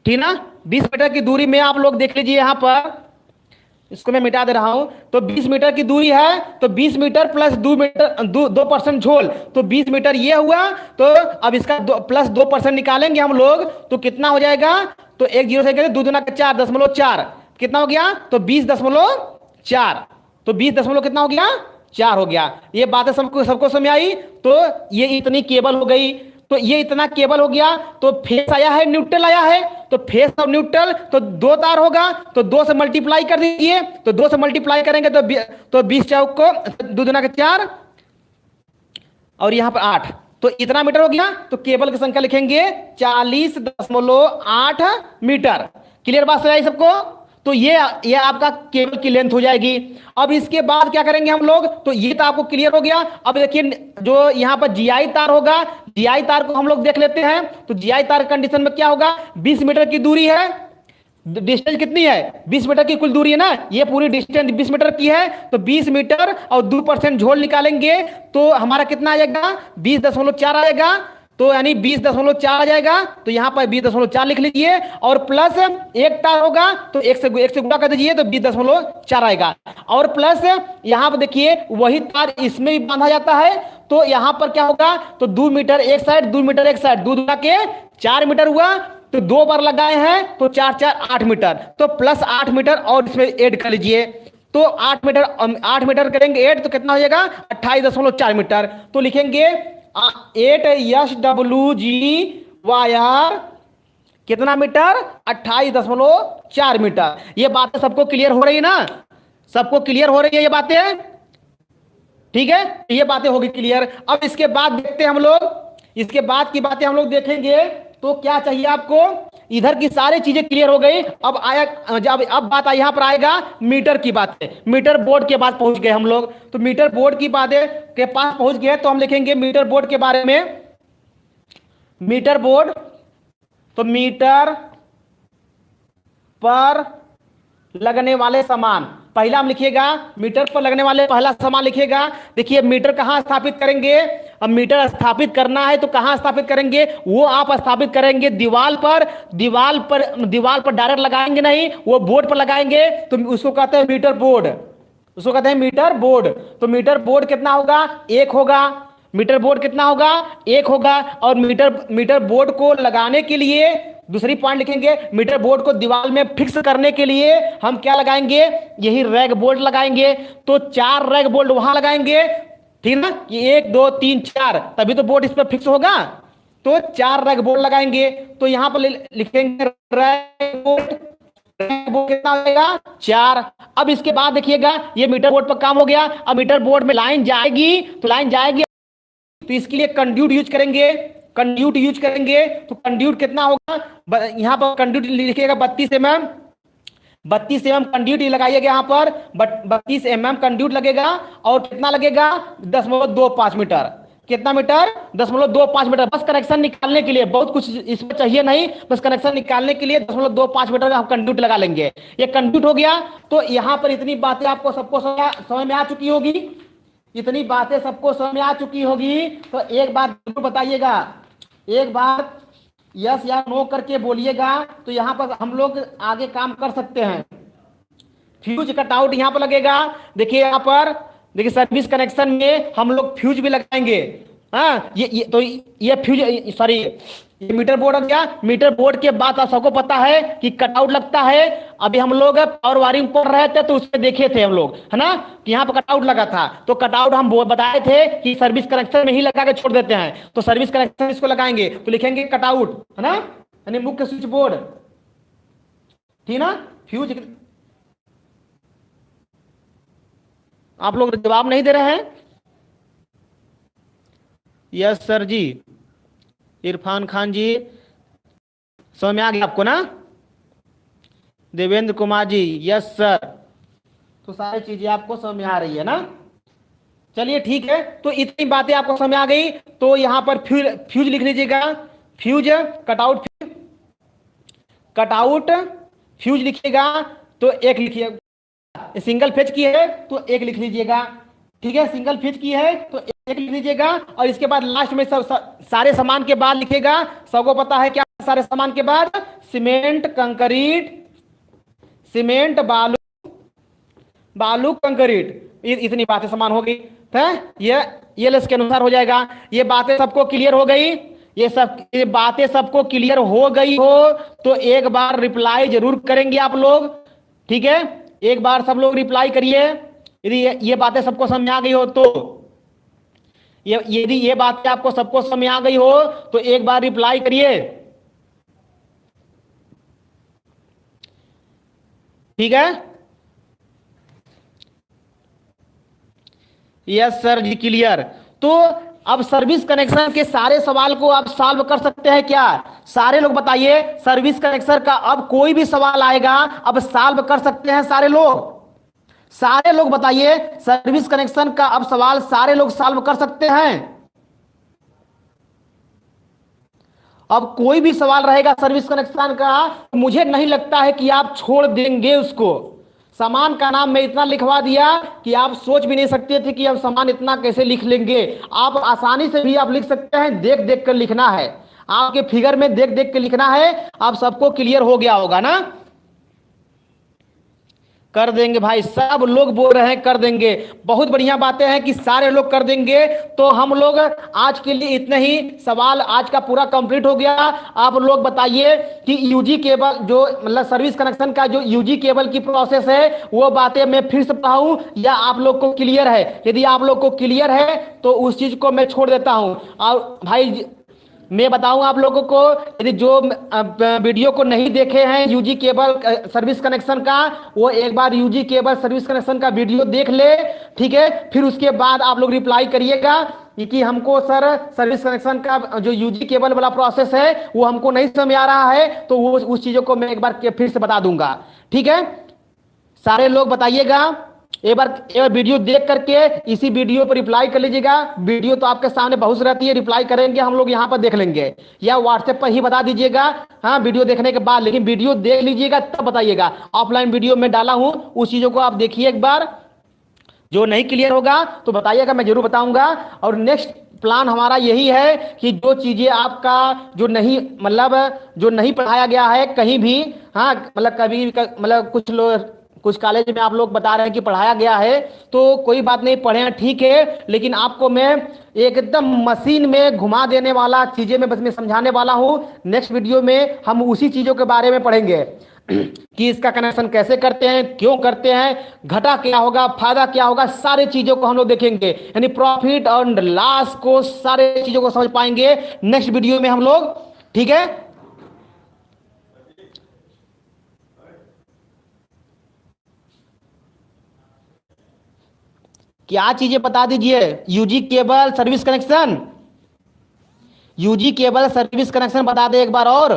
ठीक ना, 20 मीटर की दूरी में आप लोग देख लीजिए, यहां पर इसको मैं मिटा दे रहा हूं। तो 20 मीटर की दूरी है, तो 20 मीटर प्लस 2% झोल, तो 20 मीटर ये हुआ। तो अब इसका प्लस 2% निकालेंगे हम लोग, तो कितना हो जाएगा, तो 1 0 से 2 दूना 4 0.4 कितना हो गया, तो 20.4, तो 20 कितना हो गया 4 हो गया। ये बातें सबको समझ आई। तो ये इतनी केबल हो गई, तो ये इतना केबल हो गया। तो फेस आया है, न्यूट्रल आया है, तो फेस और न्यूट्रल तो 2 तार होगा, तो 2 से मल्टीप्लाई कर दीजिए। तो 2 से मल्टीप्लाई करेंगे तो 20 चौक को 2 दूना 4 और यहां पर 8, तो इतना मीटर हो गया। तो केबल की संख्या लिखेंगे 40.8 मीटर। क्लियर बात समझ आई सबको। तो ये आपका केबल की लेंथ हो जाएगी। अब इसके बाद क्या करेंगे हम लोग, तो ये तो आपको क्लियर हो गया। अब देखिए जो यहां पर जीआई तार होगा, जीआई तार को हम लोग देख लेते हैं। तो जीआई तार कंडीशन में क्या होगा, 20 मीटर की दूरी है, डिस्टेंस कितनी है 20 मीटर की कुल दूरी है ना, ये पूरी डिस्टेंस 20 मीटर की है। तो 20 मीटर और 2% झोल निकालेंगे तो हमारा कितना आ जाएगा 20.4 आएगा। तो यानी 20.4 आ जाएगा। तो यहां पर 20.4 लिख लीजिए और प्लस एक तार होगा तो एक से गुणा कर दीजिए तो 20.4 आएगा। और प्लस यहां पर देखिए वही तार इसमें भी बांधा जाता है। तो यहां पर क्या होगा, तो 2 मीटर एक साइड 2 मीटर एक साइड, 2 दूना के 4 मीटर हुआ। तो 2 बार लगाए हैं तो 4 4 8 मीटर, तो प्लस 8 मीटर और इसमें ऐड कर लीजिए। तो 8 मीटर करेंगे ऐड तो कितना हो जाएगा 28.4 मीटर। तो लिखेंगे 8 SWG वायर कितना मीटर 28.4 मीटर। ये बातें सबको क्लियर हो रही है ना, सबको क्लियर हो रही है ये बातें, ठीक है। ये बातें होगी क्लियर। अब इसके बाद देखते हैं हम लोग, इसके बाद की बातें हम लोग देखेंगे। तो क्या चाहिए आपको, इधर की सारी चीजें क्लियर हो गई। अब आया जब अब बात यहां पर आएगा मीटर की बातें, मीटर बोर्ड के बाद पहुंच गए हम लोग। तो मीटर बोर्ड की बातें के पास पहुंच गए तो हम लिखेंगे मीटर बोर्ड के बारे में। मीटर बोर्ड तो मीटर पर लगने वाले सामान। पहला हम लिखिएगा मीटर पर लगने वाले पहला सामान लिखिएगा। देखिए मीटर कहाँ स्थापित करेंगे? अब मीटर स्थापित करना है तो कहाँ स्थापित करेंगे? वो आप स्थापित करेंगे दीवार पर। दीवार पर डायरेक्ट लगाएंगे नहीं, वो बोर्ड पर लगाएंगे, तो उसको कहते हैं मीटर बोर्ड। उसको कहते हैं मीटर बोर्ड। तो मीटर बोर्ड कितना होगा? एक होगा। मीटर बोर्ड कितना होगा? एक होगा। और मीटर बोर्ड को लगाने के लिए दूसरी पॉइंट लिखेंगे, मीटर बोर्ड को दीवार में फिक्स करने के लिए हम क्या लगाएंगे? यही रैग बोल्ट लगाएंगे। तो 4 रैग बोल्ट वहां लगाएंगे, ठीक ना? ये 1 2 3 4, तभी तो बोर्ड इस पर फिक्स होगा। तो 4 रैग बोल्ट लगाएंगे। तो यहां पर लिखेंगे रैग बोल्ट। कितना होगा? 4। अब इसके बाद देखिएगा ये मीटर बोर्ड पर काम हो गया। अब मीटर बोर्ड में लाइन जाएगी, तो इसके लिए कंड्यूट यूज करेंगे। तो कंड्यूट कितना होगा? यहां पर कंड्यूट लिखिएगा 32 mm। 32 mm कंड्यूट लगाइएगा यहां पर। 32 mm कंड्यूट लगेगा। और कितना लगेगा? 0.25 मीटर। कितना मीटर? 0.25 मीटर। बस कनेक्शन निकालने के लिए, बहुत कुछ इसमें चाहिए नहीं, बस कनेक्शन निकालने के लिए 0.25 मीटर का हम कंड्यूट लगा लेंगे। ये कंड्यूट हो गया। तो यहां पर इतनी बातें आपको सबको समझ में आ चुकी होगी। इतनी बातें सबको समझ में आ चुकी होगी। तो एक बात जरूर बताइएगा, एक बार यस या नो करके बोलिएगा, तो यहां पर हम लोग आगे काम कर सकते हैं। फ्यूज कटआउट यहां पर लगेगा। देखिए यहां पर, देखिए सर्विस कनेक्शन में हम लोग फ्यूज भी लगाएंगे। हाँ, ये फ्यूज, सॉरी, ये मीटर बोर्ड हो गया। मीटर बोर्ड के बाद आप सबको पता है कि कटआउट लगता है। अभी हम लोग पावर वायरिंग पढ़ रहे थे तो उसमें देखे थे हम लोग, है ना, कि यहाँ पर कटआउट लगा था। तो कटआउट हम बताए थे कि सर्विस कनेक्शन में ही लगा के छोड़ देते हैं। तो सर्विस कनेक्शन इसको लगाएंगे तो लिखेंगे कटआउट, है ना, यानी मुख्य स्विच बोर्ड, ठीक ना। फ्यूज, आप लोग जवाब नहीं दे रहे हैं? यस सर जी। इरफान खान जी, समझ में आ गया आपको ना? Devendra Kumar ji, yes sir. तो सारी चीजें आपको समझ में आ रही है ना? चलिए ठीक है। तो इतनी बातें आपको समझ में आ गई। तो यहां पर फ्यूज लिख लीजिएगा। फ्यूज कटआउट, फ्यूज लिखिएगा तो एक लिखिए। सिंगल फेज की है तो एक लिख लीजिएगा, ठीक है। सिंगल फेज की है तो एक लिख लीजिएगा। और इसके बाद लास्ट में सारे सामान के बाद लिखेगा। सबको पता है क्या सारे सामान के बाद? सीमेंट, कंक्रीट, सीमेंट, बालू, कंक्रीट। इतनी बातें समान हो गई है। ये लिस्ट के अनुसार हो जाएगा। ये बातें सबको क्लियर हो गई? ये बातें सबको क्लियर हो गई हो तो एक बार रिप्लाई जरूर करेंगे आप लोग, ठीक है। एक बार सब लोग रिप्लाई करिए यदि ये बातें सबको समझ में आ गई हो तो। यदि ये बातें आपको सबको समझ में आ गई हो तो एक बार रिप्लाई करिए, ठीक है। यस सर जी, क्लियर। तो अब सर्विस कनेक्शन के सारे सवाल को आप सॉल्व कर सकते हैं क्या? सारे लोग बताइए, सर्विस कनेक्शन का अब कोई भी सवाल आएगा अब सॉल्व कर सकते हैं सारे लोग? सारे लोग बताइए, सर्विस कनेक्शन का अब सवाल सारे लोग सॉल्व कर सकते हैं? अब कोई भी सवाल रहेगा सर्विस कनेक्शन का, मुझे नहीं लगता है कि आप छोड़ देंगे उसको। सामान का नाम मैं इतना लिखवा दिया कि आप सोच भी नहीं सकते थे कि अब सामान इतना कैसे लिख लेंगे। आप आसानी से भी आप लिख सकते हैं, देख देख कर लिखना है, आपके फिगर में देख देख कर लिखना है। आप सबको क्लियर हो गया होगा ना? कर देंगे भाई, सब लोग बोल रहे हैं कर देंगे। बहुत बढ़िया बातें हैं कि सारे लोग कर देंगे। तो हम लोग आज के लिए इतने ही, सवाल आज का पूरा कंप्लीट हो गया। आप लोग बताइए कि यूजी केबल जो मतलब सर्विस कनेक्शन का जो यूजी केबल की प्रोसेस है वो बातें मैं फिर से पढ़ाऊं या आप लोग को क्लियर है? यदि आप लोग को क्लियर है तो उस चीज को मैं छोड़ देता हूं। और भाई मैं बताऊं आप लोगों को, यदि जो वीडियो को नहीं देखे हैं यूजी केबल सर्विस कनेक्शन का, वो एक बार यूजी केबल सर्विस कनेक्शन का वीडियो देख ले, ठीक है। फिर उसके बाद आप लोग रिप्लाई करिएगा कि हमको सर सर्विस कनेक्शन का जो यूजी केबल वाला प्रोसेस है वो हमको नहीं समझ में आ रहा है, तो वो उस चीजों को मैं एक बार फिर से बता दूंगा, ठीक है। सारे लोग बताइएगा एक बार वीडियो देख करके इसी वीडियो पर रिप्लाई कर लीजिएगा। वीडियो तो आपके सामने बहुत रहती है, रिप्लाई करेंगे हम लोग यहाँ पर देख लेंगे, या व्हाट्सएप पर ही बता दीजिएगा हाँ वीडियो देखने के बाद, लेकिन वीडियो देख लीजिएगा तब बताइएगा। ऑफलाइन वीडियो में डाला हूँ, उस चीज़ों को आप देखिए एक बार, जो नहीं क्लियर होगा तो बताइएगा, मैं जरूर बताऊंगा। और नेक्स्ट प्लान हमारा यही है कि जो चीज़ें आपका जो नहीं मतलब जो नहीं पढ़ाया गया है कहीं भी, हाँ मतलब कभी मतलब कुछ कॉलेज में आप लोग बता रहे हैं कि पढ़ाया गया है, तो कोई बात नहीं, पढ़े हैं ठीक है, लेकिन आपको मैं एकदम मशीन में घुमा देने वाला चीज़ें मैं बस मैं समझाने वाला हूँ। नेक्स्ट वीडियो में हम उसी चीज़ों के बारे में पढ़ेंगे कि इसका कनेक्शन कैसे करते हैं, क्यों करते हैं, घटा क्या होगा, फायदा क्या होगा, सारे चीजों को हम लोग देखेंगे, यानी प्रॉफिट और लॉस को सारे चीजों को समझ पाएंगे नेक्स्ट वीडियो में हम लोग, ठीक है। क्या चीजें बता दीजिए, UG cable service connection, UG cable service connection बता दे एक बार और।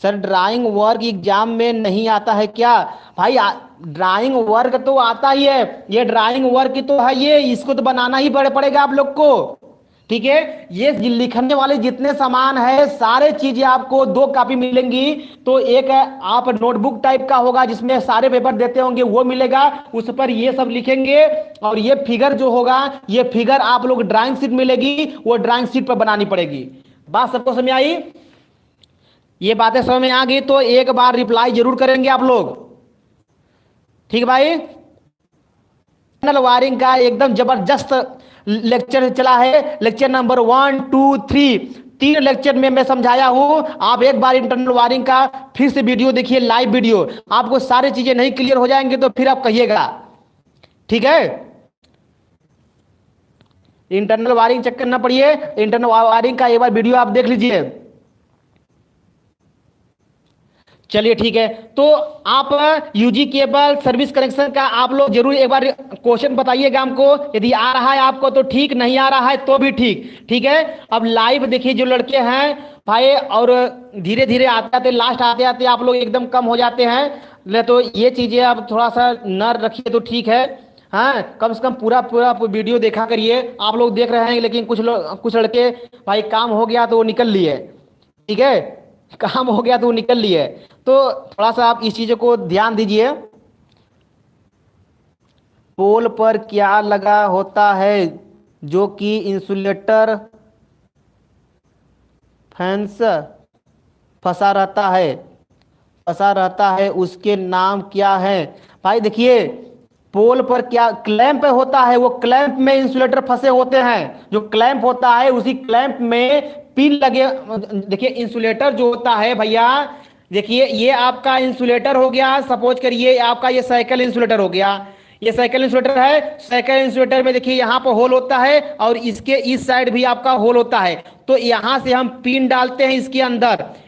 सर ड्राइंग वर्क एग्जाम में नहीं आता है क्या? भाई ड्राइंग वर्क तो आता ही है, ये ड्राइंग वर्क तो है, ये इसको तो बनाना ही पड़ेगा आप लोग को, ठीक है। ये लिखने वाले जितने सामान है सारे चीजें आपको 2 कॉपी मिलेंगी, तो एक आप नोटबुक टाइप का होगा जिसमें सारे पेपर देते होंगे वो मिलेगा, उस पर ये सब लिखेंगे, और ये फिगर जो होगा ये फिगर आप लोग ड्राइंग शीट मिलेगी, वो ड्राइंग शीट पर बनानी पड़ेगी। बात सबको समझ आई? ये बातें समझ में आ गई तो एक बार रिप्लाई जरूर करेंगे आप लोग, ठीक भाई। पैनल वायरिंग का एकदम जबरदस्त लेक्चर चला है, लेक्चर नंबर 1 2 3, 3 लेक्चर में मैं समझाया हूं। आप एक बार इंटरनल वायरिंग का फिर से वीडियो देखिए, लाइव वीडियो, आपको सारी चीजें नहीं क्लियर हो जाएंगे तो फिर आप कहिएगा, ठीक है। इंटरनल वायरिंग चेक करना पड़िए, इंटरनल वायरिंग का एक बार वीडियो आप देख लीजिए। चलिए ठीक है, तो आप यूजी केबल सर्विस कनेक्शन का आप लोग जरूर एक बार क्वेश्चन बताइएगा हमको, यदि आ रहा है आपको तो ठीक, नहीं आ रहा है तो भी ठीक, ठीक है। अब लाइव देखिए जो लड़के हैं भाई, और धीरे धीरे आते आते लास्ट आते आते आप लोग एकदम कम हो जाते हैं, तो ये चीजें आप थोड़ा सा न रखिए तो ठीक है, हाँ कम से कम पूरा पूरा वीडियो देखा करिए। आप लोग देख रहे हैं लेकिन कुछ लड़के भाई काम हो गया तो वो निकल लिए, ठीक है, काम हो गया तो वो निकल लिए, तो थोड़ा सा आप इस चीजों को ध्यान दीजिए। पोल पर क्या लगा होता है जो कि इंसुलेटर फैंस फंसा रहता है उसके नाम क्या है? भाई देखिए, पोल पर क्या क्लैंप होता है, वो क्लैंप में इंसुलेटर फंसे होते हैं, जो क्लैंप होता है उसी क्लैंप में पिन लगे। देखिए इंसुलेटर जो होता है भैया, देखिए ये आपका इंसुलेटर हो गया, सपोज करिए आपका ये साइकिल इंसुलेटर हो गया, ये साइकिल इंसुलेटर है, साइकिल इंसुलेटर में देखिए यहाँ पर होल होता है और इसके इस साइड भी आपका होल होता है, तो यहाँ से हम पिन डालते हैं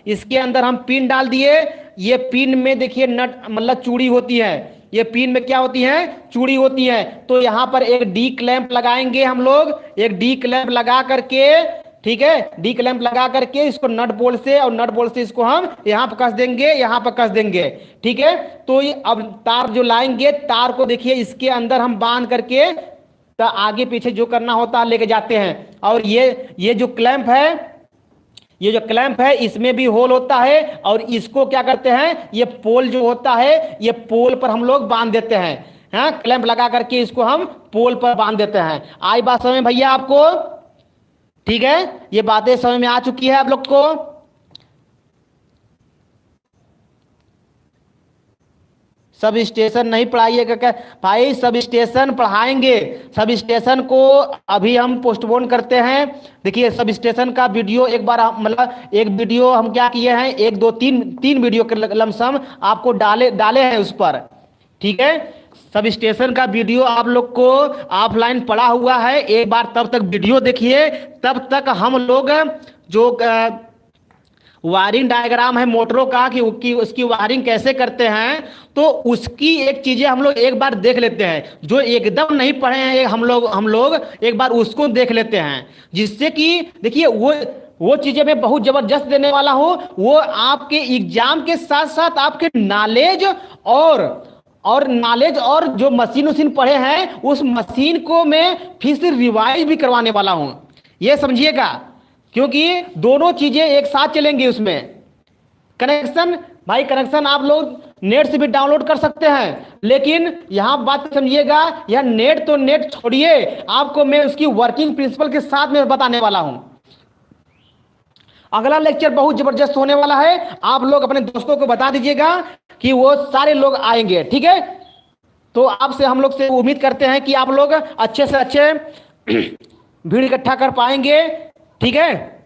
इसके अंदर हम पिन डाल दिए, ये पिन में देखिए नट मतलब चूड़ी होती है, ये पिन में क्या होती है, चूड़ी होती है, तो यहाँ पर एक डी क्लैंप लगाएंगे हम लोग, एक डी क्लैंप लगा करके, ठीक है, डी क्लैंप लगा करके इसको नट बोल्ट से, और नट बोल्ट से इसको हम यहाँ पर कस देंगे, यहाँ पर कस देंगे, ठीक है। तो अब तार जो लाएंगे, तार को देखिए इसके अंदर हम बांध करके तो आगे पीछे जो करना होता है लेके जाते हैं। और ये जो क्लैंप है, ये जो क्लैंप है इसमें भी होल होता है, और इसको क्या करते हैं, ये पोल जो होता है ये पोल पर हम लोग बांध देते हैं, हाँ क्लैंप लगा करके इसको हम पोल पर बांध देते हैं। आई बात समझ में भैया आपको? ठीक है, ये बातें समझ में आ चुकी है आप लोग को? सब स्टेशन नहीं पढ़ाइएगा क्या भाई? सब स्टेशन पढ़ाएंगे, सब स्टेशन को अभी हम पोस्टपोन करते हैं। देखिए सब स्टेशन का वीडियो एक बार मतलब एक वीडियो हम क्या किए हैं, 1 2 3 वीडियो के लमसम आपको डाले हैं उस पर, ठीक है। सब स्टेशन का वीडियो आप लोग को ऑफलाइन पड़ा हुआ है, एक बार तब तक वीडियो देखिए, तब तक हम लोग जो वायरिंग डायग्राम है मोटरों का कि उसकी वायरिंग कैसे करते हैं, तो उसकी एक चीजें हम लोग एक बार देख लेते हैं, जो एकदम नहीं पढ़े हैं हम लोग एक बार उसको देख लेते हैं, जिससे कि देखिए वो चीजें मैं बहुत जबरदस्त देने वाला हूं। वो आपके एग्जाम के साथ साथ आपके नॉलेज और जो मशीन उसीन पढ़े हैं उस मशीन को मैं फिर से रिवाइज भी करवाने वाला हूं, ये समझिएगा, क्योंकि दोनों चीजें एक साथ चलेंगी उसमें। कनेक्शन भाई, कनेक्शन आप लोग नेट से भी डाउनलोड कर सकते हैं, लेकिन यहां बात समझिएगा, यह नेट तो नेट छोड़िए, आपको मैं उसकी वर्किंग प्रिंसिपल के साथ में बताने वाला हूं। अगला लेक्चर बहुत जबरदस्त होने वाला है, आप लोग अपने दोस्तों को बता दीजिएगा कि वो सारे लोग आएंगे, ठीक है। तो आपसे हम लोग से उम्मीद करते हैं कि आप लोग अच्छे से अच्छे भीड़ इकट्ठा कर पाएंगे, ठीक है।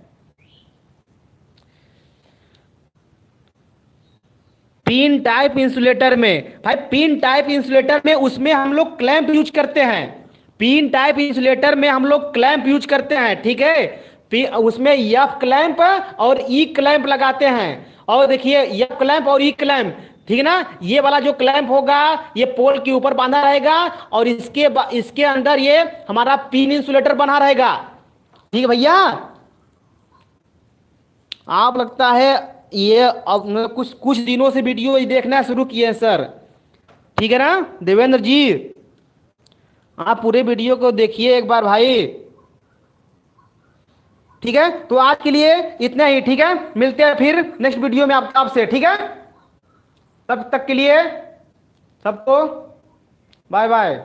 पिन टाइप इंसुलेटर में भाई, पिन टाइप इंसुलेटर में उसमें हम लोग क्लैंप यूज करते हैं, पिन टाइप इंसुलेटर में हम लोग क्लैंप यूज करते हैं, ठीक है। उसमें एफ क्लैंप और ई क्लैंप लगाते हैं, और देखिए एफ क्लैंप और ई क्लैंप, ठीक है ना। ये वाला जो क्लैंप होगा ये पोल के ऊपर बांधा रहेगा, और इसके अंदर ये हमारा पिन इंसुलेटर बना रहेगा, ठीक है भैया। आप लगता है ये अब कुछ दिनों से वीडियो देखना शुरू किए हैं सर, ठीक है ना देवेंद्र जी। आप पूरे वीडियो को देखिए एक बार भाई, ठीक है। तो आज के लिए इतना ही, ठीक है। मिलते हैं फिर नेक्स्ट वीडियो में आपसे, ठीक है। तब तक के लिए सबको बाय बाय।